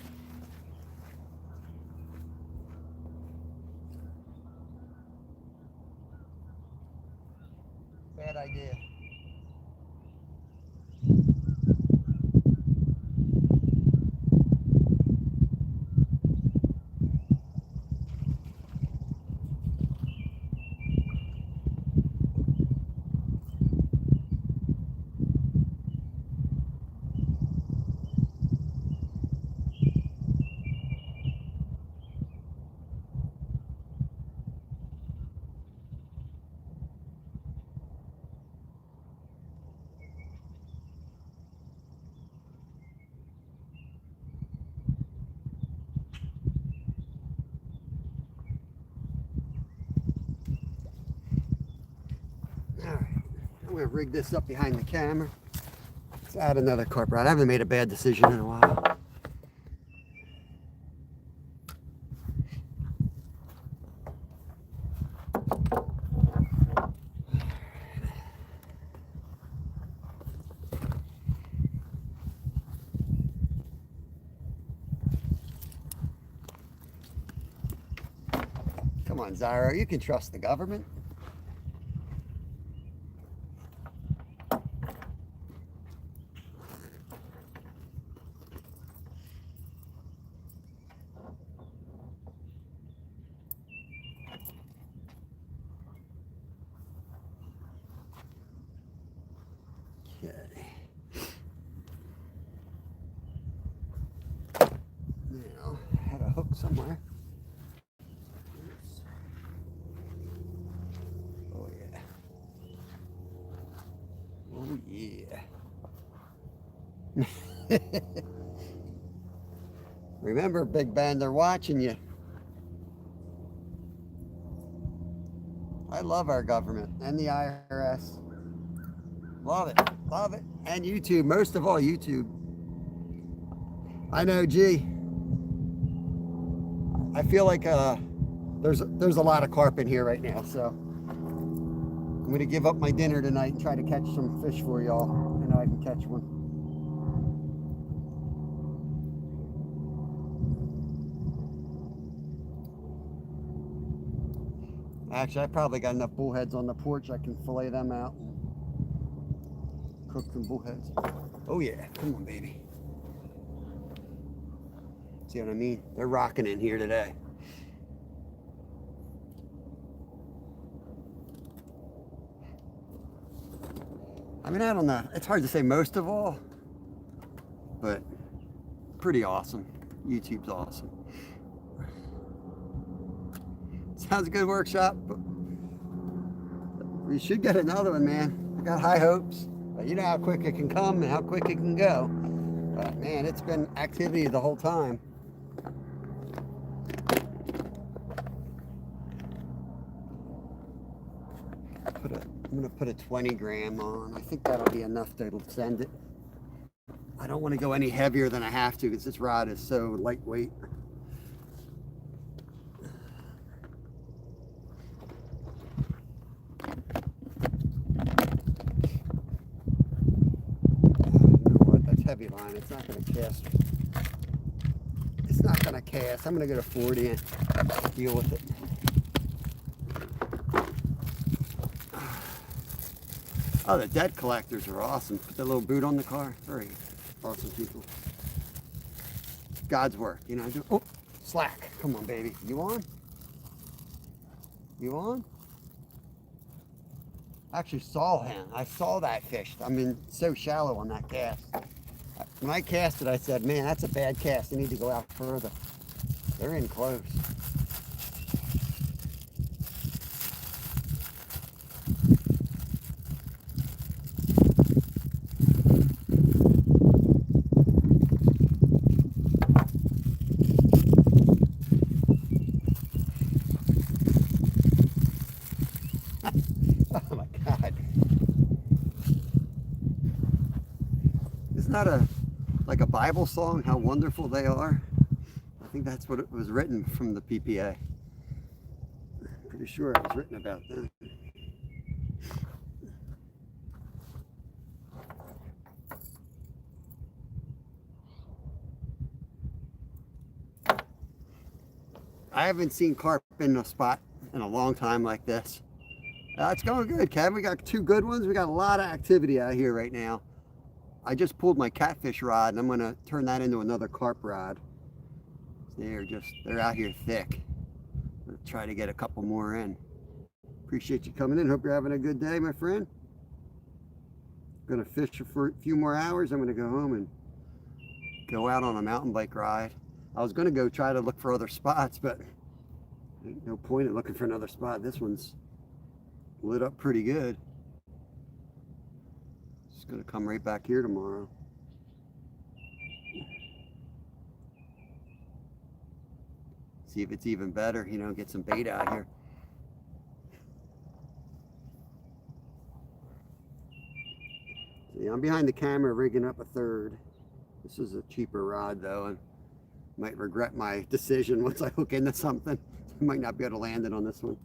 Bad idea. gonna rig this up behind the camera. Let's add another carp rod. I haven't made a bad decision in a while. Come on, Zyro, you can trust the government. Okay. Now, I had a hook somewhere. Oh yeah. Oh yeah. Remember, Big Ben, they're watching you. I love our government and the IRS. Love it. Love it. And YouTube. Most of all, YouTube. I know, gee. I feel like there's a lot of carp in here right now, so I'm going to give up my dinner tonight and try to catch some fish for y'all. I know I can catch one. Actually, I probably got enough bullheads on the porch. I can fillet them out and cook some bullheads. Oh yeah, come on, baby. See what I mean? They're rocking in here today. I mean, I don't know. It's hard to say most of all, but pretty awesome. YouTube's awesome. Sounds a good workshop. We should get another one, man. I got high hopes. But you know how quick it can come and how quick it can go. But man, it's been activity the whole time. I'm gonna put a 20 gram on. I think that'll be enough to send it. I don't want to go any heavier than I have to because this rod is so lightweight. Heavy line, it's not going to cast. It's not going to cast. I'm going to get a 40 and deal with it. Oh, the debt collectors are awesome. Put that little boot on the car. Very awesome people. God's work, you know. Oh, slack. Come on, baby. You on? You on? I actually saw him. I saw that fish. I mean, so shallow on that cast. When I cast it, I said, man, that's a bad cast. They need to go out further. They're in close. Oh my God. Isn't that like a Bible song, how wonderful they are? I think that's what it was written from the PPA. Pretty sure it was written about that. I haven't seen carp in a spot in a long time like this. It's going good, Kev. We got 2 good ones. We got a lot of activity out here right now. I just pulled my catfish rod and I'm going to turn that into another carp rod. They're out here thick. I'm going to try to get a couple more in. Appreciate you coming in. Hope you're having a good day, my friend. Going to fish for a few more hours. I'm going to go home and go out on a mountain bike ride. I was going to go try to look for other spots, but ain't no point in looking for another spot. This one's lit up pretty good. Just going to come right back here tomorrow. See if it's even better, you know, get some bait out here. Yeah, I'm behind the camera rigging up a third. This is a cheaper rod though, and might regret my decision once I hook into something. I might not be able to land it on this one.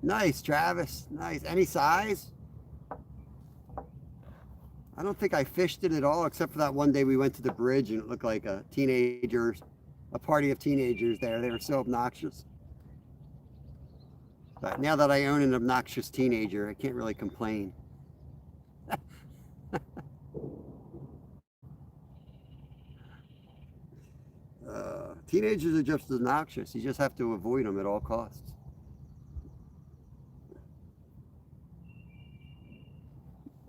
Nice, Travis. Nice. Any size? I don't think I fished it at all, except for that one day we went to the bridge and it looked like a party of teenagers there. They were so obnoxious. But now that I own an obnoxious teenager, I can't really complain. Teenagers are just obnoxious. You just have to avoid them at all costs.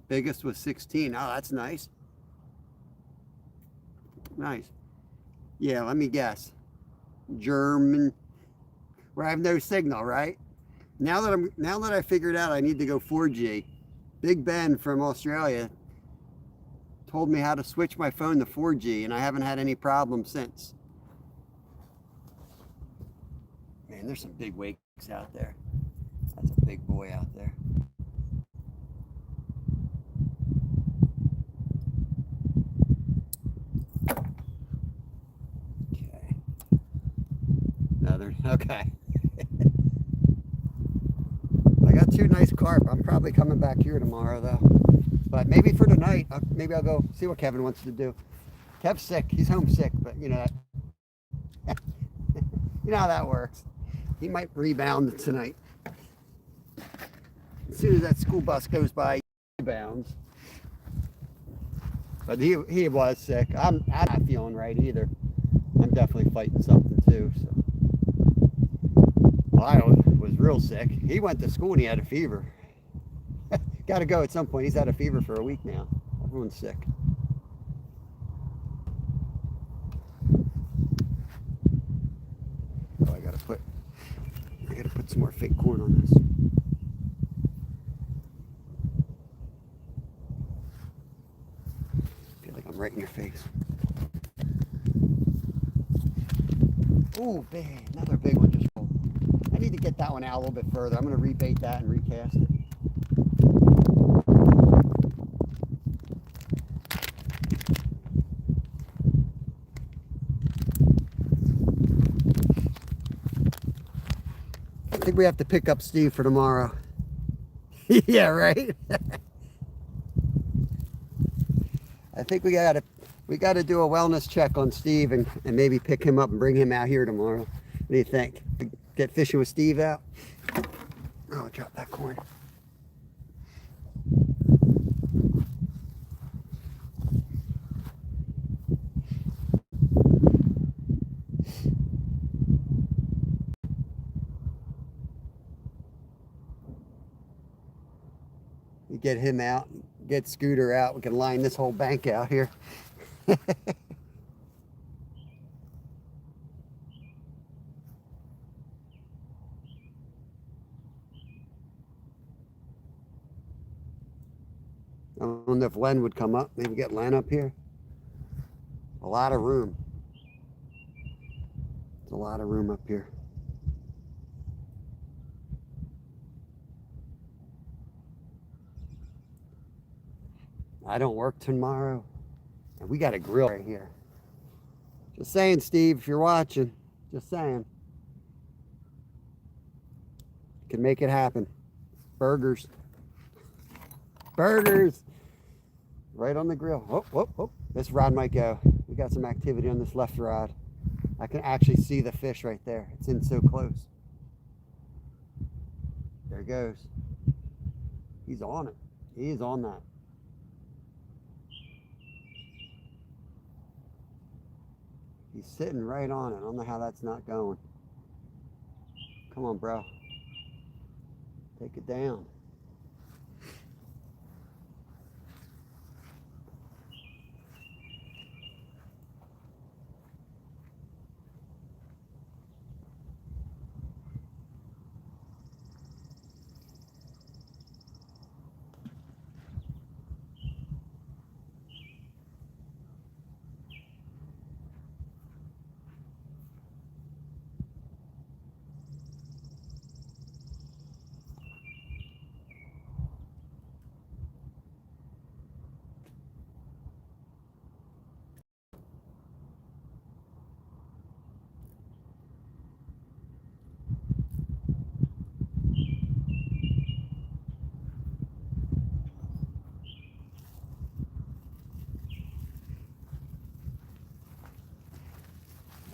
Biggest was 16. Oh, that's nice. Nice. Yeah, let me guess. German. Where I have no signal, right? Now that I figured out I need to go 4G, Big Ben from Australia told me how to switch my phone to 4G, and I haven't had any problems since. Man, there's some big wakes out there. That's a big boy out there. Okay. Another, okay. I got two nice carp. I'm probably coming back here tomorrow though. But maybe for tonight, maybe I'll go see what Kevin wants to do. Kev's sick. He's homesick, but you know that. You know how that works. He might rebound tonight. As soon as that school bus goes by, he rebounds. But he was sick. I'm not feeling right either. I'm definitely fighting something too. So. Well, I was real sick. He went to school and he had a fever. Got to go at some point. He's had a fever for a week now. Everyone's sick. Oh, I gotta put some more fake corn on this. I feel like I'm right in your face. Ooh, big, another big one just rolled. I need to get that one out a little bit further. I'm gonna rebait that and recast it. I think we have to pick up Steve for tomorrow. Yeah, right? I think we gotta do a wellness check on Steve and maybe pick him up and bring him out here tomorrow. What do you think? Get fishing with Steve out? Oh, drop that corn. You get him out, get Scooter out, we can line this whole bank out here. I don't know if Len would come up. Maybe get Len up here. A lot of room. There's a lot of room up here. I don't work tomorrow. And we got a grill right here. Just saying, Steve, if you're watching, just saying. Can make it happen. Burgers. Burgers. Right on the grill. Oh, oh, oh. This rod might go. We got some activity on this left rod. I can actually see the fish right there. It's in so close. There it goes. He's on it. He is on that. He's sitting right on it. I don't know how that's not going. Come on, bro. Take it down.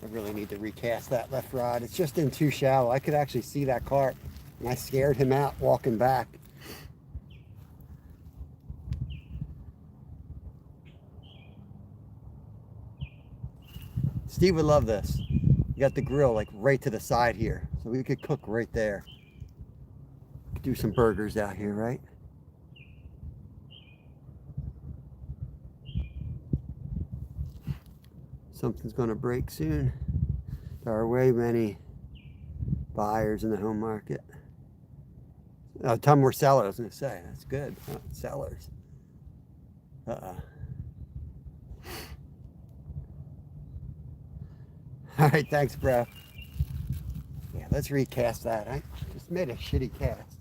I really need to recast that left rod. It's just in too shallow. I could actually see that carp, and I scared him out walking back. Steve would love this. You got the grill like right to the side here, so we could cook right there. Do some burgers out here, right? Something's going to break soon. There are way many buyers in the home market. Oh, a ton more sellers, I was going to say. That's good. Oh, sellers. Uh-oh. All right, thanks, bro. Yeah, let's recast that. I just made a shitty cast.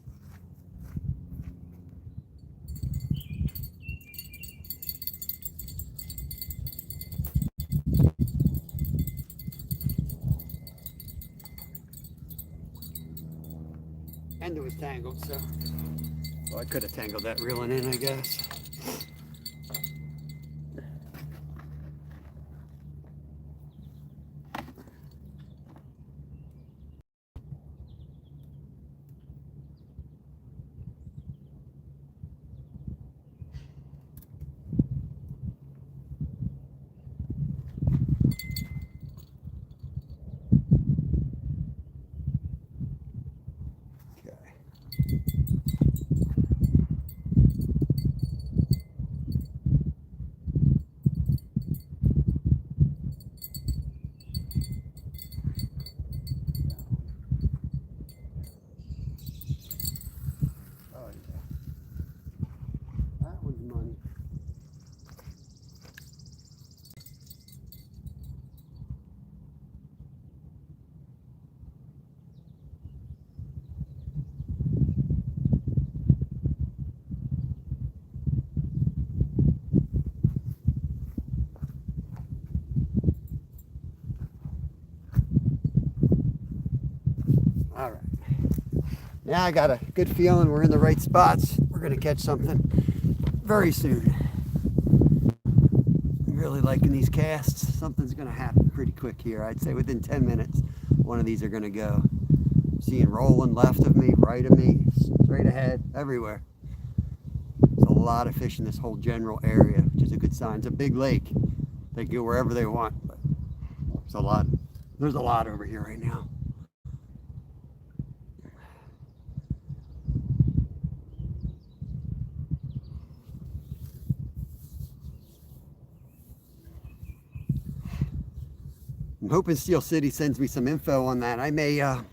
And it was tangled, so well, I could have tangled that reeling in, I guess. All right. Now I got a good feeling we're in the right spots. We're going to catch something very soon. I'm really liking these casts. Something's going to happen pretty quick here. I'd say within 10 minutes, one of these are going to go. I'm seeing rolling left of me, right of me, straight ahead, everywhere. There's a lot of fish in this whole general area, which is a good sign. It's a big lake. They go wherever they want, but there's a lot. There's a lot over here right now. I'm hoping Steel City sends me some info on that. I may, if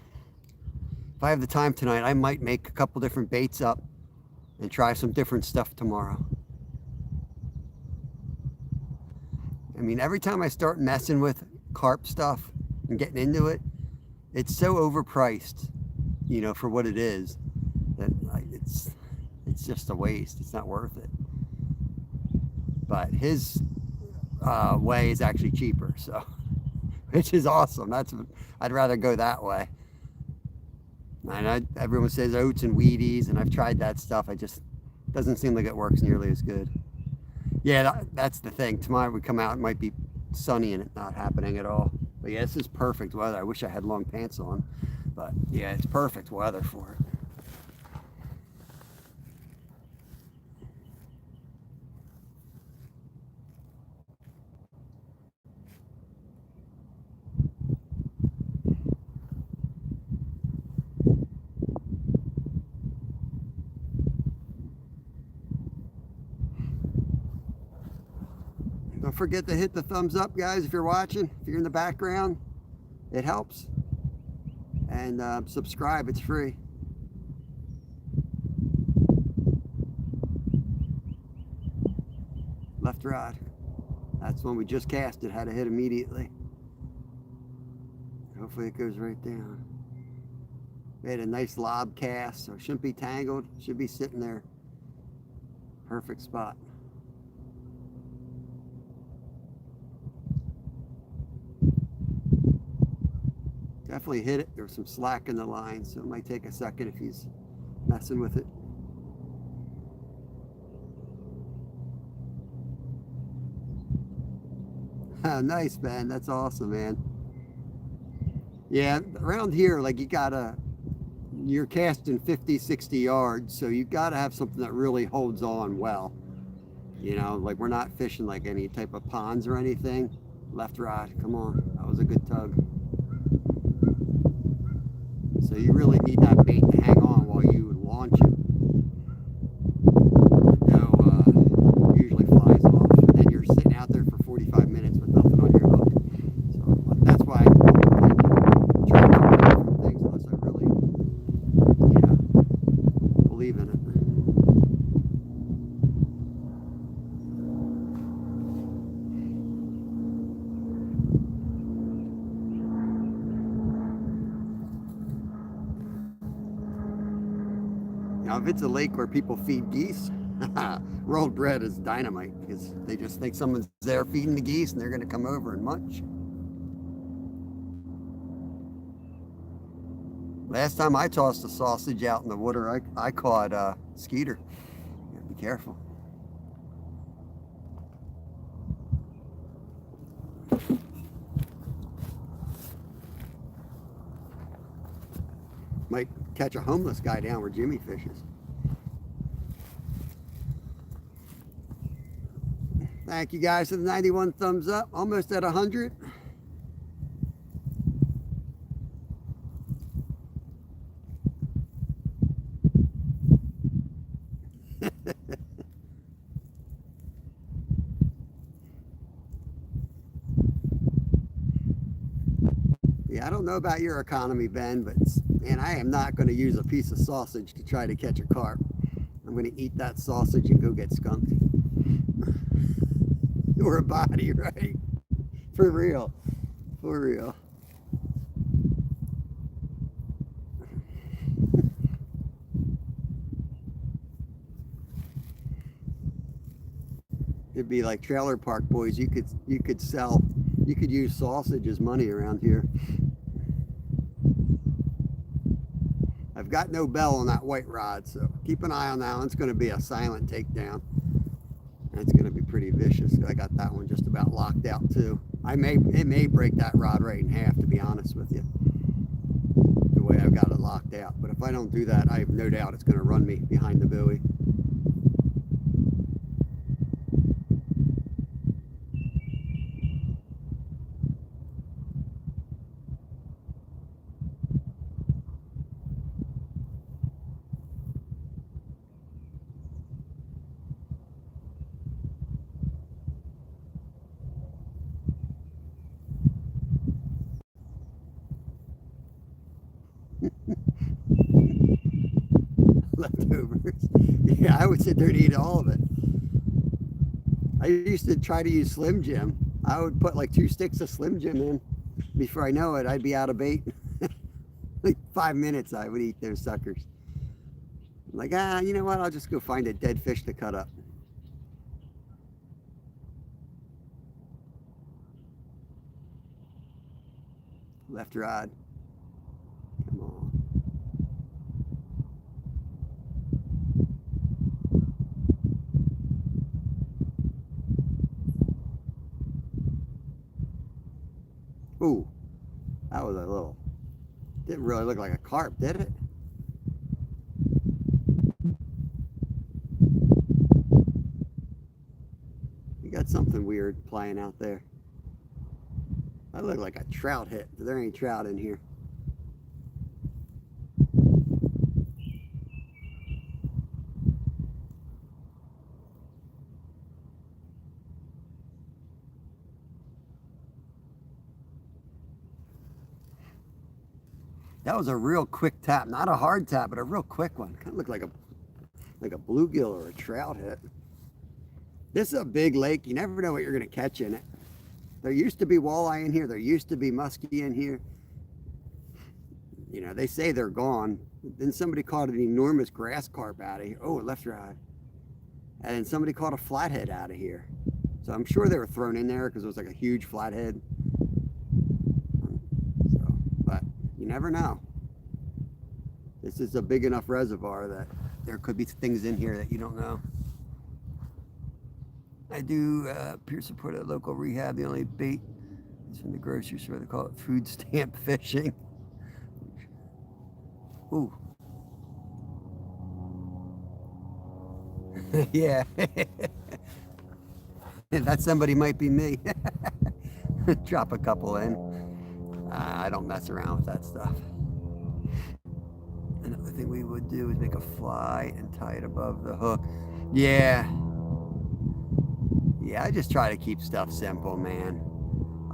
I have the time tonight, I might make a couple different baits up and try some different stuff tomorrow. I mean, every time I start messing with carp stuff and getting into it, it's so overpriced, you know, for what it is, that it's just a waste. It's not worth it. But his way is actually cheaper, so. Which is awesome. I'd rather go that way. And everyone says oats and Wheaties, and I've tried that stuff. It just doesn't seem like it works nearly as good. Yeah, that's the thing. Tomorrow we come out, it might be sunny and it not happening at all. But yeah, this is perfect weather. I wish I had long pants on, but yeah, it's perfect weather for it. Don't forget to hit the thumbs up, guys, if you're watching. If you're in the background, it helps. And subscribe, it's free. Left rod. That's one we just casted, had to hit immediately. Hopefully it goes right down. Made a nice lob cast, so it shouldn't be tangled. Should be sitting there. Perfect spot. Definitely hit it. There was some slack in the line, so it might take a second if he's messing with it. Nice, man. That's awesome, man. Yeah, around here, like you're casting 50, 60 yards, so you gotta have something that really holds on well. You know, like we're not fishing like any type of ponds or anything. Left rod, come on, that was a good tug. So you really need that bait to hang on while you launch it. No, usually flies off. And then you're sitting out there for 45 minutes with nothing on your hook. So that's why I try to do different things unless I really, believe in it. Now, if it's a lake where people feed geese, rolled bread is dynamite because they just think someone's there feeding the geese and they're going to come over and munch. Last time I tossed a sausage out in the water, I caught skeeter. Be careful. Might catch a homeless guy down where Jimmy fishes. Thank you guys for the 91 thumbs up. Almost at 100. Yeah, I don't know about your economy, Ben, but man, I am not going to use a piece of sausage to try to catch a carp. I'm going to eat that sausage and go get skunked. Or a body, right? For real. For real. It'd be like Trailer Park Boys. You could use sausage as money around here. I've got no bell on that white rod, so keep an eye on that one. It's going to be a silent takedown. And it's going to be pretty vicious. I got that one just about locked out too. It may break that rod right in half, to be honest with you, the way I've got it locked out. But if I don't do that, I have no doubt it's going to run me behind the buoy. Leftovers. Yeah, I would sit there and eat all of it. I used to try to use Slim Jim. I would put like 2 sticks of Slim Jim in. Before I know it, I'd be out of bait. Like 5 minutes, I would eat those suckers. I'm like, you know what? I'll just go find a dead fish to cut up. Left rod. Come on. Ooh, that was didn't really look like a carp, did it? You got something weird playing out there. That looked like a trout hit, but there ain't trout in here. That was a real quick tap, not a hard tap, but a real quick one. Kind of looked like a bluegill or a trout hit. This is a big lake. You never know what you're going to catch in it. There used to be walleye in here. There used to be muskie in here. You know, they say they're gone. Then somebody caught an enormous grass carp out of here. Oh, left rod. And then somebody caught a flathead out of here. So I'm sure they were thrown in there because it was like a huge flathead. But you never know. This is a big enough reservoir that there could be things in here that you don't know. I do peer support at local rehab. The only bait It's from the grocery store. They call it food stamp fishing. Ooh. Yeah. That somebody might be me. Drop a couple in. I don't mess around with that stuff. Another thing we would do is make a fly and tie it above the hook. Yeah. Yeah, I just try to keep stuff simple, man.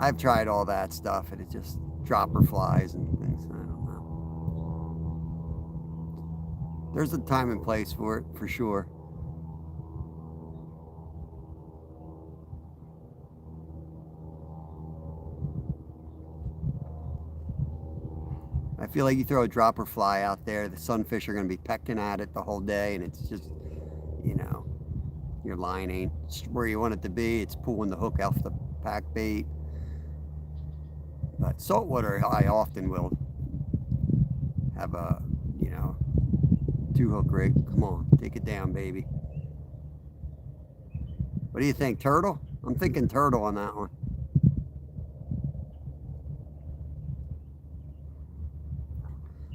I've tried all that stuff and it just dropper flies and things. I don't know. There's a time and place for it, for sure. I feel like you throw a dropper fly out there, the sunfish are going to be pecking at it the whole day, and it's just, you know, your line ain't where you want it to be. It's pulling the hook off the pack bait. But saltwater, I often will have a, you know, 2-hook rig. Come on, take it down, baby. What do you think, turtle? I'm thinking turtle on that one.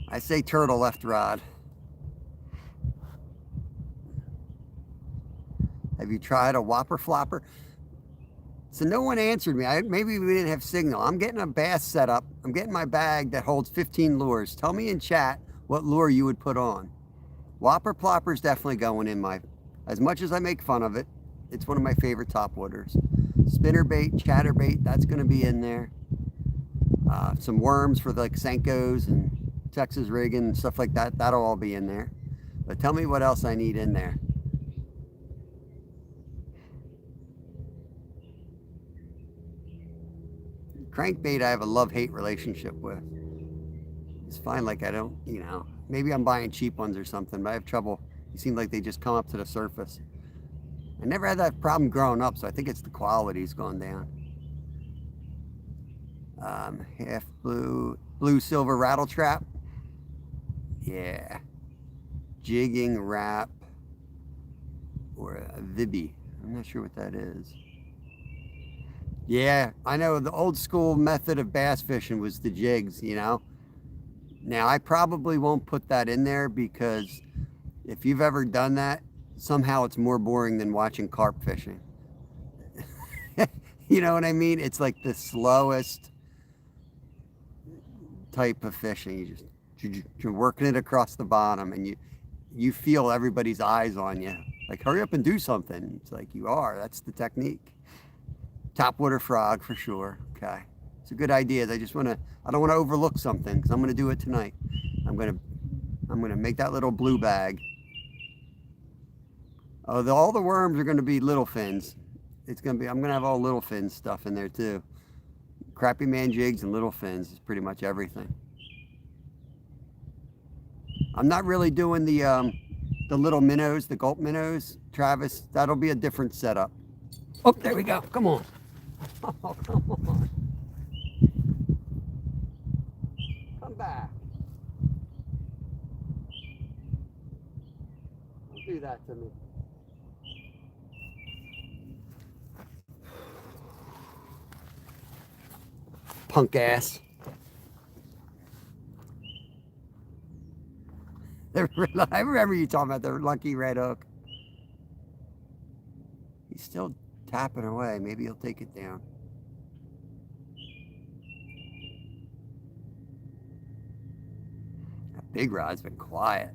I say turtle left rod. Have you tried a whopper flopper? So no one answered me. Maybe we didn't have signal. I'm getting a bass set up. I'm getting my bag that holds 15 lures. Tell me in chat what lure you would put on. Whopper plopper is definitely going in my, as much as I make fun of it, it's one of my favorite topwaters. Spinner bait, chatter bait, that's going to be in there. Some worms for like Senkos and Texas rigging and stuff like that. That'll all be in there. But tell me what else I need in there. Crankbait I have a love-hate relationship with. It's fine, like I don't, you know, maybe I'm buying cheap ones or something, but I have trouble. They seem like they just come up to the surface. I never had that problem growing up, so I think it's the quality's gone down. Half blue silver rattle trap. Yeah. Jigging wrap or a Vibby. I'm not sure what that is. Yeah, I know the old school method of bass fishing was the jigs, you know. Now, I probably won't put that in there because if you've ever done that, somehow it's more boring than watching carp fishing. You know what I mean? It's like the slowest type of fishing. You're working it across the bottom and you feel everybody's eyes on you. Like, hurry up and do something. It's like, you are. That's the technique. Topwater frog for sure. Okay. It's a good idea. I don't want to overlook something because I'm going to do it tonight. I'm going to make that little blue bag. Oh, all the worms are going to be little fins. I'm going to have all little fin stuff in there too. Crappy man jigs and little fins is pretty much everything. I'm not really doing the little minnows, the gulp minnows, Travis. That'll be a different setup. Oh, there we go. Come on. Oh, come on. Come back. Don't do that to me. Punk ass. I remember you talking about the lucky red hook. He's still tapping away. Maybe he'll take it down. That big rod's been quiet.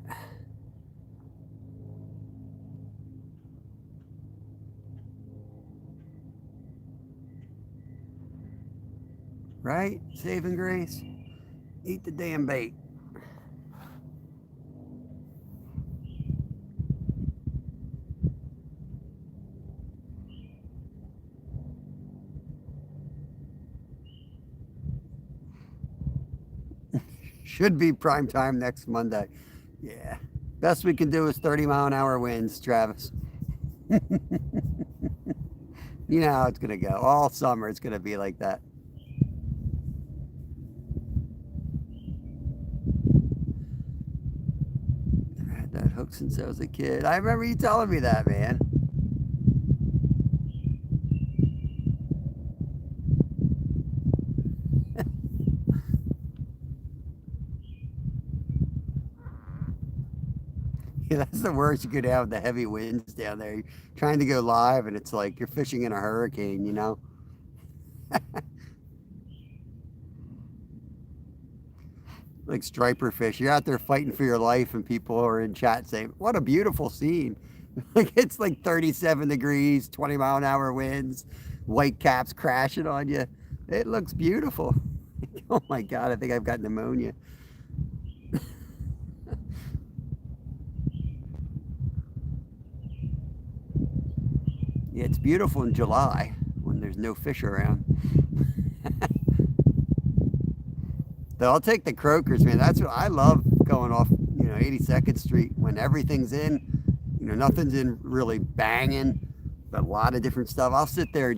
Right? Saving grace. Eat the damn bait. Should be prime time next Monday. Yeah. Best we can do is 30-mile-an-hour winds, Travis. You know how it's going to go. All summer it's going to be like that. Never had that hook since I was a kid. I remember you telling me that, man. Yeah, that's the worst you could have, the heavy winds down there. You're trying to go live and it's like you're fishing in a hurricane, you know? Like striper fish. You're out there fighting for your life and people are in chat saying, what a beautiful scene. Like it's like 37 degrees, 20-mile-an-hour winds, white caps crashing on you. It looks beautiful. Oh my God, I think I've got pneumonia. Yeah, it's beautiful in July when there's no fish around. Though I'll take the croakers, man. That's what I love, going off, 82nd Street when everything's in, nothing's in really banging, but a lot of different stuff. I'll sit there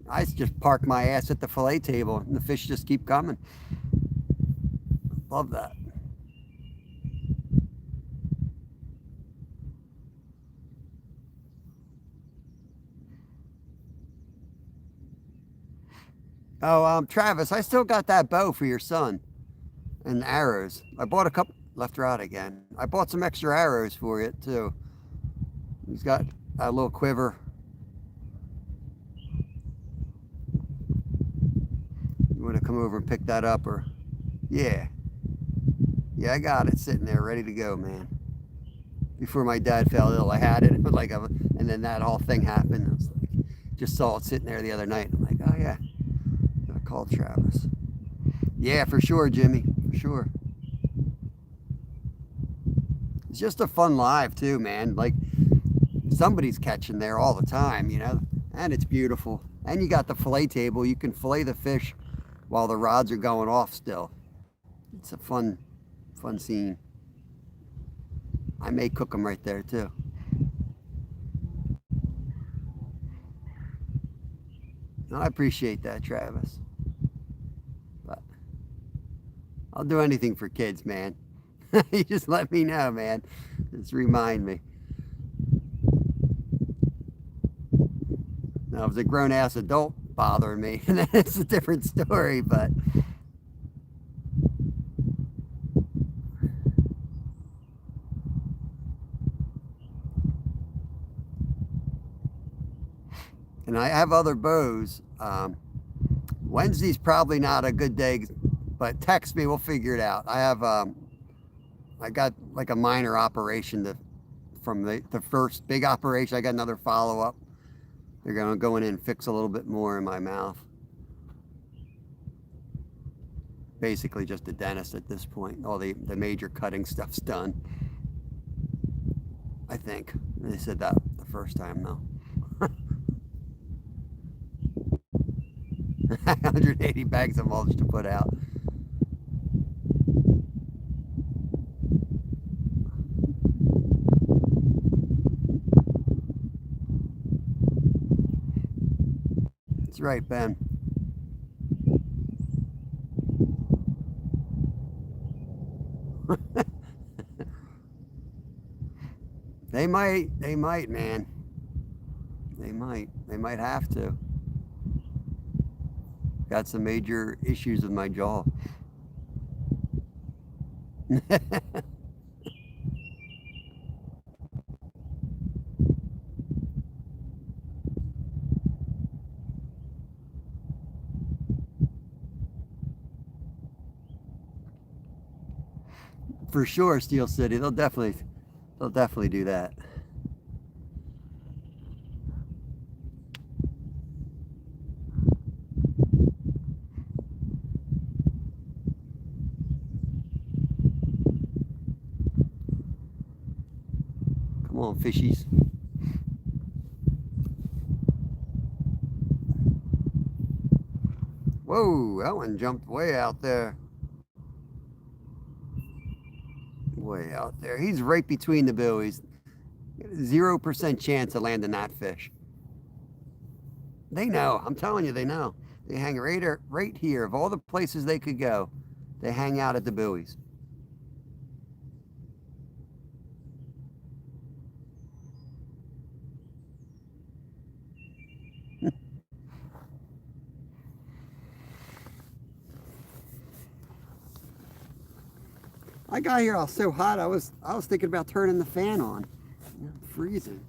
I just park my ass at the fillet table and the fish just keep coming. Love that. Oh, Travis, I still got that bow for your son and arrows. I bought a couple, left or out again. I bought some extra arrows for it too. He's got a little quiver. You want to come over and pick that up or? Yeah. Yeah, I got it sitting there ready to go, man. Before my dad fell ill, I had it, and then that whole thing happened. I was like, just saw it sitting there the other night. I'm like, oh yeah, I called Travis. Yeah, for sure, Jimmy, for sure. It's just a fun live too, man. Like somebody's catching there all the time, and it's beautiful. And you got the fillet table. You can fillet the fish while the rods are going off still. It's a fun scene. I may cook them right there too. I appreciate that, Travis. But I'll do anything for kids, man. You just let me know, man. Just remind me. Now, if it's a grown-ass adult bothering me, then it's a different story, but... And I have other bows. Wednesday's probably not a good day, but text me, we'll figure it out. I got like a minor operation from the first big operation. I got another follow-up. They're gonna go in and fix a little bit more in my mouth. Basically just a dentist at this point. All the major cutting stuff's done. I think. They said that the first time though. 180 bags of mulch to put out. That's right, Ben. They might, man. They might have to. Got some major issues with my jaw. For sure, Steel City. They'll definitely do that. Come on, fishies. Whoa, that one jumped way out there. Way out there. He's right between the buoys. 0% chance of landing that fish. They know. I'm telling you, they know. They hang right here. Of all the places they could go, they hang out at the buoys. I got here, I was so hot, I was thinking about turning the fan on. I'm freezing.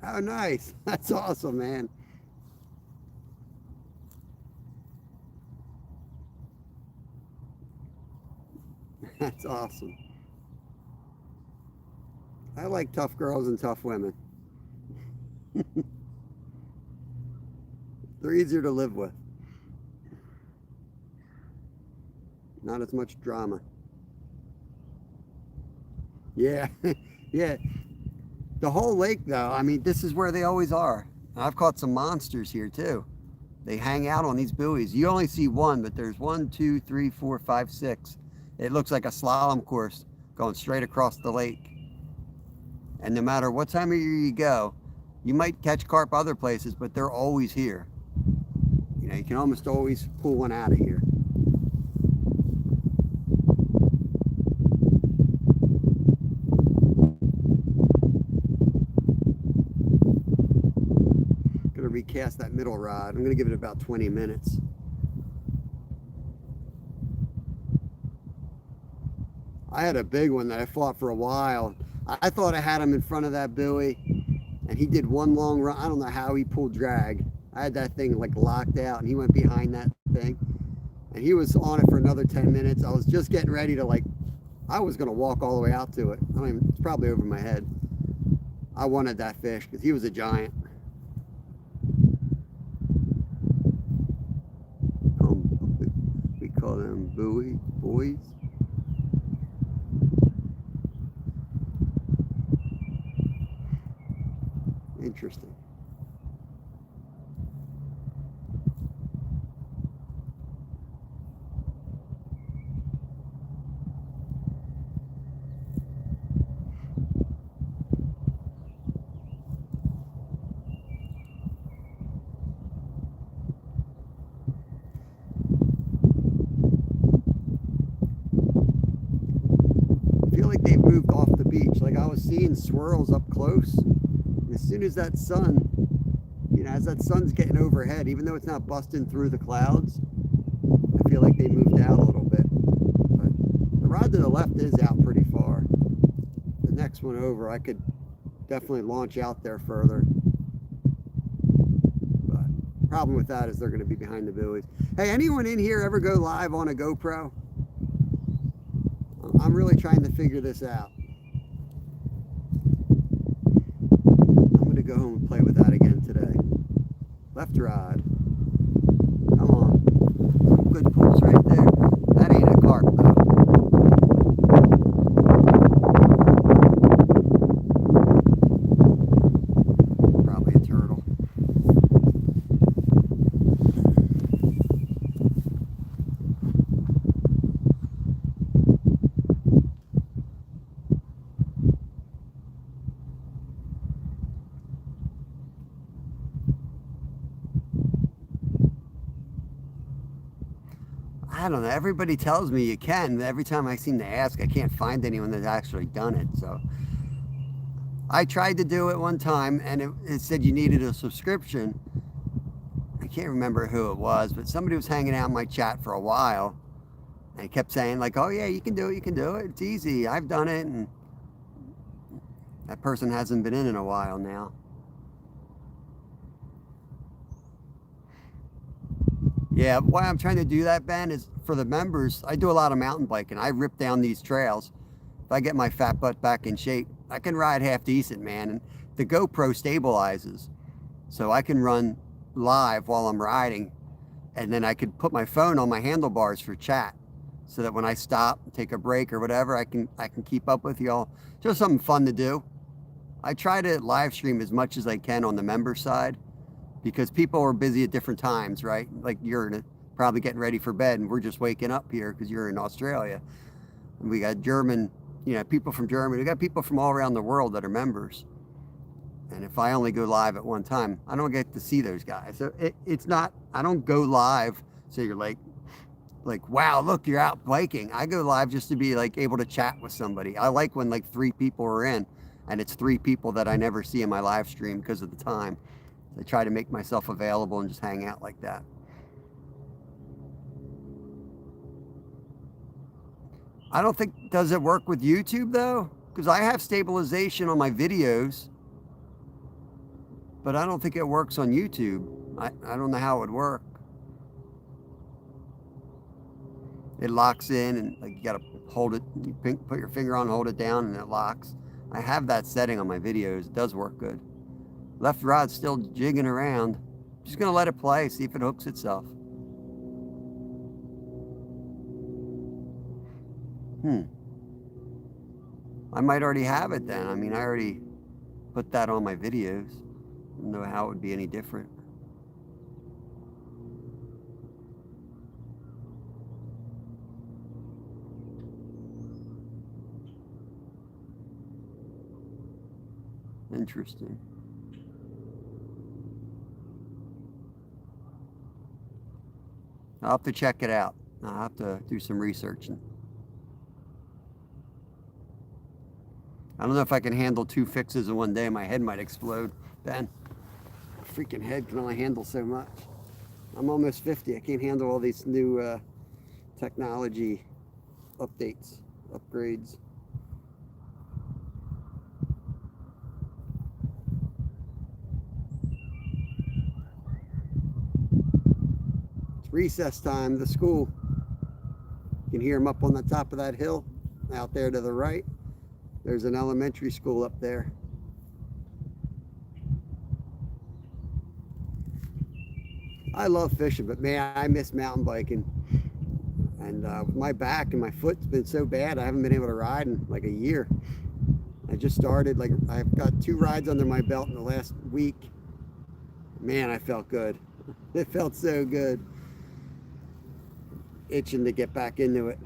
Oh, nice. That's awesome, man. That's awesome. I like tough girls and tough women. They're easier to live with. Not as much drama. Yeah, yeah. The whole lake, though, I mean, this is where they always are. I've caught some monsters here, too. They hang out on these buoys. You only see one, but there's 1, 2, 3, 4, 5, 6. It looks like a slalom course going straight across the lake. And no matter what time of year you go, you might catch carp other places, but they're always here. You know, you can almost always pull one out of here. Gonna recast that middle rod. I'm gonna give it about 20 minutes. I had a big one that I fought for a while. I thought I had him in front of that buoy, and he did one long run. I don't know how he pulled drag. I had that thing like locked out, and he went behind that thing, and he was on it for another 10 minutes. I was just getting ready to I was gonna walk all the way out to it. I mean, it's probably over my head. I wanted that fish because he was a giant. We call them boys. Interesting. I feel like they've moved off the beach. Like I was seeing swirls up close. And as soon as that sun, you know, as that sun's getting overhead, even though it's not busting through the clouds, I feel like they moved out a little bit. But the rod to the left is out pretty far. The next one over, I could definitely launch out there further. But the problem with that is they're going to be behind the buoys. Hey, anyone in here ever go live on a GoPro? I'm really trying to figure this out. I'm going to go home and play with that again today. Left rod. Come on. Good pulls right there. That ain't a carp though. Probably a turtle. I don't know. Everybody tells me you can. Every time I seem to ask, I can't find anyone that's actually done it. So I tried to do it one time, and it said you needed a subscription. I can't remember who it was, but somebody was hanging out in my chat for a while, and he kept saying like, "Oh yeah, you can do it. You can do it. It's easy. I've done it." And that person hasn't been in a while now. Yeah, why I'm trying to do that, Ben, is for the members. I do a lot of mountain biking. I rip down these trails. If I get my fat butt back in shape, I can ride half decent, man. And the GoPro stabilizes, so I can run live while I'm riding, and then I could put my phone on my handlebars for chat, so that when I stop, take a break or whatever, I can keep up with y'all. Just something fun to do. I try to live stream as much as I can on the member side, because people are busy at different times, right? Like you're probably getting ready for bed, and we're just waking up here because you're in Australia. And we got German, you know, people from Germany. We got people from all around the world that are members. And if I only go live at one time, I don't get to see those guys. So it's not, I don't go live so you're like, wow, look, you're out biking. I go live just to be like able to chat with somebody. I like when like 3 people are in, and it's 3 people that I never see in my live stream because of the time. I try to make myself available and just hang out like that. I don't think, does it work with YouTube though? Because I have stabilization on my videos, but I don't think it works on YouTube. I don't know how it would work. It locks in and like you gotta hold it, you put your finger on, hold it down and it locks. I have that setting on my videos. It does work good. Left rod's still jigging around. Just gonna let it play, see if it hooks itself. I might already have it then. I mean, I already put that on my videos. I don't know how it would be any different. Interesting. I'll have to check it out. I'll have to do some researching. I don't know if I can handle 2 fixes in one day. My head might explode. Ben, my freaking head can only handle so much. I'm almost 50. I can't handle all these new technology updates, upgrades. It's recess time, the school. You can hear them up on the top of that hill out there to the right. There's an elementary school up there. I love fishing, but man, I miss mountain biking. And my back and my foot's been so bad, I haven't been able to ride in like a year. I just started, like I've got 2 rides under my belt in the last week. Man, I felt good. It felt so good. Itching to get back into it.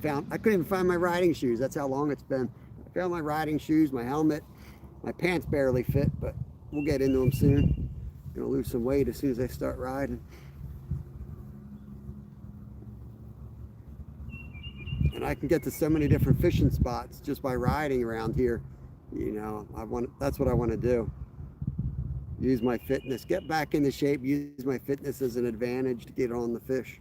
I couldn't even find my riding shoes. That's how long it's been. I found my riding shoes, my helmet. My pants barely fit, but we'll get into them soon. Gonna lose some weight as soon as I start riding. And I can get to so many different fishing spots just by riding around here. You know, that's what I want to do. Use my fitness, get back into shape, use my fitness as an advantage to get on the fish.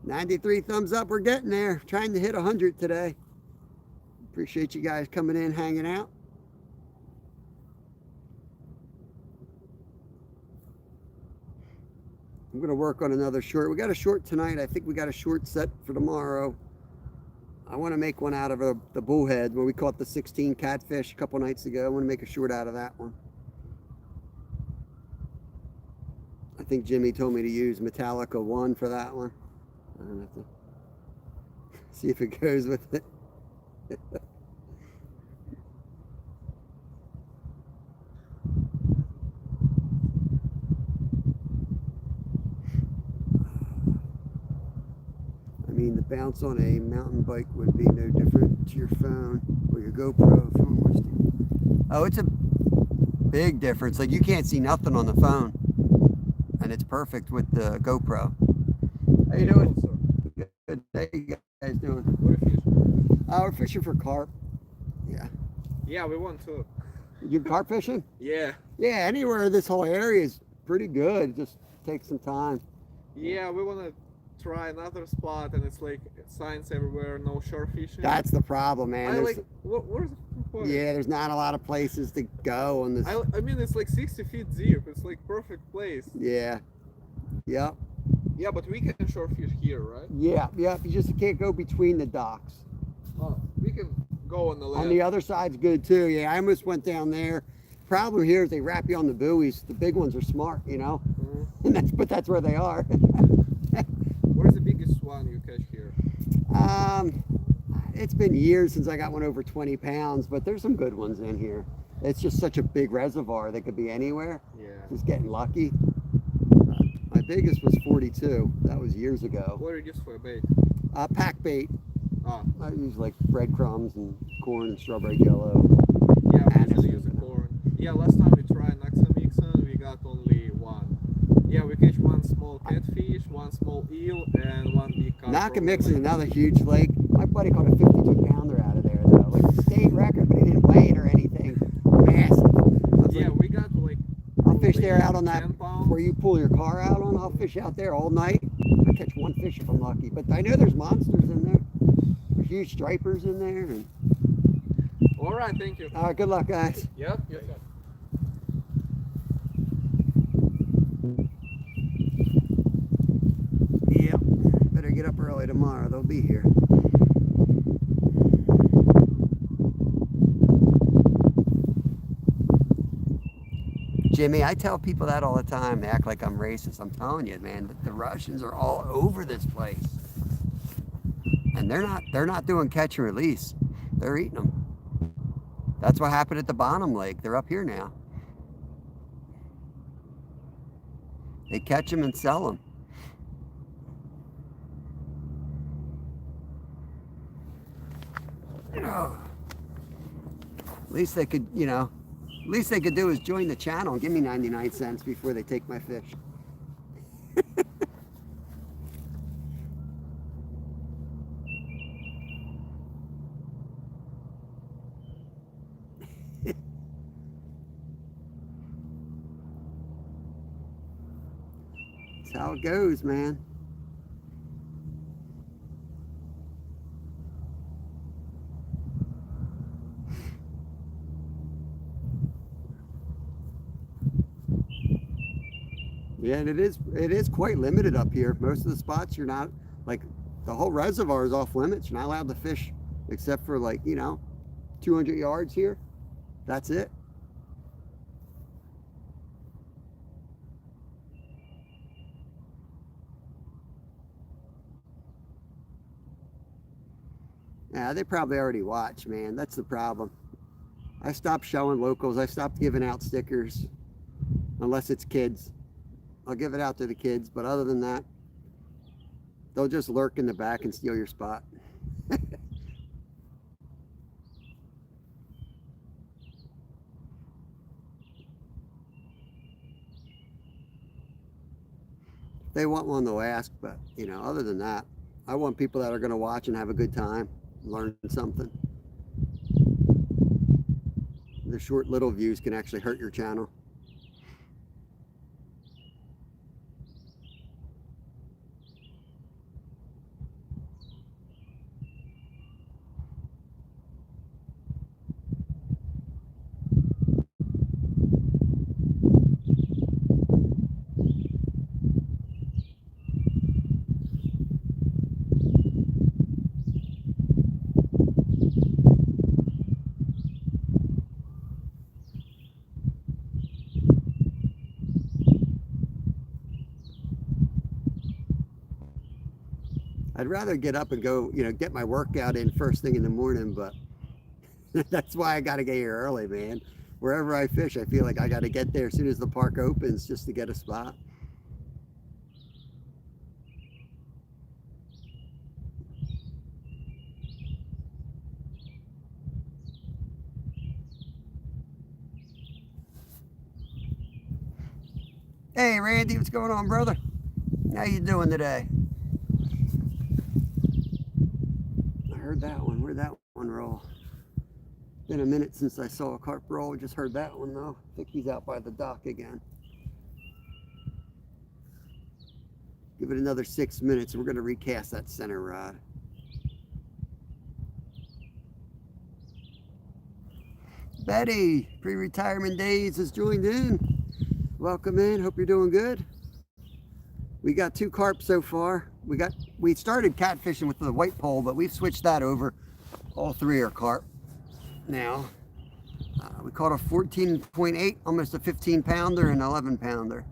$93 thumbs up, we're getting there. Trying to hit 100 today. Appreciate you guys coming in, hanging out. I'm gonna work on another short. We got a short tonight. I think we got a short set for tomorrow. I wanna make one out of the bullhead where we caught the 16 catfish a couple nights ago. I wanna make a short out of that one. I think Jimmy told me to use Metallica 1 for that one. I don't have to see if it goes with it. I mean, the bounce on a mountain bike would be no different to your phone or your GoPro phone. Oh, it's a big difference. Like you can't see nothing on the phone, and it's perfect with the GoPro. How you doing? Good day, you guys doing? What are you fishing? We're fishing for carp. Yeah. Yeah, we want to. You carp fishing? Yeah. Yeah, anywhere this whole area is pretty good. It just takes some time. Yeah, we want to try another spot, and it's like signs everywhere, no shore fishing. That's the problem, man. Where's the point? Yeah, there's not a lot of places to go on this. I mean, it's like 60 feet deep. It's like perfect place. Yeah. Yep. Yeah, but we can shore fish here, right? Yeah, yeah. You just can't go between the docks. Oh, we can go on the left. On the other side's good too. Yeah, I almost went down there. Problem here is they wrap you on the buoys. The big ones are smart, you know. Mm-hmm. And but that's where they are. Where's the biggest one you catch here? It's been years since I got one over 20 pounds, but there's some good ones in here. It's just such a big reservoir. They could be anywhere. Yeah. Just getting lucky. My biggest was 42. That was years ago. What do you use for a bait? Pack bait. Oh. I use like breadcrumbs and corn and strawberry jello. Yeah, we usually use the corn. Yeah, last time we tried Naxamixon, we got only one. Yeah, we catch one small catfish, one small eel, and one big carp. Naxamixon is another huge lake. My buddy caught a 52-pounder out of there though. Like state record, but he didn't weigh it or anything. Massive. Yeah, we got like I'll fish there out on that where you pull your car out on. I'll fish out there all night. I catch one fish if I'm lucky, but I know there's monsters in there. There's huge stripers in there. And... All right, thank you. All right, good luck, guys. Yep. Yes, sir. Yep. Better get up early tomorrow. They'll be here. Jimmy, I tell people that all the time. They act like I'm racist. I'm telling you, man, the Russians are all over this place. And they're not doing catch and release. They're eating them. That's what happened at the Bonham Lake. They're up here now. They catch them and sell them. At least they could, you know, at least they could do is join the channel and give me 99 cents before they take my fish. That's how it goes, man. Yeah, and it is quite limited up here. Most of the spots you're not, like, the whole reservoir is off limits. You're not allowed to fish except for, like, you know, 200 yards here. That's it. Yeah, they probably already watch, man. That's the problem. I stopped showing locals. I stopped giving out stickers, unless it's kids. I'll give it out to the kids, but other than that, they'll just lurk in the back and steal your spot. They want one, they'll ask, but, you know, other than that, I want people that are going to watch and have a good time, learn something. The short little views can actually hurt your channel. I'd rather get up and go, you know, get my workout in first thing in the morning, but that's why I got to get here early, man. Wherever I fish, I feel like I got to get there as soon as the park opens just to get a spot. Hey, Randy, what's going on, brother? How you doing today? I heard that one. Where'd that one roll? Been a minute since I saw a carp roll. Just heard that one, though. I think he's out by the dock again. Give it another 6 minutes, and we're going to recast that center rod. Betty, pre-retirement days, has joined in. Welcome in. Hope you're doing good. We got 2 carp so far. We started catfishing with the white pole, but we've switched that over. All 3 are carp now. We caught a 14.8, almost a 15 pounder and 11 pounder.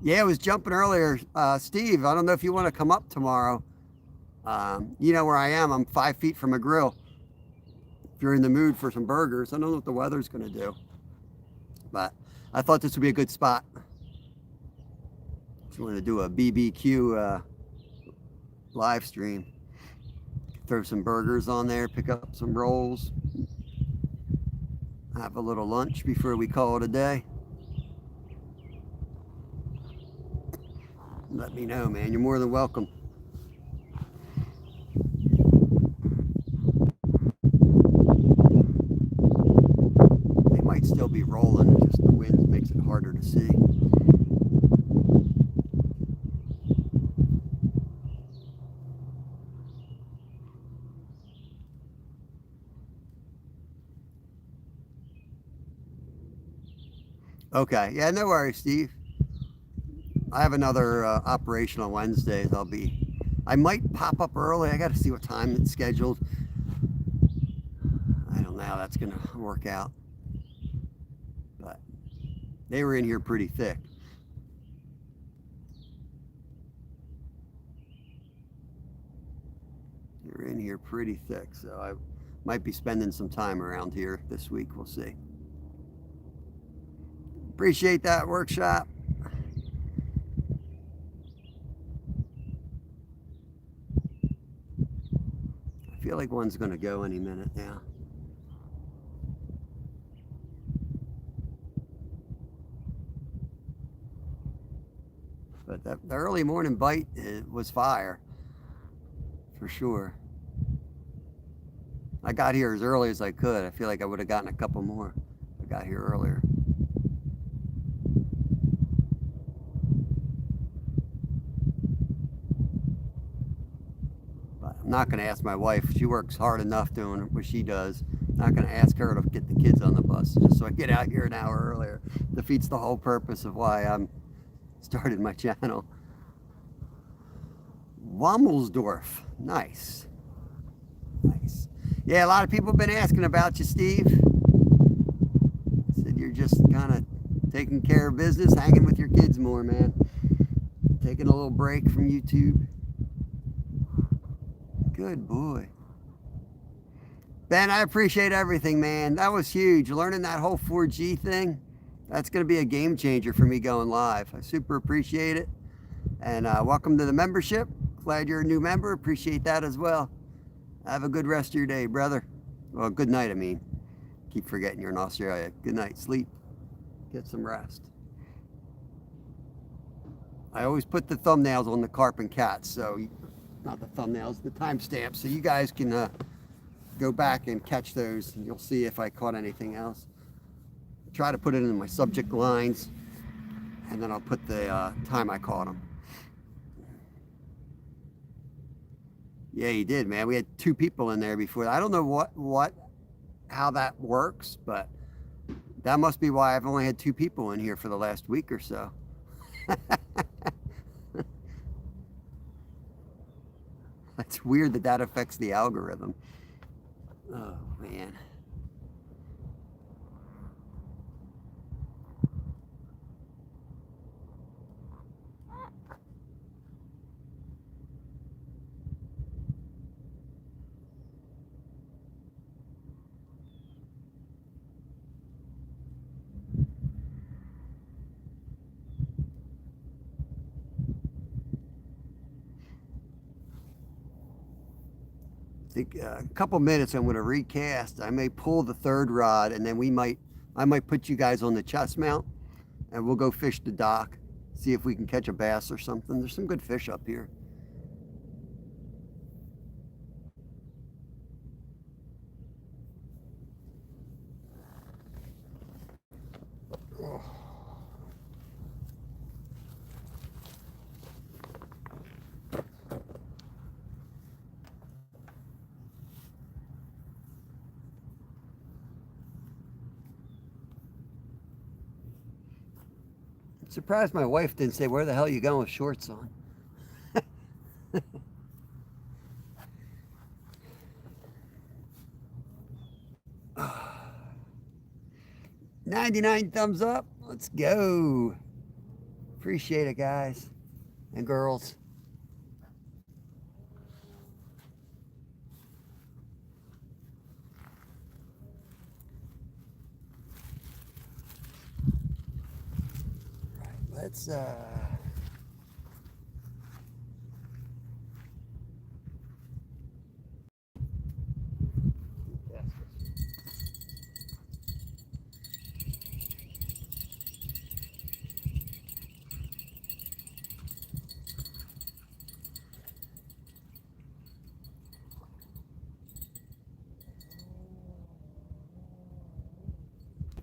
Yeah, it was jumping earlier. Steve, I don't know if you want to come up tomorrow. You know where I am. I'm 5 feet from a grill. If you're in the mood for some burgers, I don't know what the weather's going to do. But I thought this would be a good spot. If you want to do a BBQ live stream. Throw some burgers on there, pick up some rolls. Have a little lunch before we call it a day. Let me know, man. You're more than welcome. They might still be rolling, just the wind makes it harder to see. Okay. Yeah, no worries, Steve. I have another operation on Wednesdays. I might pop up early. I got to see what time it's scheduled. I don't know how that's going to work out. But they were in here pretty thick. They were in here pretty thick. So I might be spending some time around here this week. We'll see. Appreciate that workshop. I feel like one's going to go any minute now. But the early morning bite was fire, for sure. I got here as early as I could. I feel like I would have gotten a couple more if I got here earlier. But I'm not going to ask my wife. She works hard enough doing what she does. I'm not going to ask her to get the kids on the bus just so I get out here an hour earlier. Defeats the whole purpose of why I'm started my channel. Wommelsdorf. Nice. Nice. Yeah, a lot of people have been asking about you, Steve. Said you're just kind of taking care of business, hanging with your kids more, man. Taking a little break from YouTube. Good boy. Ben, I appreciate everything, man. That was huge. Learning that whole 4G thing. That's going to be a game changer for me going live. I super appreciate it. And welcome to the membership. Glad you're a new member. Appreciate that as well. Have a good rest of your day, brother. Well, good night, I mean. Keep forgetting you're in Australia. Good night. Sleep. Get some rest. I always put the thumbnails on the Carp and Cats. So, not the thumbnails, the timestamps. So you guys can go back and catch those. And you'll see if I caught anything else. Try to put it in my subject lines, and then I'll put the time I caught them. Yeah, you did, man. We had 2 people in there before. I don't know how that works, but that must be why I've only had 2 people in here for the last week or so. That's weird that affects the algorithm. Oh, man. A couple minutes I'm going to recast. I may pull the 3rd rod, and then I might put you guys on the chest mount, and we'll go fish the dock, see if we can catch a bass or something. There's some good fish up here. Oh. Surprised my wife didn't say, "Where the hell are you going with shorts on?" 99 thumbs up. Let's go. Appreciate it, guys and girls. Let's I'm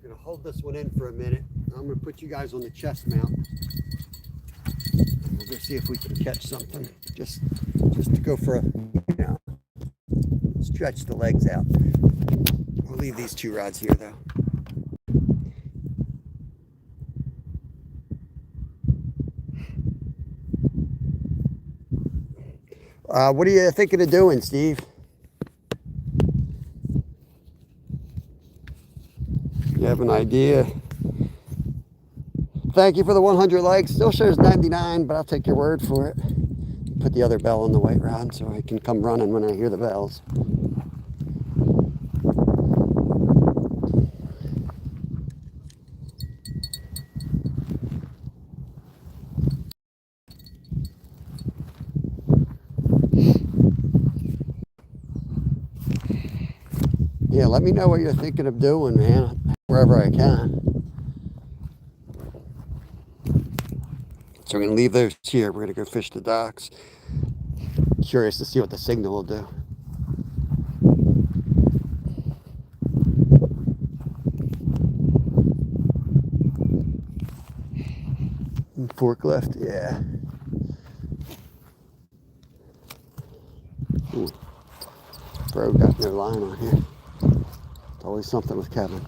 gonna hold this one in for a minute. I'm gonna put you guys on the chest mount. And we'll go see if we can catch something. Just to go for a, stretch the legs out. We'll leave these 2 rods here though. What are you thinking of doing, Steve? You have an idea? Thank you for the 100 likes. Still shows 99, but I'll take your word for it. Put the other bell on the white rod so I can come running when I hear the bells. Yeah, let me know what you're thinking of doing, man, wherever I can. So we're going to leave those here. We're going to go fish the docks. Curious to see what the signal will do. Forklift, yeah. Ooh. Bro got no line on here. It's always something with Kevin.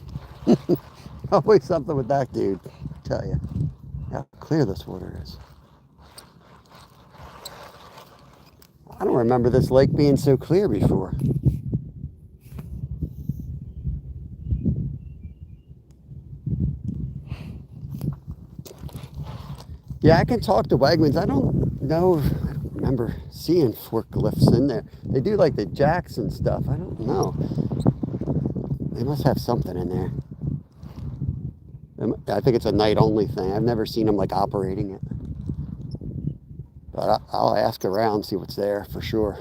Always something with that dude, I tell you. How clear this water is. I don't remember this lake being so clear before. Yeah, I can talk to Wegmans. I don't know. I don't remember seeing forklifts in there. They do like the jacks and stuff. I don't know. They must have something in there. I think it's a night only thing. I've never seen them like operating it. But I'll ask around, see what's there for sure.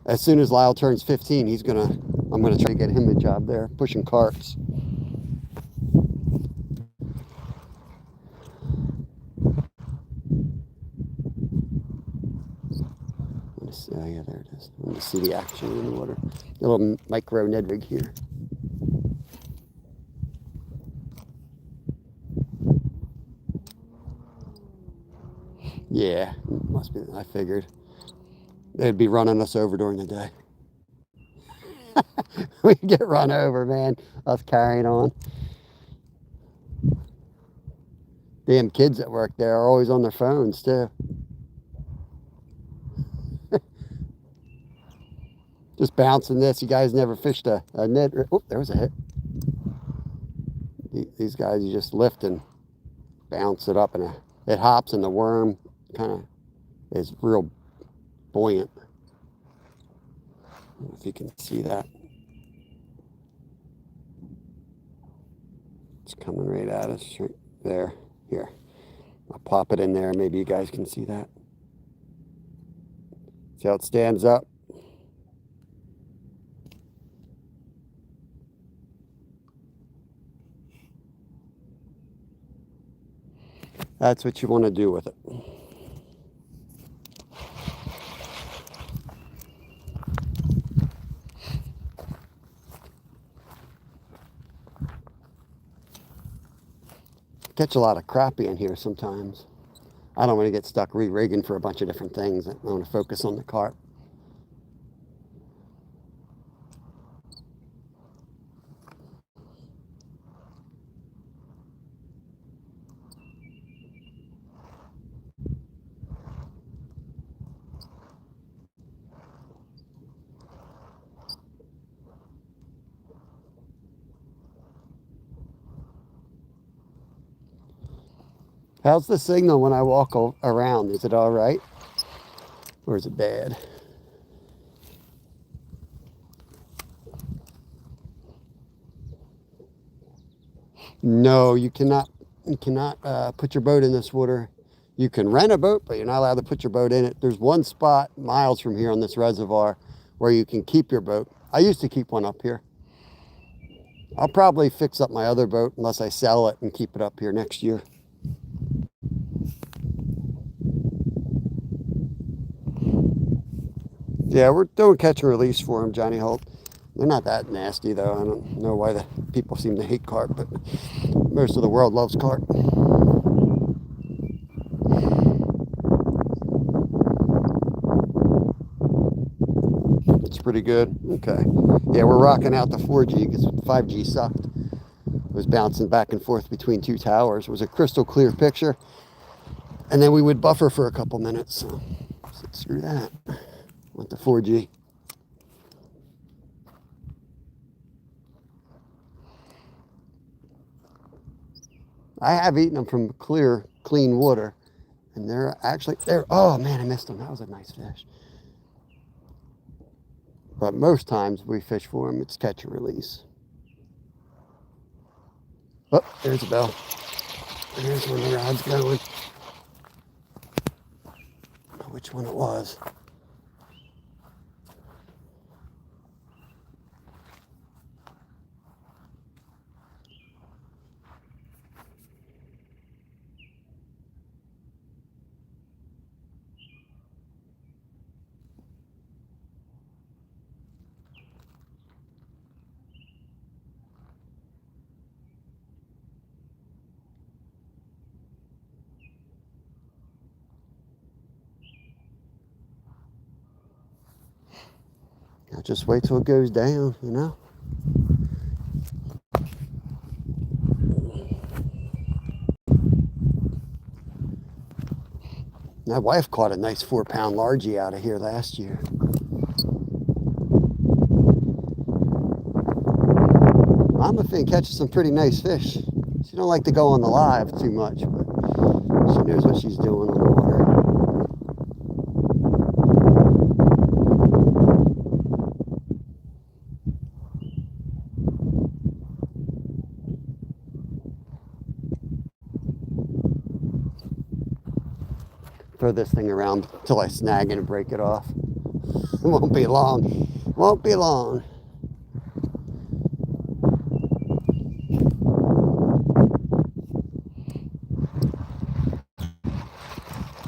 As soon as Lyle turns 15, I'm gonna try to get him a job there, pushing carts. Oh yeah, there it is. I want to see the action in the water. A little micro Ned rig here. Yeah, must be. I figured they'd be running us over during the day. We get run over, man. Us carrying on. Damn kids that work there are always on their phones too. Just bouncing this. You guys never fished a net. Oh, there was a hit. These guys, you just lift and bounce it up, and it hops, and the worm kind of is real buoyant. I don't know if you can see that. It's coming right at us right there. Here, I'll pop it in there. Maybe you guys can see that. See how it stands up? That's what you want to do with it. Catch a lot of crappie in here sometimes. I don't want to get stuck re-rigging for a bunch of different things. I want to focus on the carp. How's the signal when I walk around? Is it all right? Or is it bad? No, you cannot put your boat in this water. You can rent a boat, but you're not allowed to put your boat in it. There's one spot miles from here on this reservoir where you can keep your boat. I used to keep one up here. I'll probably fix up my other boat unless I sell it and keep it up here next year. Yeah, we're doing catch and release for them, Johnny Holt. They're not that nasty, though. I don't know why the people seem to hate carp, but most of the world loves carp. It's pretty good. Okay. Yeah, we're rocking out the 4G because 5G sucked. It was bouncing back and forth between two towers. It was a crystal clear picture. And then we would buffer for a couple minutes. So screw that. Want the 4G. I have eaten them from clear, clean water. And they're, oh man, I missed them. That was a nice fish. But most times we fish for them, it's catch and release. Oh, there's a bell. There's when the rod's going. I don't know which one it was. I'll just wait till it goes down, you know? My wife caught a nice 4-pound largie out of here last year. Mama Finn catches some pretty nice fish. She don't like to go on the live too much, but she knows what she's doing on the water. Throw this thing around till I snag it and break it off. It won't be long. Won't be long.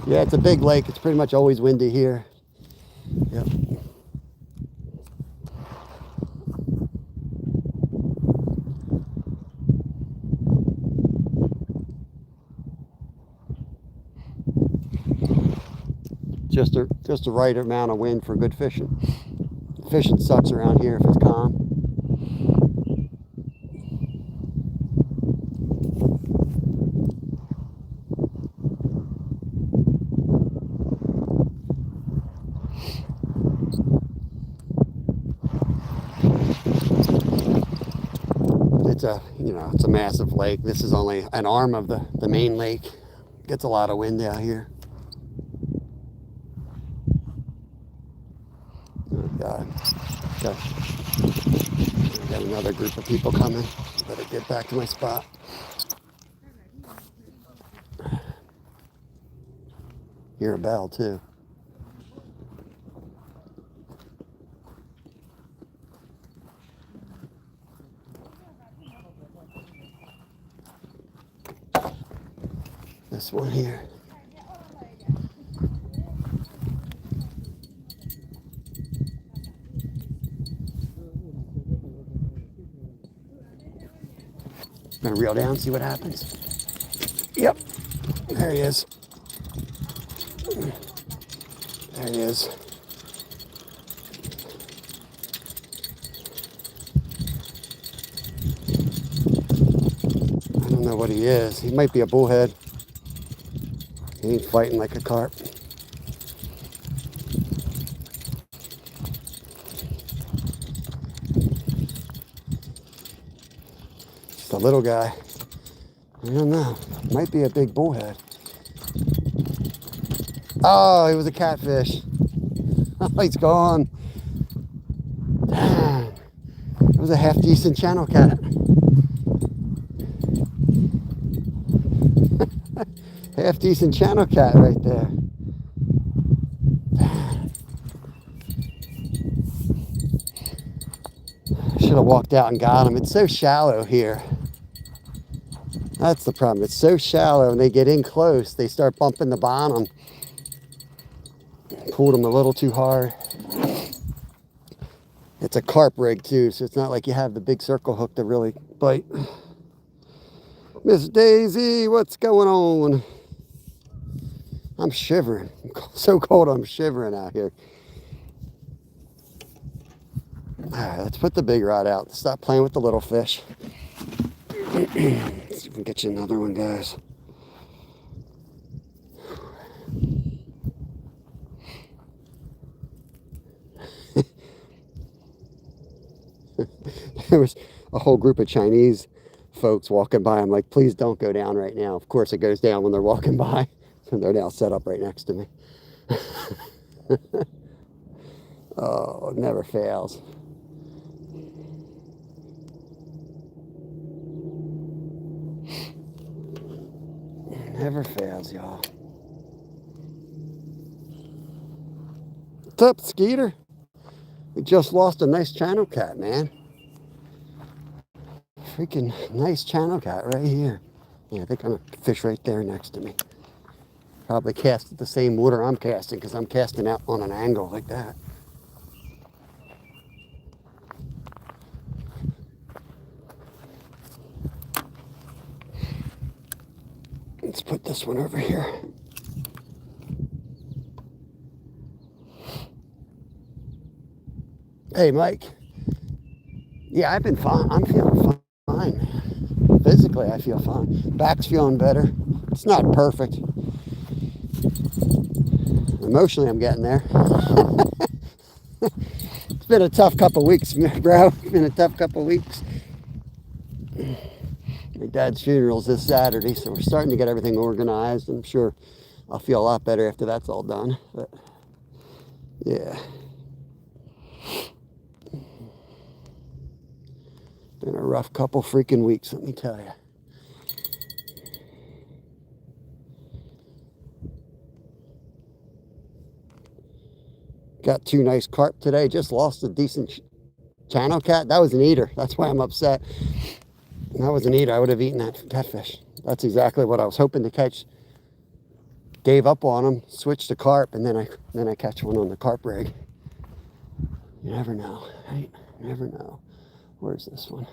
Yeah, it's a big lake. It's pretty much always windy here. Yep. Just the right amount of wind for good fishing. Fishing sucks around here if it's calm. It's a massive lake. This is only an arm of the main lake. Gets a lot of wind out here. Oh God. Got another group of people coming. Better get back to my spot. Hear a bell too. This one here. Gonna reel down, see what happens. Yep, there he is. There he is. I don't know what he is. He might be a bullhead. He ain't fighting like a carp. Just a little guy. I don't know. Might be a big bullhead. Oh, he was a catfish. Oh, he's gone. Dang. It was a half decent channel cat. Half decent channel cat right there. Should have walked out and got him. It's so shallow here. That's the problem. It's so shallow and they get in close. They start bumping the bottom. Pulled them a little too hard. It's a carp rig too, so it's not like you have the big circle hook to really bite. Miss Daisy, what's going on? I'm shivering. So cold I'm shivering out here. All right, let's put the big rod out. Stop playing with the little fish. Let's see if we can get you another one, guys. there was a whole group of Chinese folks walking by. I'm like, please don't go down right now. Of course, it goes down when they're walking by. So they're now set up right next to me. Oh, it never fails. Never fails, y'all. What's up, Skeeter? We just lost a nice channel cat, man. Freaking nice channel cat right here. Yeah, I think I'm gonna fish right there next to me. Probably cast at the same water I'm casting because I'm casting out on an angle like that. Let's put this one over here. Hey, Mike. Yeah, I've been fine. I'm feeling fine, man. Physically, I feel fine. Back's feeling better. It's not perfect. Emotionally, I'm getting there. It's been a tough couple weeks, bro. It's been a tough couple weeks. My dad's funeral's this Saturday, so we're starting to get everything organized. I'm sure I'll feel a lot better after that's all done. But yeah. Been a rough couple freaking weeks, let me tell you. Got 2 nice carp today. Just lost a decent channel cat. That was an eater. That's why I'm upset. That was an eater. I would have eaten that catfish. That's exactly what I was hoping to catch. Gave up on him, switched to carp, and then I catch one on the carp rig. You never know, right? You never know. Where's this one?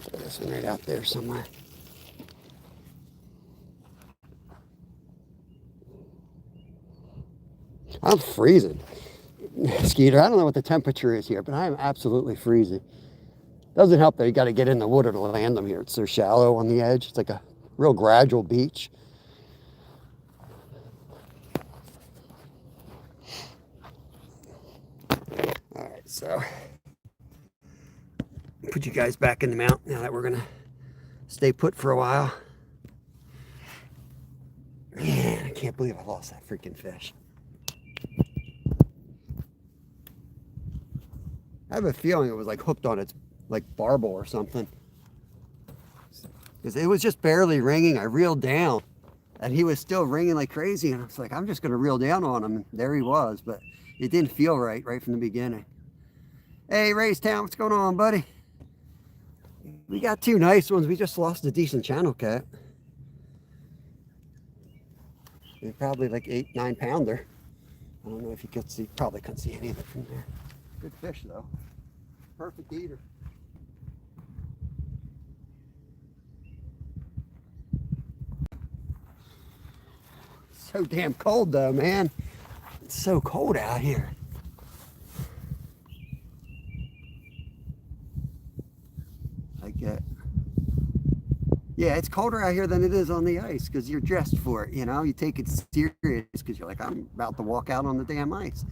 Throw this one right out there somewhere. I'm freezing. Skeeter, I don't know what the temperature is here, but I am absolutely freezing. Doesn't help that you got to get in the water to land them here. It's so shallow on the edge. It's like a real gradual beach. All right, so put you guys back in the mount now that we're gonna stay put for a while. Man, I can't believe I lost that freaking fish. I have a feeling it was like hooked on its like barbel or something. Because it was just barely ringing. I reeled down and he was still ringing like crazy. And I was like, I'm just going to reel down on him. And there he was, but it didn't feel right from the beginning. Hey, Raystown, what's going on, buddy? We got 2 nice ones. We just lost a decent channel cat. They're probably like 8-9 pounder. I don't know if you could see, probably couldn't see any of it from there. Good fish though. Perfect eater. So damn cold though, man. It's so cold out here. Yeah, it's colder out here than it is on the ice because you're dressed for it, you know? You take it serious because you're like, I'm about to walk out on the damn ice.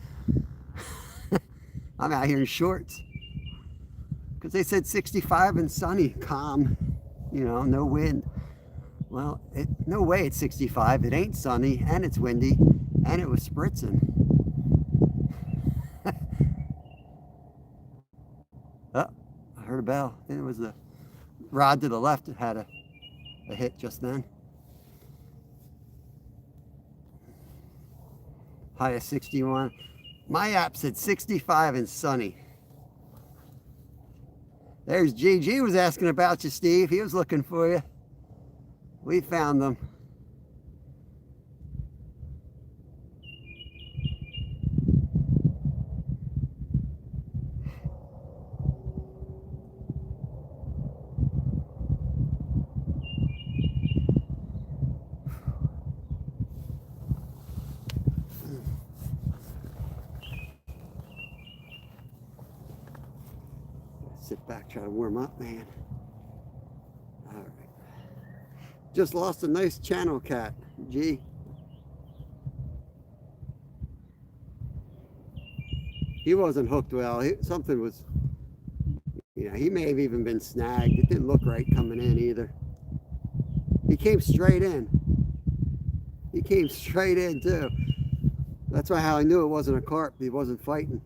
I'm out here in shorts. Because they said 65 and sunny, calm, you know, no wind. Well, no way it's 65. It ain't sunny, and it's windy, and it was spritzing. Oh, I heard a bell. I think it was the rod to the left that had a hit just then. High of 61. My app said 65 and sunny. There's GG was asking about you, Steve. He was looking for you. We found them. Sit back, try to warm up, man. All right. Just lost a nice channel cat, G. He wasn't hooked well. Something was, he may have even been snagged. It didn't look right coming in either. He came straight in. He came straight in too. That's why how I knew it wasn't a carp. He wasn't fighting.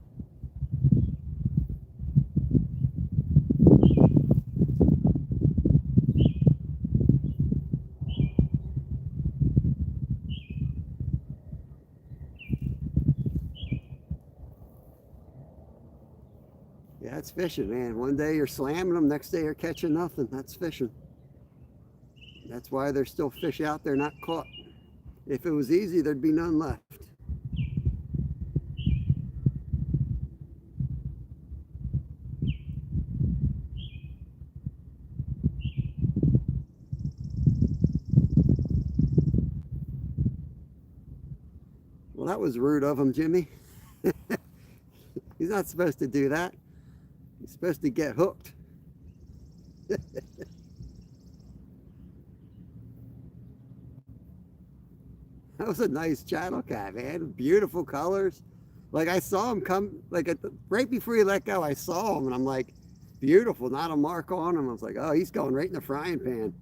Yeah, it's fishing, man. One day you're slamming them, next day you're catching nothing. That's fishing. That's why there's still fish out there not caught. If it was easy, there'd be none left. Well, that was rude of him, Jimmy. He's not supposed to do that. He's supposed to get hooked. That was a nice channel cat, man. Beautiful colors. Like I saw him come, like right before he let go, I saw him and I'm like, beautiful, not a mark on him. I was like, oh, he's going right in the frying pan.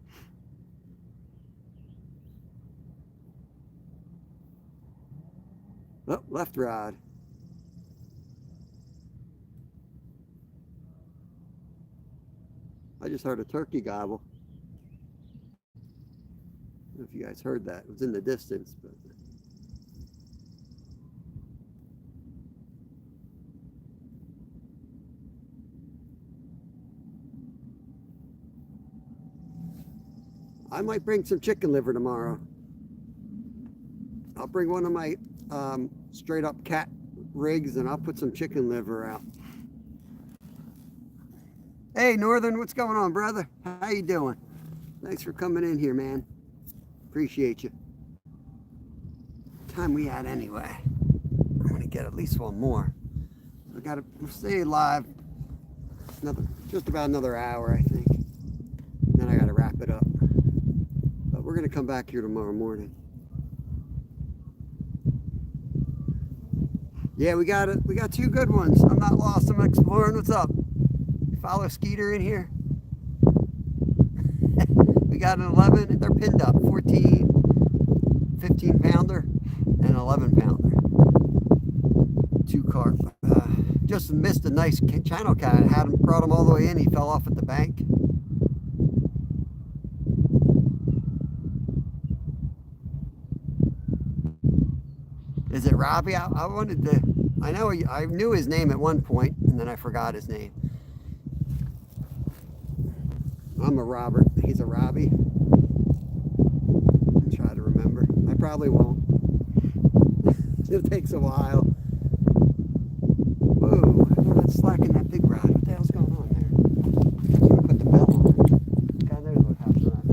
Oh, left rod. I just heard a turkey gobble. I don't know if you guys heard that. It was in the distance, but I might bring some chicken liver tomorrow. I'll bring one of my straight up cat rigs and I'll put some chicken liver out. Hey Northern, what's going on, brother? How you doing? Thanks for coming in here, man. Appreciate you. Time we had anyway. I'm gonna get at least one more. We'll stay live just about another hour, I think. Then I gotta wrap it up. But we're gonna come back here tomorrow morning. Yeah, we got two good ones. I'm not lost, I'm exploring. What's up? Follow Skeeter in here. We got an 11, they're pinned up, 14, 15 pounder, and 11 pounder. 2 carp. Just missed a nice channel cat. Brought him all the way in, he fell off at the bank. Is it Robbie? I knew his name at one point, and then I forgot his name. I'm a Robert, he's a Robbie. I'll try to remember. I probably won't. It takes a while. Whoa, I'm not slacking that big rod. What the hell's going on there? I'm gonna put the bell on. God knows what happened to that.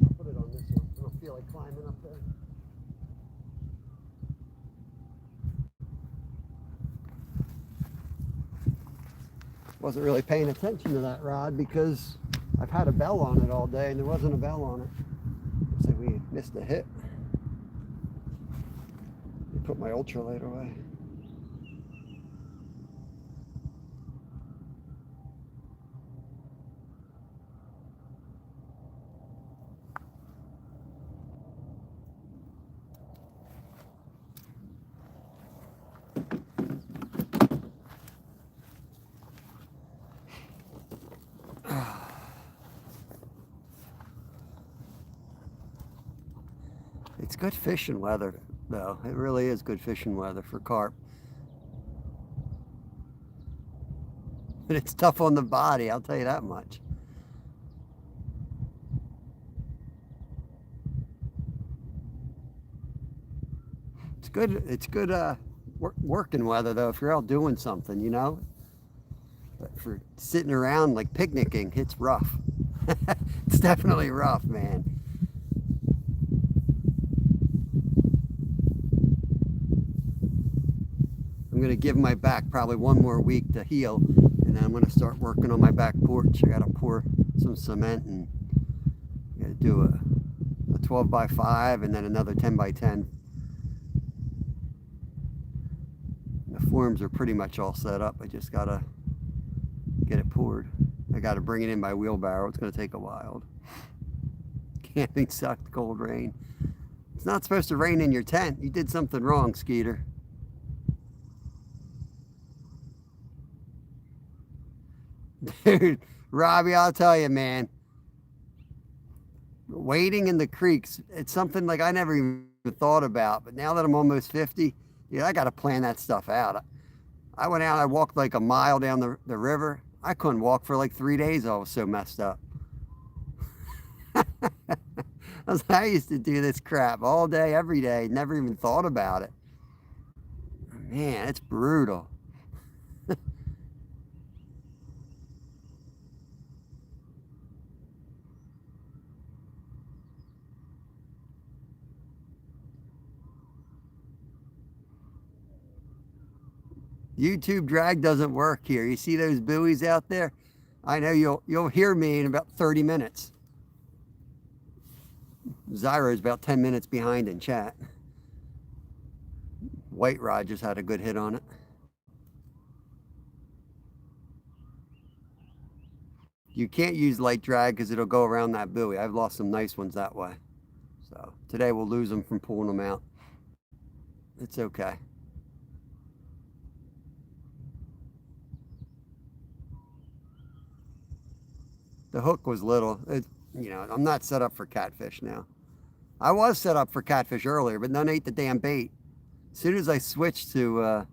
I'll put it on this one. I don't feel like climbing up there. Wasn't really paying attention to that rod because I've had a bell on it all day and there wasn't a bell on it. Looks like we missed a hit. I put my ultralight away. It's good fishing weather, though. It really is good fishing weather for carp. But it's tough on the body, I'll tell you that much. It's good working weather, though, if you're out doing something, you know? But for sitting around, like picnicking, it's rough. It's definitely rough, man. I'm going to give my back probably one more week to heal, and then I'm going to start working on my back porch. I got to pour some cement and got to do a 12 by 5 and then another 10 by 10 forms are pretty much all set up. I just gotta get it poured. I gotta bring it in by wheelbarrow. It's gonna take a while. Camping sucked, cold rain. It's not supposed to rain in your tent. You did something wrong, Skeeter. Dude, Robbie, I'll tell you, man. Wading in the creeks, it's something like I never even thought about. But now that I'm almost 50, yeah, I got to plan that stuff out. I went out, I walked like a mile down the river. I couldn't walk for like 3 days. I was so messed up. I used to do this crap all day, every day. Never even thought about it. Man, it's brutal. YouTube drag doesn't work here. You see those buoys out there? I know you'll hear me in about 30 minutes. Zyro's about 10 minutes behind in chat. White Rod just had a good hit on it. You can't use light drag because it'll go around that buoy. I've lost some nice ones that way. So today we'll lose them from pulling them out. It's okay. The hook was little. I'm not set up for catfish now. I was set up for catfish earlier, but none ate the damn bait. As soon as I switched to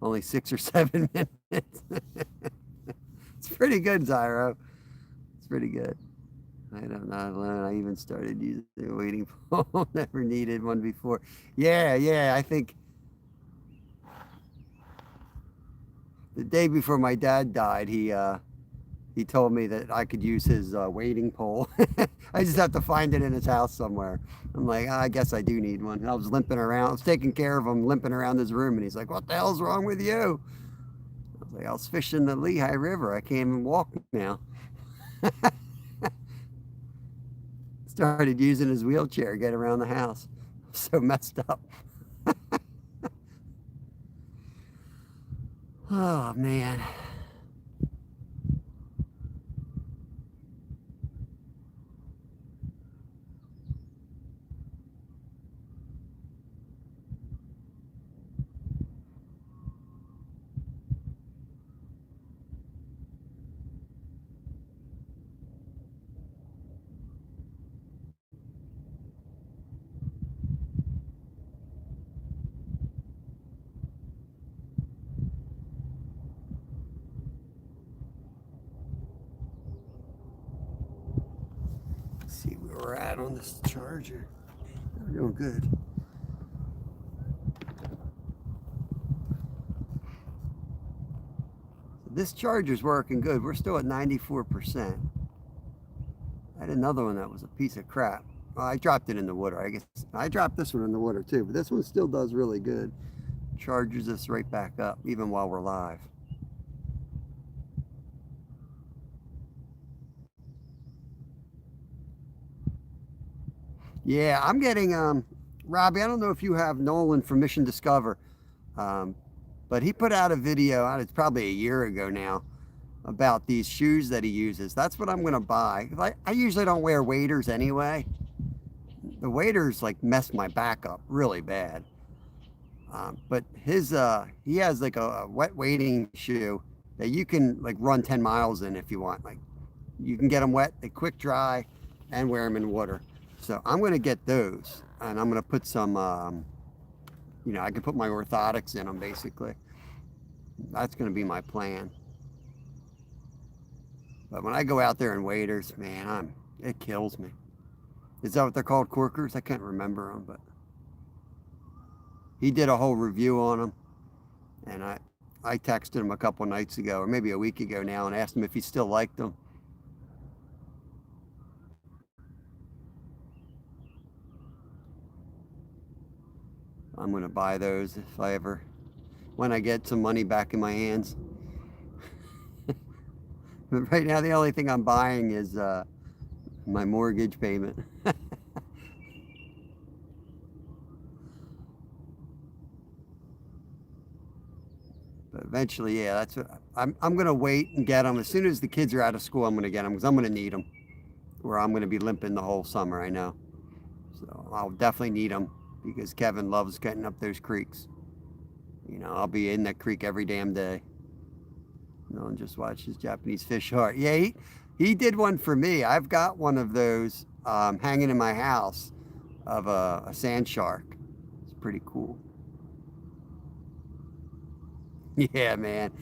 only 6 or 7 minutes. It's pretty good, Zyro. It's pretty good. I don't know. I even started using a wading pole. Never needed one before. Yeah. I think the day before my dad died, he told me that I could use his wading pole. I just have to find it in his house somewhere. I'm like, I guess I do need one. I was limping around. I was taking care of him, limping around his room, and he's like, what the hell's wrong with you? I was like, I was fishing the Lehigh River. I can't even walk now. Started using his wheelchair to get around the house. So messed up. Oh, man. See where we're at on this charger. We're doing good. This charger's working good. We're still at 94%. I had another one that was a piece of crap. Well, I dropped it in the water. I guess I dropped this one in the water too, but this one still does really good. Charges us right back up, even while we're live. Yeah, I'm getting, Robbie, I don't know if you have Nolan from Mission Discover, but he put out a video, it's probably a year ago now, about these shoes that he uses. That's what I'm going to buy. I usually don't wear waders anyway. The waders like mess my back up really bad. But he has like a wet wading shoe that you can like run 10 miles in if you want. Like you can get them wet, they quick dry, and wear them in water. So I'm going to get those, and I'm going to put some, I can put my orthotics in them basically. That's going to be my plan. But when I go out there in waders, man, it kills me. Is that what they're called, corkers? I can't remember them, but he did a whole review on them, and I texted him a couple nights ago, or maybe a week ago now, and asked him if he still liked them. I'm going to buy those if when I get some money back in my hands. But right now, the only thing I'm buying is my mortgage payment. Eventually, yeah, that's what I'm gonna wait and get them as soon as the kids are out of school. I'm gonna get them because I'm gonna need them, or I'm gonna be limping the whole summer. I know, so I'll definitely need them because Kevin loves getting up those creeks. You know, I'll be in that creek every damn day. You know, and just watch his Japanese fish heart. Yeah, he did one for me. I've got one of those hanging in my house of a sand shark. It's pretty cool. Yeah, man.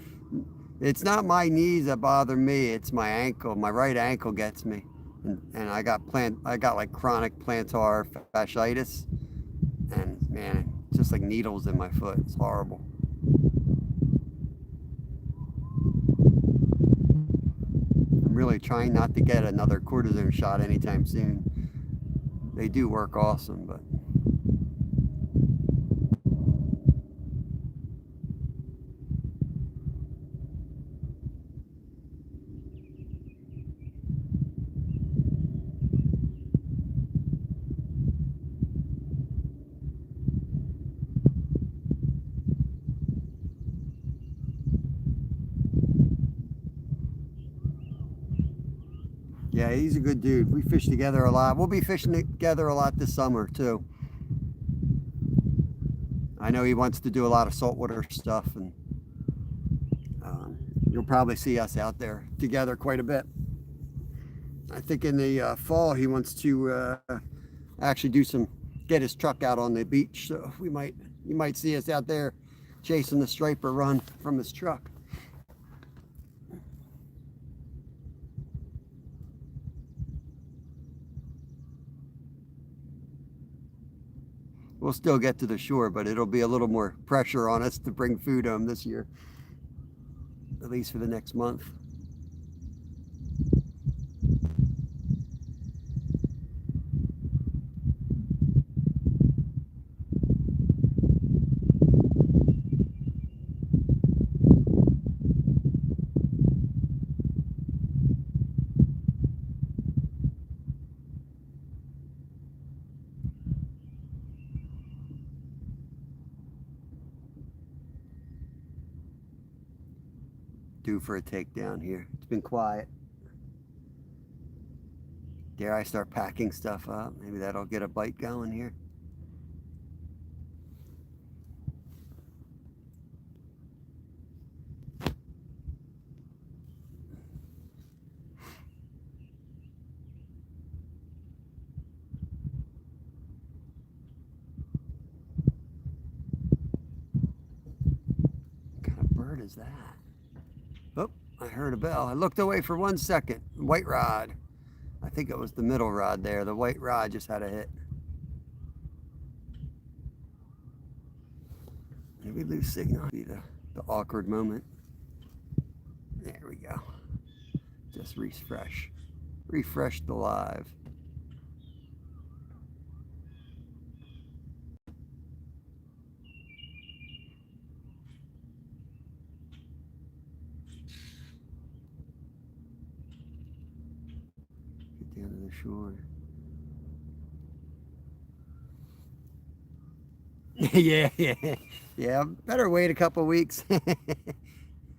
It's not my knees that bother me. It's my ankle. My right ankle gets me, and I got like chronic plantar fasciitis, and man, it's just like needles in my foot. It's horrible. I'm really trying not to get another cortisone shot anytime soon. They do work awesome, but yeah, he's a good dude. We fish together a lot. We'll be fishing together a lot this summer too. I know he wants to do a lot of saltwater stuff, and you'll probably see us out there together quite a bit. I think in the fall he wants to actually get his truck out on the beach. So you might see us out there chasing the striper run from his truck. We'll still get to the shore, but it'll be a little more pressure on us to bring food home this year, at least for the next month. Due for a takedown here. It's been quiet. Dare I start packing stuff up? Maybe that'll get a bite going here. What kind of bird is that? Oh, I heard a bell. I looked away for 1 second. White rod. I think it was the middle rod there. The white rod just had a hit. Maybe lose signal. Be the awkward moment. There we go. Just refresh. Refresh the live. Get down to the shore. Yeah. Better wait a couple weeks.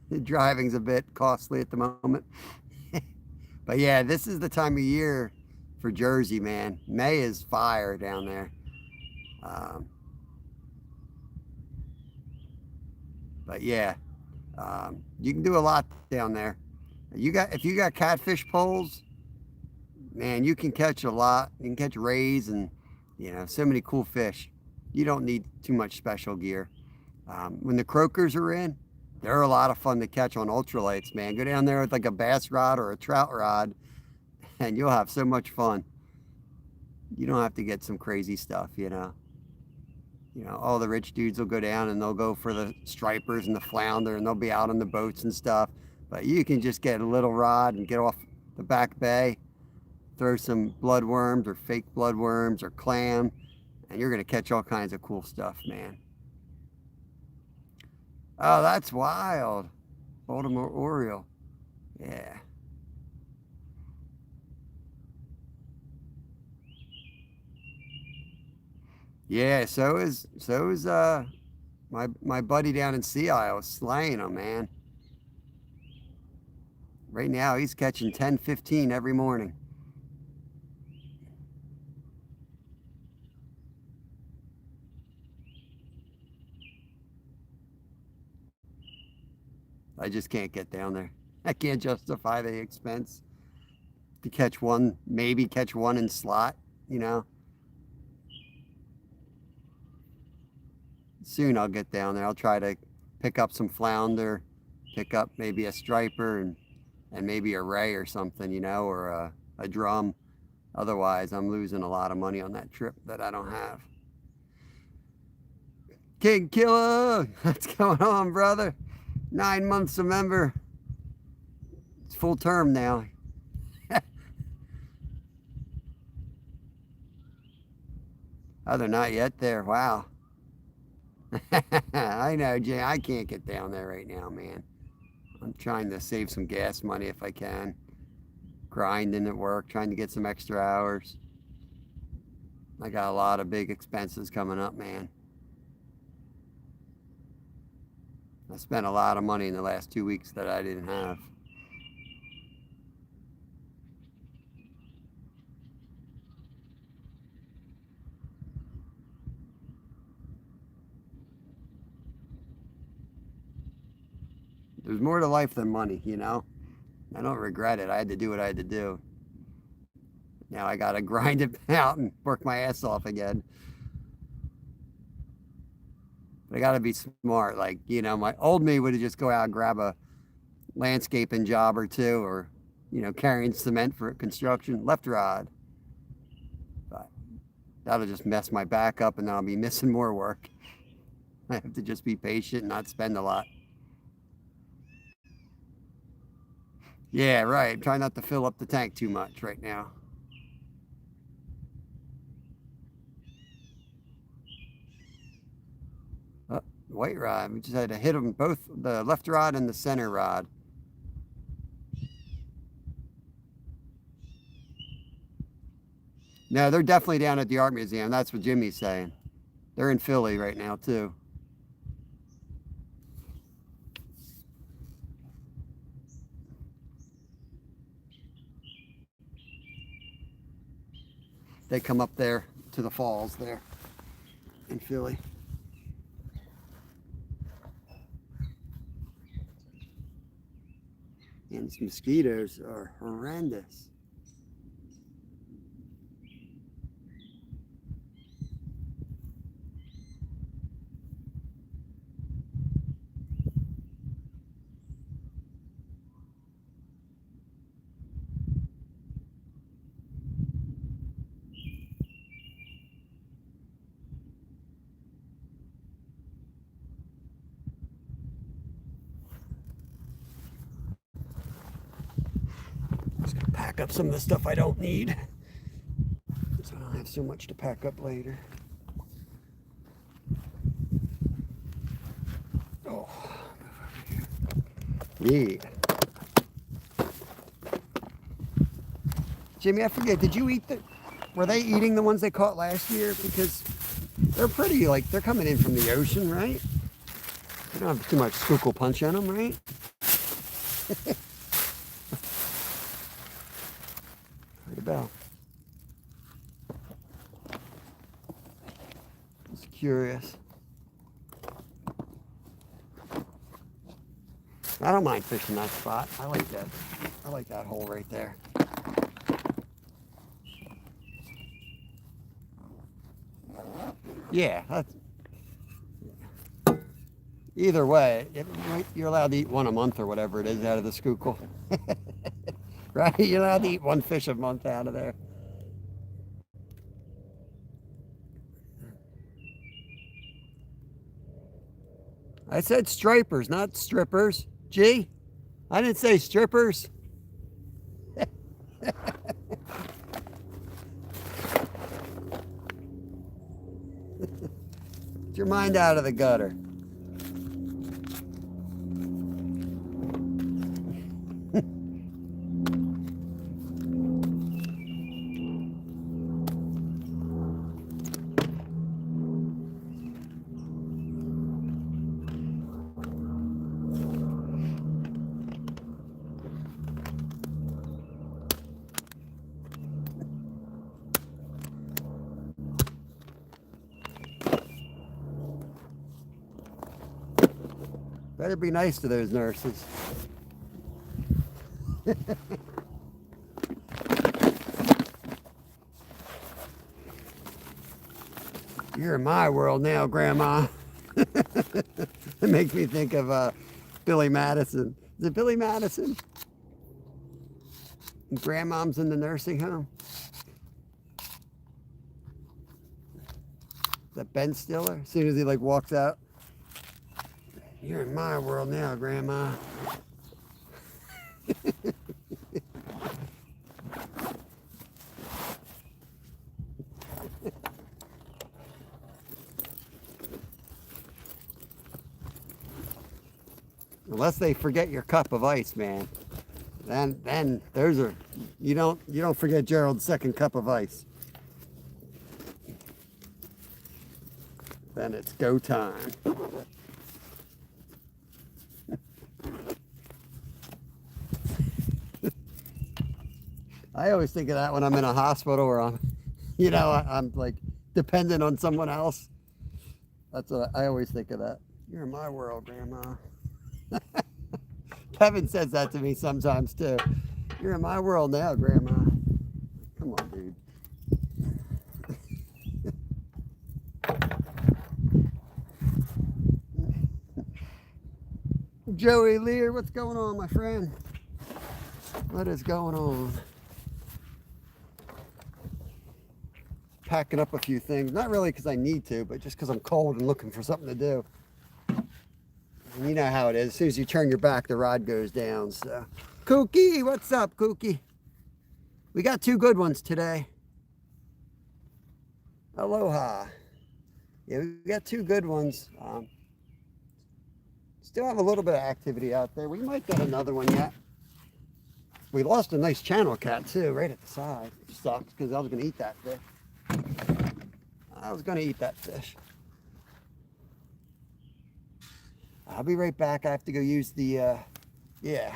The driving's a bit costly at the moment. But yeah, this is the time of year for Jersey, man. May is fire down there. But yeah, you can do a lot down there. If you got catfish poles, man, you can catch a lot. You can catch rays and so many cool fish. You don't need too much special gear. When the croakers are in, they're a lot of fun to catch on ultralights, man. Go down there with like a bass rod or a trout rod, and you'll have so much fun. You don't have to get some crazy stuff, all the rich dudes will go down and they'll go for the stripers and the flounder, and they'll be out on the boats and stuff. But you can just get a little rod and get off the back bay, throw some bloodworms or fake bloodworms or clam, and you're gonna catch all kinds of cool stuff, man. Oh, that's wild. Baltimore Oriole. Yeah. Yeah, so is My buddy down in Sea Isle is slaying them, man. Right now, he's catching 10, 15 every morning. I just can't get down there. I can't justify the expense to catch one, maybe catch one in slot, you know. Soon I'll get down there. I'll try to pick up some flounder, pick up maybe a striper and maybe a ray or something, you know, or a drum. Otherwise, I'm losing a lot of money on that trip that I don't have. King Killer, what's going on, brother? 9 months a member. It's full term now. Oh, they're not yet there. Wow. I know, Jay. I can't get down there right now, man. I'm trying to save some gas money if I can. Grinding at work, trying to get some extra hours. I got a lot of big expenses coming up, man. I spent a lot of money in the last 2 weeks that I didn't have. There's more to life than money, you know? I don't regret it. I had to do what I had to do. Now I gotta grind it out and work my ass off again. But I gotta be smart. Like, you know, my old me would have just go out and grab a landscaping job or two, or, you know, carrying cement for construction, left rod. But that'll just mess my back up and then I'll be missing more work. I have to just be patient and not spend a lot. Yeah, right. Try not to fill up the tank too much right now. White rod. We just had to hit them both, the left rod and the center rod. No, they're definitely down at the art museum. That's what Jimmy's saying. They're in Philly right now too. They come up there to the falls there in Philly. And these mosquitoes are horrendous. Just gonna pack up some of the stuff I don't need, so I don't have so much to pack up later. Oh, yeah. Jimmy, I forget, did you eat were they eating the ones they caught last year? Because they're pretty, like, they're coming in from the ocean, right? They don't have too much squeakle punch in them, right? Ring the bell. Just curious. I don't mind fishing that spot. I like that. I like that hole right there. Yeah, that's, either way, you're allowed to eat one a month or whatever it is out of the schuylkill. Right? You're allowed to eat one fish a month out of there. I said stripers, not strippers. Gee, I didn't say strippers. Get your mind out of the gutter. Better be nice to those nurses. You're in my world now, Grandma. It makes me think of Billy Madison. Is it Billy Madison? And Grandmom's in the nursing home. Is that Ben Stiller? As soon as he like walks out. You're in my world now, Grandma. Unless they forget your cup of ice, man. Then those are you don't forget Gerald's second cup of ice. Then it's go time. I always think of that when I'm in a hospital or I'm like dependent on someone else. That's what I always think of that. You're in my world, Grandma. Kevin says that to me sometimes too. You're in my world now, Grandma. Come on, dude. Joey Lear, what's going on, my friend? What is going on? Packing up a few things. Not really because I need to, but just because I'm cold and looking for something to do. And you know how it is. As soon as you turn your back, the rod goes down. So, Kookie, what's up, Kookie? We got two good ones today. Aloha. Yeah, we got two good ones. Still have a little bit of activity out there. We might get another one yet. We lost a nice channel cat too, right at the side. It sucks because I was going to eat that fish. I'll be right back. I have to go use the, yeah.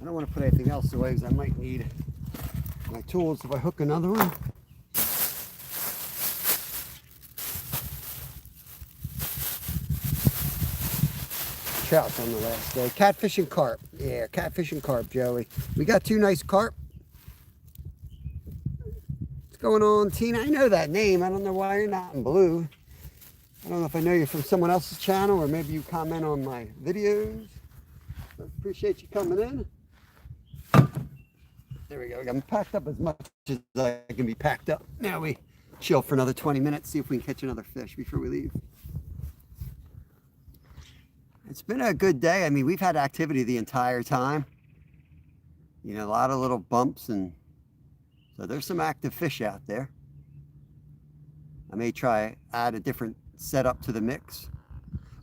I don't want to put anything else away because I might need my tools if I hook another one. Trout on the last day. Catfish and carp. Yeah, catfish and carp, Joey. We got two nice carp. What's going on, Tina? I know that name. I don't know why you're not in blue. I don't know if I know you from someone else's channel or maybe you comment on my videos. I appreciate you coming in. There we go. I'm packed up as much as I can be packed up. Now we chill for another 20 minutes, see if we can catch another fish before we leave. It's been a good day. I mean, we've had activity the entire time. You know, a lot of little bumps, and so there's some active fish out there. I may add a different setup to the mix.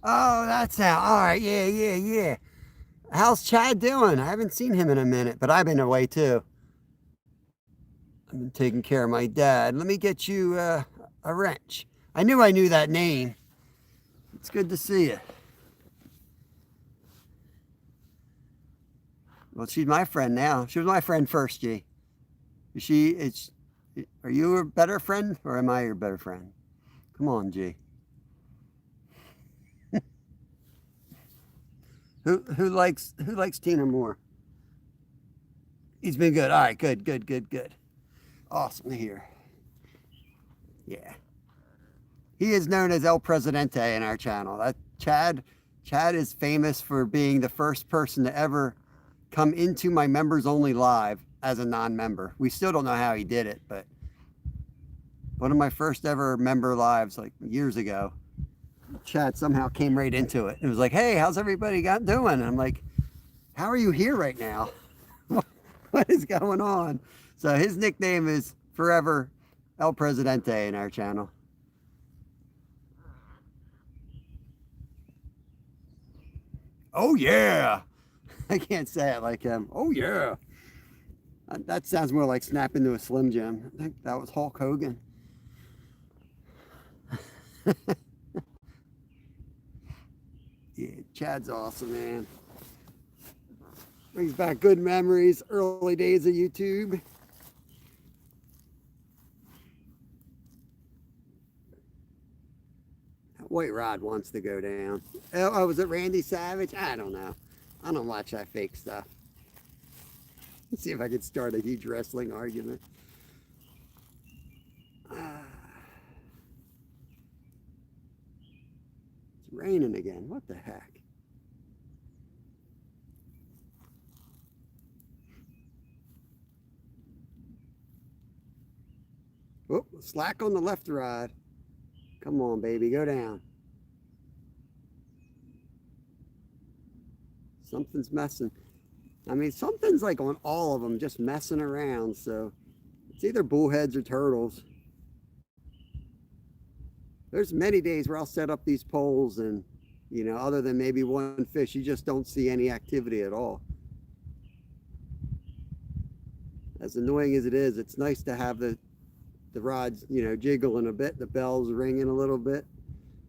Oh, that's how. All right, yeah. How's Chad doing? I haven't seen him in a minute, but I've been away too. I've been taking care of my dad. Let me get you a wrench. I knew that name. It's good to see you. Well, she's my friend now. She was my friend first, G. Are you a better friend or am I your better friend? Come on, G. Who likes Tina more? He's been good. All right, good. Awesome to hear. Yeah. He is known as El Presidente in our channel. Chad is famous for being the first person to ever come into my members only live as a non-member. We still don't know how he did it, but one of my first ever member lives, like years ago, Chad somehow came right into it. It was like, hey, how's everybody doing? And I'm like, how are you here right now? What is going on? So his nickname is forever El Presidente in our channel. Oh yeah. I can't say it like him. Oh yeah. That sounds more like Snap into a Slim Jim. I think that was Hulk Hogan. Yeah, Chad's awesome, man. Brings back good memories, early days of YouTube. That white rod wants to go down. Oh, was it Randy Savage? I don't know. I don't watch that fake stuff. Let's see if I can start a huge wrestling argument. It's raining again. What the heck? Oh, slack on the left rod. Come on, baby, go down. Something's messing. I mean, something's like on all of them, just messing around. So it's either bullheads or turtles. There's many days where I'll set up these poles and, you know, other than maybe one fish, you just don't see any activity at all. As annoying as it is, it's nice to have the rods, you know, jiggling a bit, the bells ringing a little bit.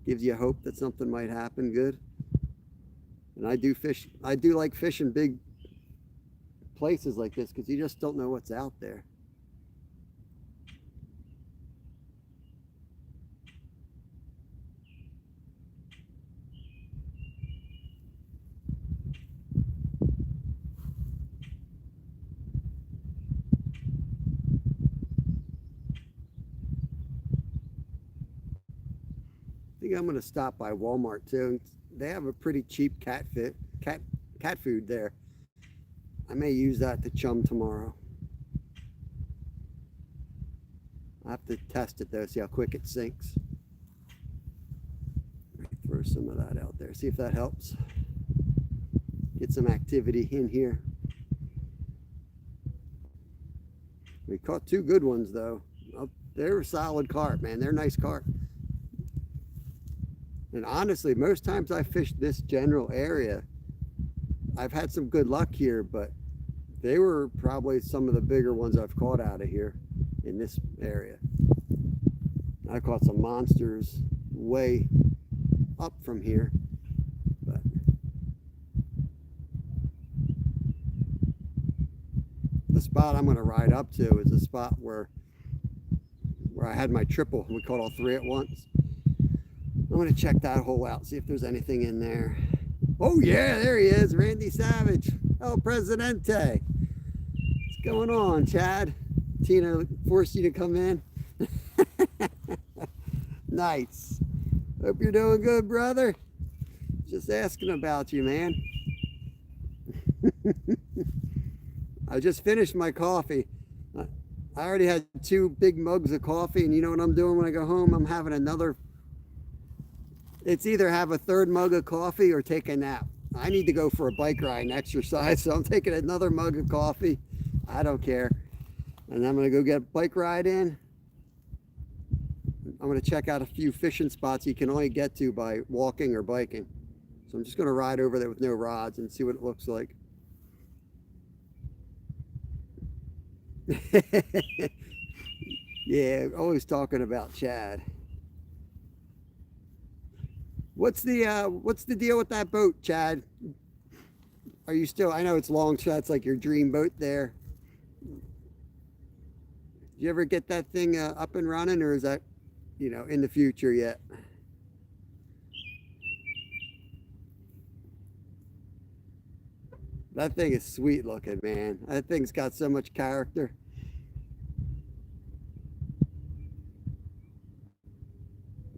Gives you hope that something might happen good. And I do like fishing big places like this because you just don't know what's out there. I think I'm going to stop by Walmart too. They have a pretty cheap cat food there. I may use that to chum tomorrow. I have to test it though, see how quick it sinks. Throw some of that out there, see if that helps. Get some activity in here. We caught two good ones though. Oh, they're solid carp, man. They're nice carp. And honestly, most times I fished this general area, I've had some good luck here, but they were probably some of the bigger ones I've caught out of here in this area. I caught some monsters way up from here, but the spot I'm going to ride up to is a spot where I had my triple. We caught all three at once. I'm going to check that hole out, see if there's anything in there. Oh yeah, there he is, Randy Savage, El Presidente. What's going on, Chad? Tina forced you to come in? Nice. Hope you're doing good, brother. Just asking about you, man. I just finished my coffee. I already had 2 big mugs of coffee, and you know what I'm doing when I go home? I'm having another. It's either have a 3rd mug of coffee or take a nap. I need to go for a bike ride and exercise, so I'm taking another mug of coffee. I don't care. And I'm gonna go get a bike ride in. I'm gonna check out a few fishing spots you can only get to by walking or biking. So I'm just gonna ride over there with no rods and see what it looks like. Yeah, always talking about Chad. What's the deal with that boat, Chad? Are you still, I know it's long shots like your dream boat there. Did you ever get that thing up and running, or is that, you know, in the future yet? That thing is sweet looking, man. That thing's got so much character.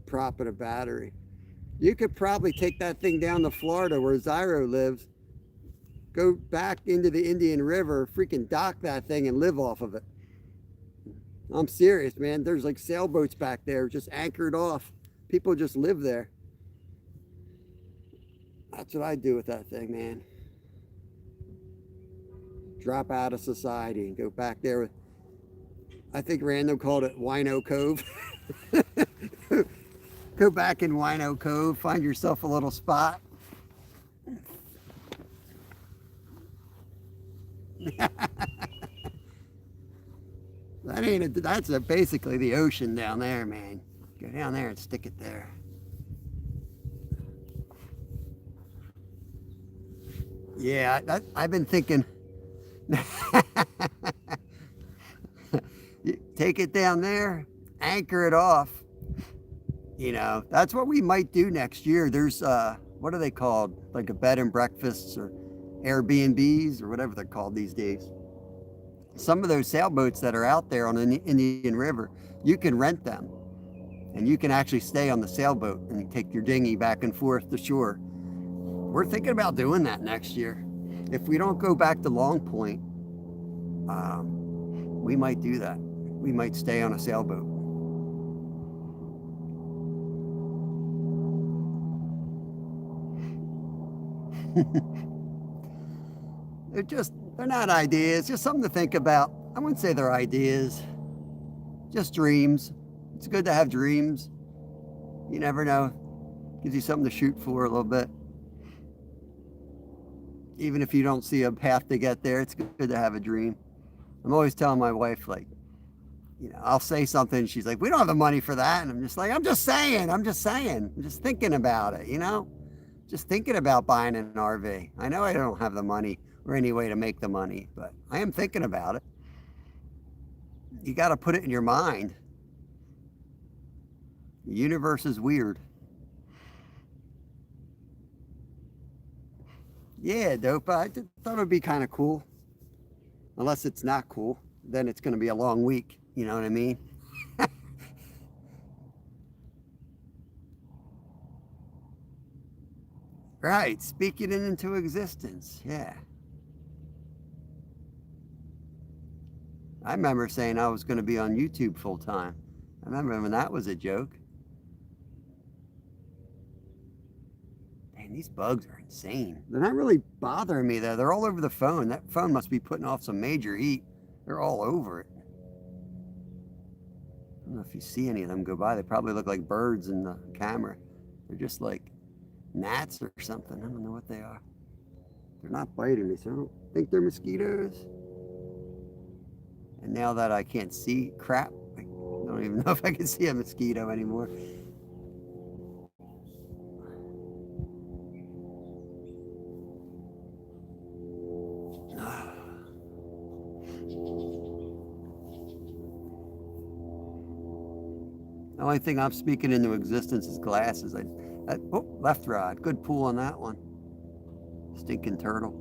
Prop and a battery. You could probably take that thing down to Florida where Zyro lives, go back into the Indian River, freaking dock that thing and live off of it. I'm serious, man. There's like sailboats back there just anchored off. People just live there. That's what I do with that thing, man. Drop out of society and go back there with, I think Random called it Wino Cove. Go back in Wino Cove, find yourself a little spot. That's basically the ocean down there, man. Go down there and stick it there. Yeah, I've been thinking. Take it down there, anchor it off. You know, that's what we might do next year. There's what are they called? Like a bed and breakfasts or Airbnbs or whatever they're called these days. Some of those sailboats that are out there on the Indian River, you can rent them. And you can actually stay on the sailboat and you take your dinghy back and forth to shore. We're thinking about doing that next year. If we don't go back to Long Point, we might do that. We might stay on a sailboat. They're not ideas, just something to think about. I wouldn't say they're ideas, just dreams. It's good to have dreams. You never know. Gives you something to shoot for a little bit. Even if you don't see a path to get there, it's good to have a dream. I'm always telling my wife, like, you know, I'll say something, she's like, we don't have the money for that. And I'm just like, I'm just saying. I'm just thinking about it, you know? Just thinking about buying an RV. I know I don't have the money or any way to make the money, but I am thinking about it. You got to put it in your mind. The universe is weird. Yeah, Dopa, I thought it would be kind of cool. Unless it's not cool, then it's going to be a long week. You know what I mean? Right, speaking it into existence. Yeah. I remember saying I was going to be on YouTube full time. I remember when that was a joke. Man, these bugs are insane. They're not really bothering me though. They're all over the phone. That phone must be putting off some major heat. They're all over it. I don't know if you see any of them go by. They probably look like birds in the camera. They're just like gnats or something. I don't know what they are. They're not biting me, so I don't think they're mosquitoes. And now that I can't see crap, I don't even know if I can see a mosquito anymore. The only thing I'm speaking into existence is glasses. Oh, left rod. Good pull on that one. Stinking turtle.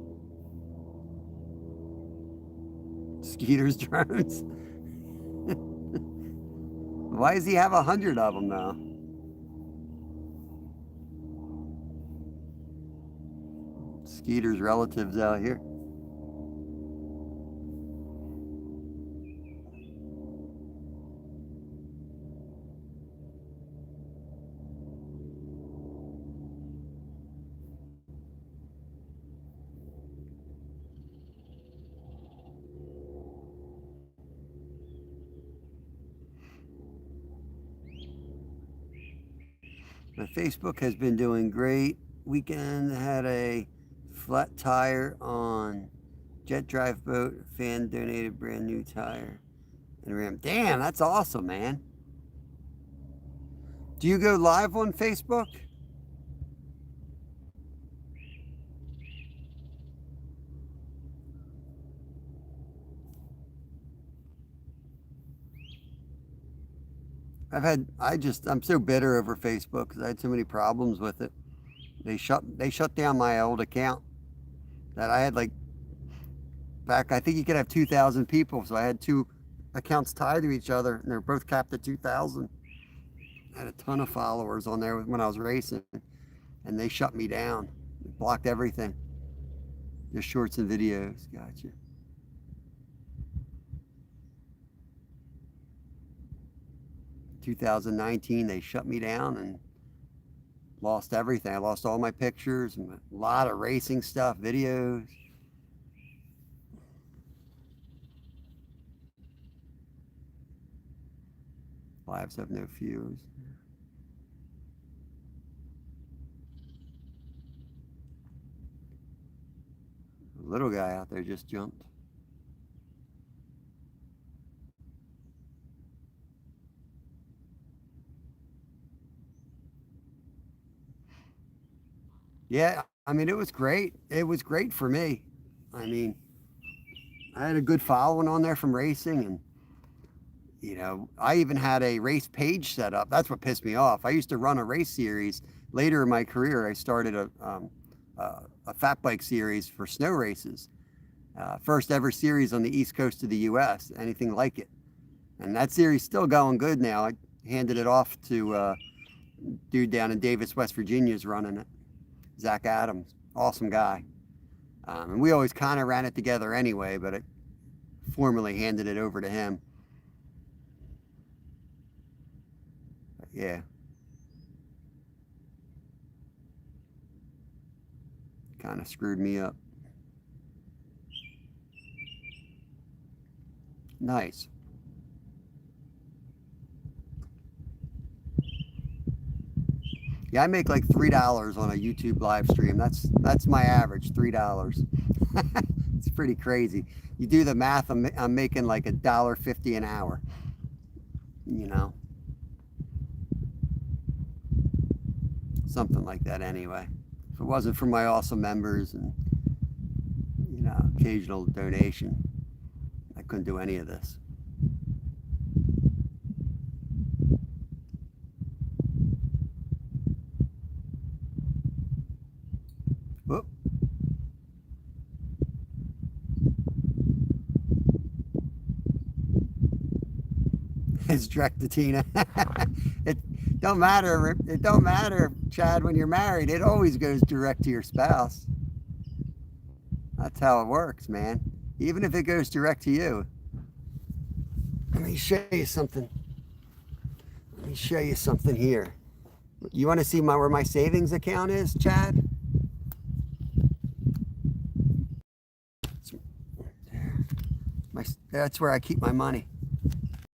Skeeter's drones. Why does he have 100 of them now? Skeeter's relatives out here. My Facebook has been doing great. Weekend had a flat tire on jet drive boat. Fan donated brand new tire and ram. Damn, that's awesome, man. Do you go live on Facebook? I'm so bitter over Facebook because I had so many problems with it. They shut down my old account that I had like back, I think you could have 2,000 people. So I had two accounts tied to each other, and they're both capped at 2,000. I had a ton of followers on there when I was racing, and they shut me down, blocked everything. Just shorts and videos. Gotcha. In 2019, they shut me down and lost everything. I lost all my pictures and a lot of racing stuff, videos. Lives have no views. A little guy out there just jumped. Yeah, I mean, it was great. It was great for me. I mean, I had a good following on there from racing, and you know, I even had a race page set up. That's what pissed me off. I used to run a race series. Later in my career, I started a fat bike series for snow races. First ever series on the East Coast of the U.S., anything like it. And that series still going good now. I handed it off to a dude down in Davis, West Virginia is running it. Zach Adams, awesome guy. And we always kind of ran it together anyway, but I formally handed it over to him. But yeah. Kind of screwed me up. Nice. Yeah, I make like $3 on a YouTube live stream. That's my average, $3. It's pretty crazy. You do the math, I'm making like $1.50 an hour. You know, something like that anyway. If it wasn't for my awesome members and, you know, occasional donation, I couldn't do any of this. Whoop. It's direct to Tina. It don't matter, Chad, when you're married. It always goes direct to your spouse. That's how it works, man. Even if it goes direct to you. Let me show you something. Let me show you something here. You want to see where my savings account is, Chad? That's where I keep my money.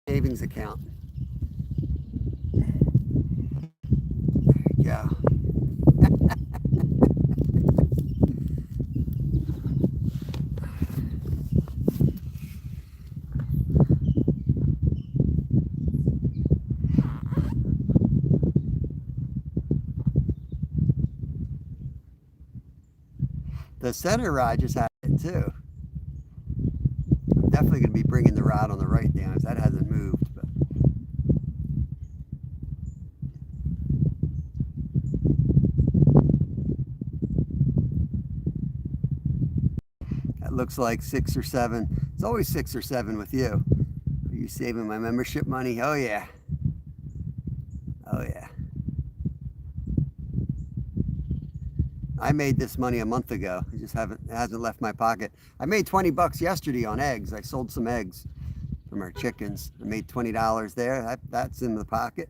Savings account. There you go. The center rod just had it too. I'm definitely going to be bringing the rod on the right down because that hasn't moved. But that looks like 6 or 7. It's always 6 or 7 with you. Are you saving my membership money? Oh yeah. Oh yeah. I made this money a month ago. It hasn't left my pocket. I made 20 bucks yesterday on eggs. I sold some eggs from our chickens. I made $20 there. That's in the pocket.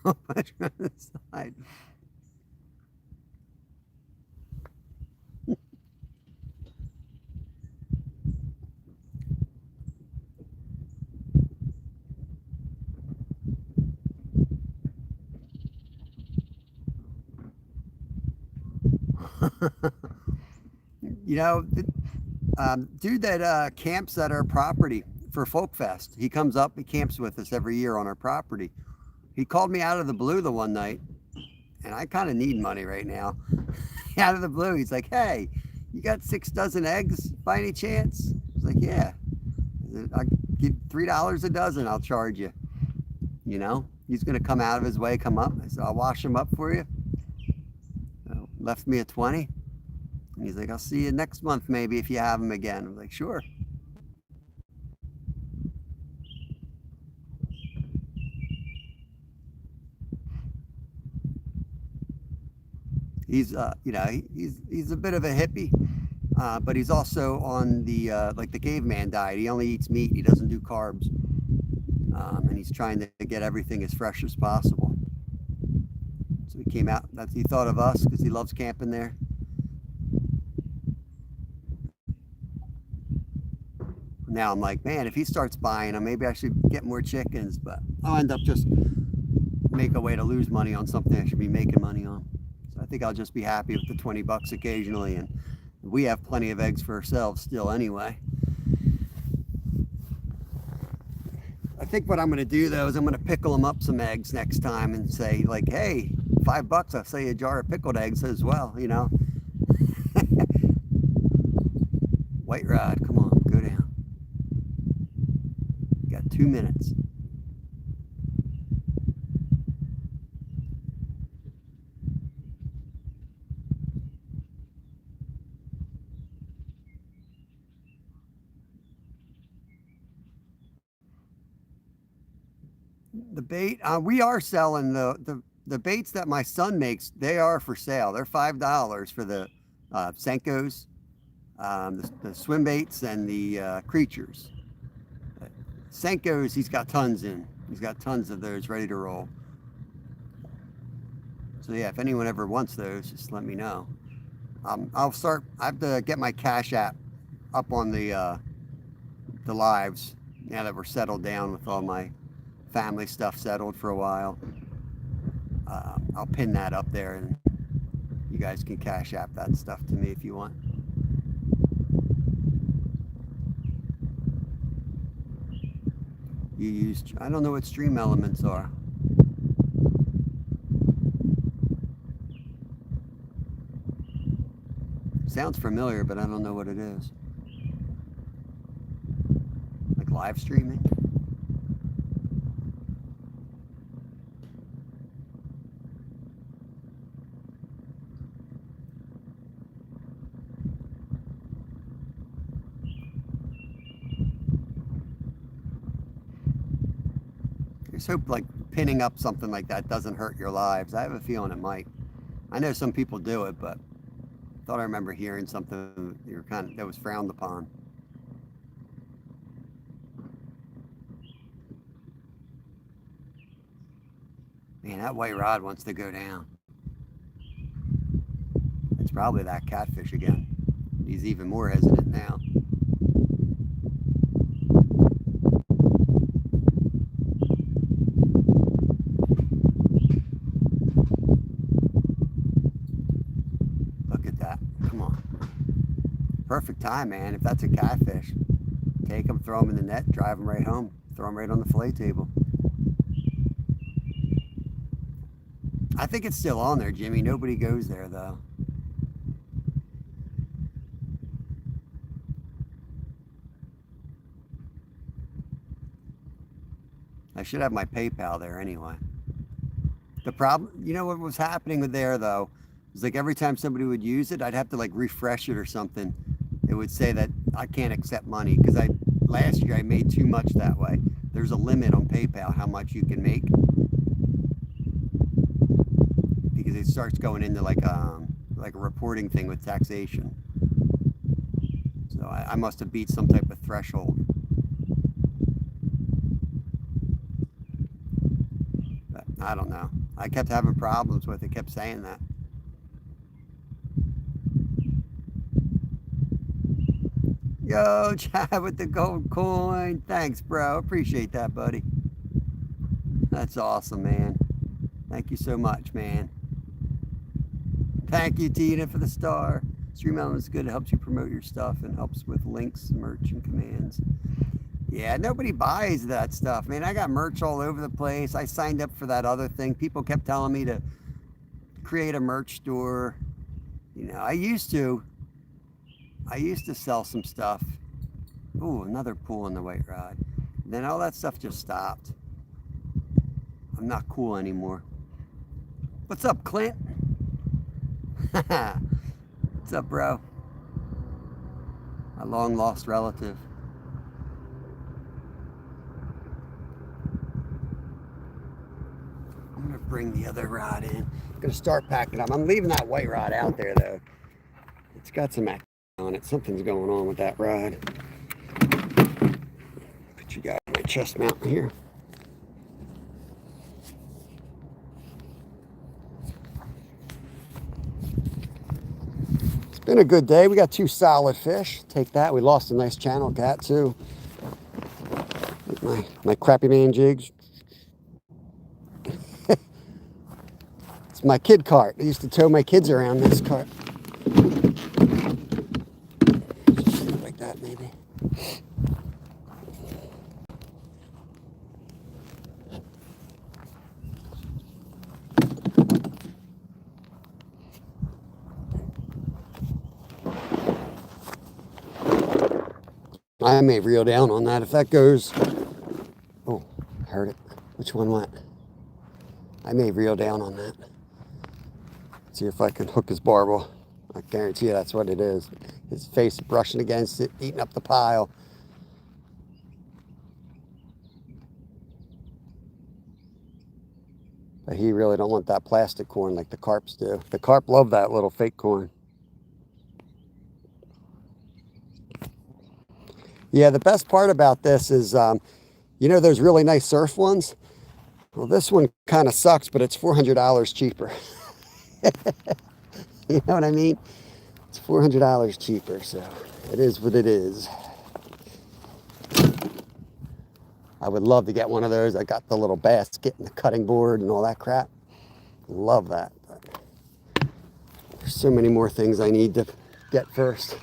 Oh, much on the side. You know, dude that camps at our property for Folk Fest, he comes up, he camps with us every year on our property. He called me out of the blue the one night, and I kind of need money right now. Out of the blue, he's like, "Hey, you got 6 dozen eggs by any chance?" I was like, "Yeah." "I'll give $3 a dozen, I'll charge you." You know, he's gonna come out of his way, come up. I said, "I'll wash them up for you." left me a 20. And he's like, I'll see you next month maybe if you have them again. I'm like, sure. He's he's a bit of a hippie, but he's also on the like the caveman diet. He only eats meat. He doesn't do carbs, and he's trying to get everything as fresh as possible. So he came out. He thought of us because he loves camping there. Now I'm like, man, if he starts buying them, maybe I should get more chickens, but I'll end up just make a way to lose money on something I should be making money on. So I think I'll just be happy with the 20 bucks occasionally, and we have plenty of eggs for ourselves still anyway. I think what I'm going to do though is I'm going to pickle them up some eggs next time and say like, hey, $5, I'll sell you a jar of pickled eggs as well, you know. White Rod, come on, go down. 2 minutes. The bait, we are selling the baits that my son makes. They are for sale. They're $5 for the Senkos, the swim baits, and the creatures. Senkos, he's got tons in. He's got tons of those ready to roll. So yeah, if anyone ever wants those, just let me know. I have to get my Cash App up on the lives now that we're settled down with all my family stuff settled for a while. I'll pin that up there and you guys can Cash App that stuff to me if you want. You use, I don't know what stream elements are. Sounds familiar, but I don't know what it is. Like live streaming? I just hope like pinning up something like that doesn't hurt your lives. I have a feeling it might. I know some people do it, but I thought I remember hearing something that was frowned upon. Man, that white rod wants to go down. It's probably that catfish again. He's even more hesitant now. Perfect time, man. If that's a catfish, take them, throw them in the net, drive them right home, throw them right on the fillet table. I think it's still on there, Jimmy. Nobody goes there, though. I should have my PayPal there anyway. The problem, you know what was happening with there, though, is like every time somebody would use it, I'd have to like refresh it or something. It would say that I can't accept money because last year I made too much that way. There's a limit on PayPal how much you can make because it starts going into like a reporting thing with taxation. So I must have beat some type of threshold. But I don't know. I kept having problems with it. Kept saying that. Yo, Chad with the gold coin. Thanks, bro. Appreciate that, buddy. That's awesome, man. Thank you so much, man. Thank you, Tina, for the star. Stream Elements is good. It helps you promote your stuff and helps with links, merch, and commands. Yeah, nobody buys that stuff, man. I got merch all over the place. I signed up for that other thing. People kept telling me to create a merch store. You know, I used to sell some stuff. Ooh, another pool on the white rod. Then all that stuff just stopped. I'm not cool anymore. What's up, Clint? What's up, bro? My long lost relative. I'm gonna bring the other rod in. I'm gonna start packing up. I'm leaving that white rod out there though. It's got some activity on it. Something's going on with that rod. Put you guys on my chest mount here. It's been a good day. We got 2 solid fish. Take that. We lost a nice channel cat too. My crappy man jigs. It's my kid cart. I used to tow my kids around this cart. Like that maybe. I may reel down on that if that goes. Oh, heard it. Which one went? I may reel down on that. See if I can hook his barbel. I guarantee you that's what it is. His face brushing against it, eating up the pile. But he really don't want that plastic corn like the carps do. The carp love that little fake corn. Yeah, the best part about this is, you know those really nice surf ones? Well, this one kind of sucks, but it's $400 cheaper. You know what I mean? It's $400 cheaper, so it is what it is. I would love to get one of those. I got the little basket and the cutting board and all that crap. Love that. But there's so many more things I need to get first.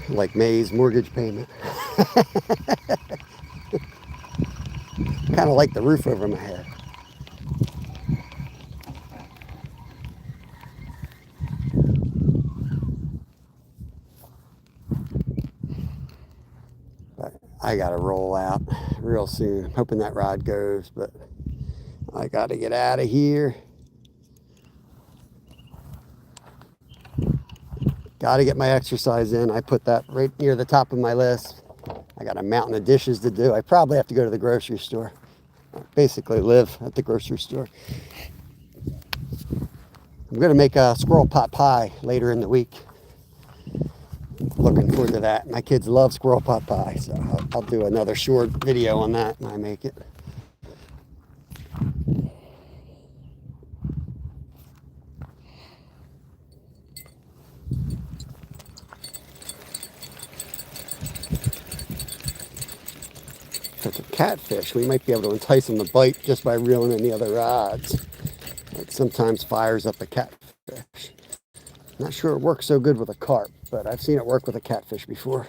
Like May's mortgage payment. Kind of like the roof over my head. But I gotta roll out real soon. I'm hoping that rod goes, but I gotta get out of here. Gotta get my exercise in. I put that right near the top of my list. I got a mountain of dishes to do. I probably have to go to the grocery store. I basically live at the grocery store. I'm gonna make a squirrel pot pie later in the week. Looking forward to that. My kids love squirrel pot pie, so I'll do another short video on that when I make it. If it's a catfish, we might be able to entice them to bite just by reeling in the other rods. It sometimes fires up a catfish. Not sure it works so good with a carp, but I've seen it work with a catfish before.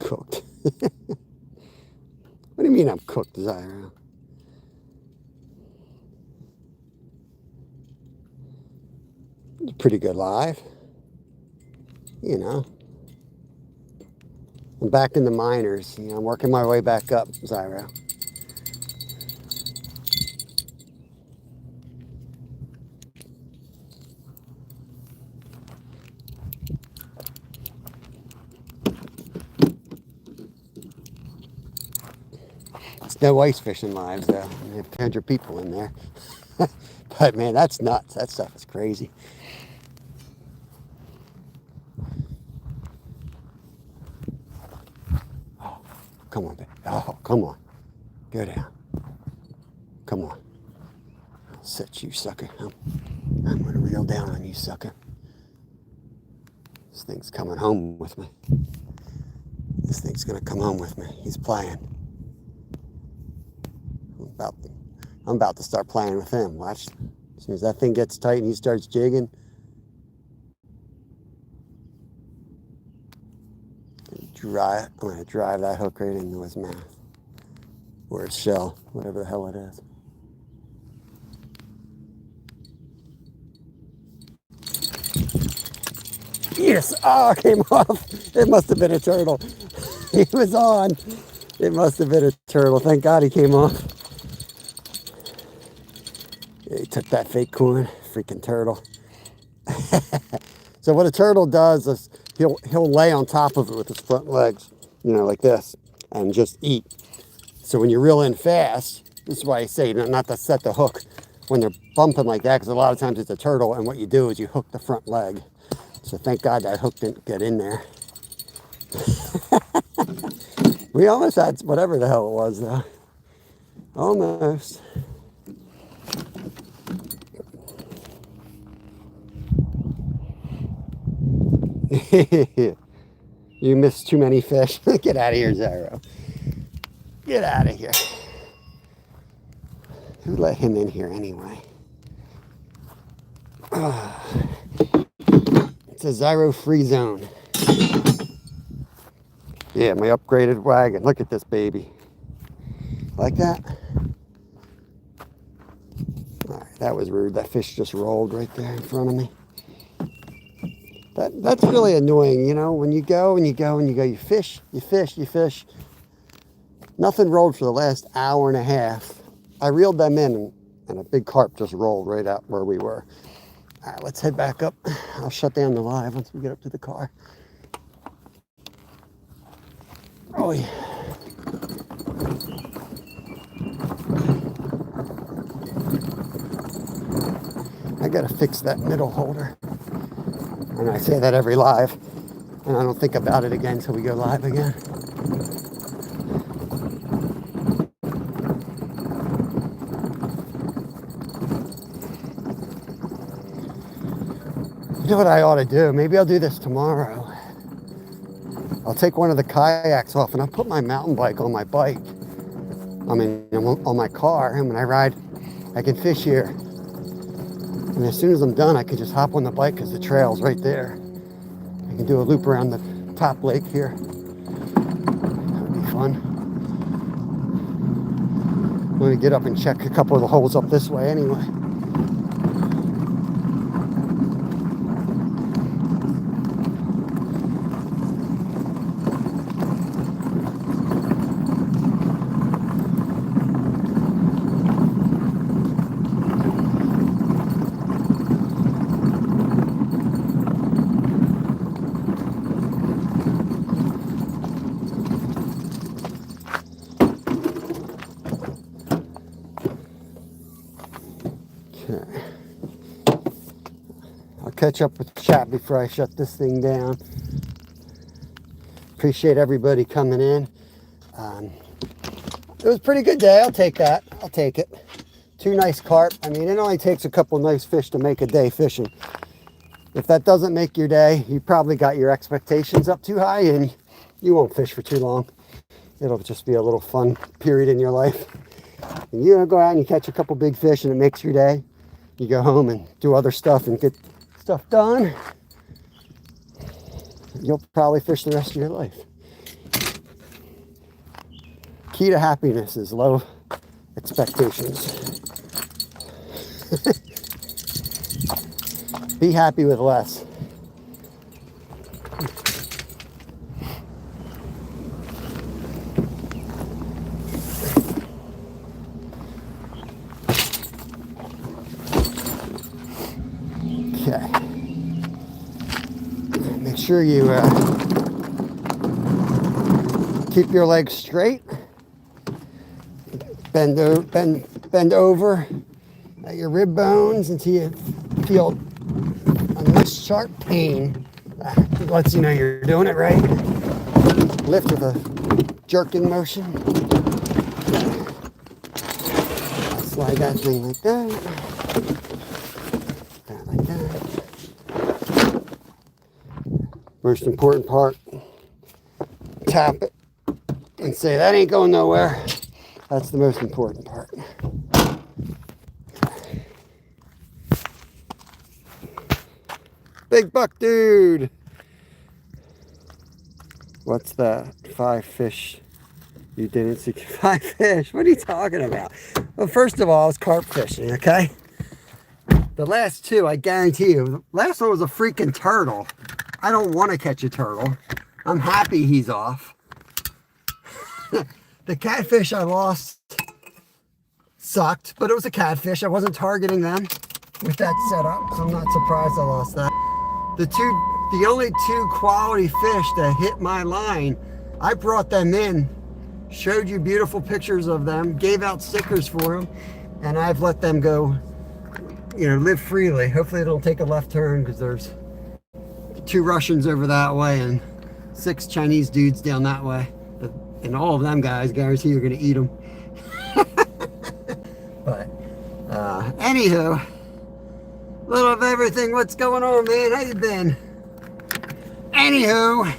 Cooked. What do you mean I'm cooked, Zyra? It's pretty good live. You know. I'm back in the minors. You know, I'm working my way back up, Zyra. It's no ice fishing lives, though. We have 200 people in there. But, man, that's nuts. That stuff is crazy. Oh, come on, baby. Oh, come on. Go down. Come on. I'll set you, sucker. I'm going to reel down on you, sucker. This thing's coming home with me. This thing's going to come home with me. He's playing. I'm about to start playing with him. Watch. As soon as that thing gets tight and he starts jigging. I'm going to drive that hook right into his mouth. Or his shell. Whatever the hell it is. Yes! Oh, it came off. It must have been a turtle. He was on. It must have been a turtle. Thank God he came off. Yeah, he took that fake corn. Freaking turtle. So what a turtle does is he'll lay on top of it with his front legs, you know, like this, and just eat. So when you're reeling fast, this is why I say not to set the hook when they're bumping like that, because a lot of times it's a turtle, and what you do is you hook the front leg. So thank God that hook didn't get in there. We almost had whatever the hell it was, though. Almost. You missed too many fish. Get out of here, Zyro. Get out of here. Who let him in here anyway? It's a Zyro free zone. Yeah, my upgraded wagon. Look at this baby. Like that? All right, that was rude. That fish just rolled right there in front of me. That's really annoying, you know, when you go and you go and you go, you fish. Nothing rolled for the last hour and a half. I reeled them in and a big carp just rolled right out where we were. All right, let's head back up. I'll shut down the live once we get up to the car. Oh, yeah. I gotta fix that middle holder. And I say that every live, and I don't think about it again until we go live again. You know what I ought to do? Maybe I'll do this tomorrow. I'll take one of the kayaks off and I'll put my mountain bike on my bike. I mean, on my car, and when I ride, I can fish here. And as soon as I'm done, I can just hop on the bike because the trail's right there. I can do a loop around the top lake here. That would be fun. I'm going to get up and check a couple of the holes up this way anyway. Catch up with the chat before I shut this thing down. Appreciate everybody coming in. It was a pretty good day. I'll take that. I'll take it. 2 nice carp. I mean, it only takes a couple nice fish to make a day fishing. If that doesn't make your day, you probably got your expectations up too high and you won't fish for too long. It'll just be a little fun period in your life. And you go out and you catch a couple big fish and it makes your day. You go home and do other stuff and get stuff done. You'll probably fish the rest of your life. Key to happiness is low expectations. Be happy with less. Okay. Make sure you keep your legs straight. Bend over at your rib bones until you feel a nice sharp pain. It lets you know you're doing it right. Lift with a jerking motion. Slide that thing like that. Like that. Most important part, tap it and say that ain't going nowhere. That's the most important part. Big buck dude. What's that? 5 fish you didn't see. 5 fish? What are you talking about? Well, first of all, I was carp fishing, okay? The last 2, I guarantee you. Last one was a freaking turtle. I don't want to catch a turtle. I'm happy he's off. The catfish I lost sucked, but it was a catfish. I wasn't targeting them with that setup, so I'm not surprised I lost that. The only two quality fish that hit my line, I brought them in, showed you beautiful pictures of them, gave out stickers for them, and I've let them go, you know, live freely. Hopefully they don't take a left turn, because there's 2 Russians over that way and 6 Chinese dudes down that way. And all of them guys, guarantee you're going to eat them. But, anywho, little of everything. What's going on, man? How you been? Anywho,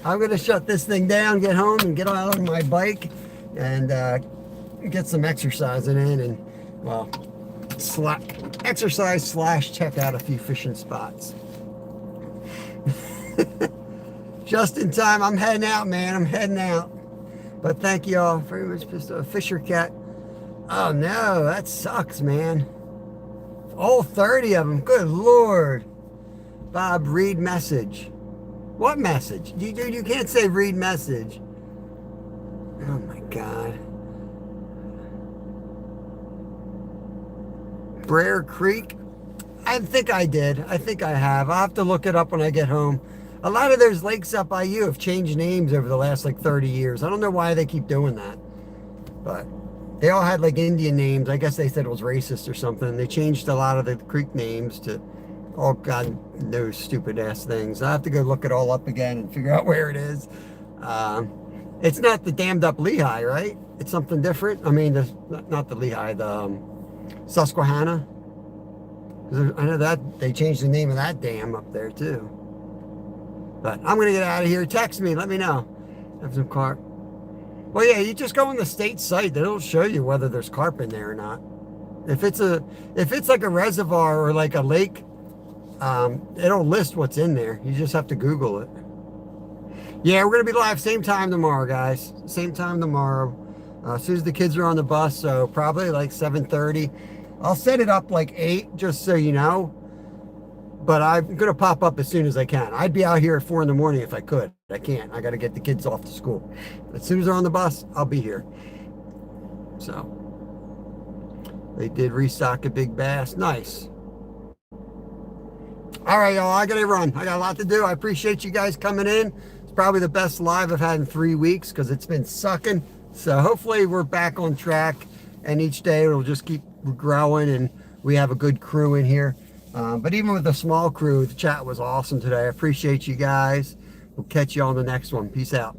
I'm going to shut this thing down, get home, and get out on my bike, and get some exercising in, and, well, exercise / check out a few fishing spots. Just in time. I'm heading out, man. I'm heading out. But thank you all very much. Just a Fisher Cat. Oh no, that sucks, man. All 30 of them. Good Lord. Bob, read message. What message? You can't say read message. Oh my God. Brer Creek. I think I did. I think I have. I'll have to look it up when I get home. A lot of those lakes up by you have changed names over the last like 30 years. I don't know why they keep doing that. But they all had like Indian names. I guess they said it was racist or something. They changed a lot of the creek names to all God knows stupid ass things. I have to go look it all up again and figure out where it is. It's not the dammed up Lehigh, right? It's something different. I mean, not the Lehigh, the Susquehanna. I know that they changed the name of that dam up there too. But I'm going to get out of here. Text me. Let me know. Have some carp. Well, yeah, you just go on the state site. It'll show you whether there's carp in there or not. If it's like a reservoir or like a lake, it'll list what's in there. You just have to Google it. Yeah, we're going to be live same time tomorrow, guys. Same time tomorrow. As soon as the kids are on the bus, so probably like 7:30. I'll set it up like 8, just so you know. But I'm going to pop up as soon as I can. I'd be out here at 4 in the morning if I could. I can't. I got to get the kids off to school. As soon as they're on the bus, I'll be here. So, they did restock a big bass. Nice. All right, y'all. I got to run. I got a lot to do. I appreciate you guys coming in. It's probably the best live I've had in 3 weeks because it's been sucking. So, hopefully, we're back on track. And each day, it'll just keep growing. And we have a good crew in here. But even with the small crew, the chat was awesome today. I appreciate you guys. We'll catch you on the next one. Peace out.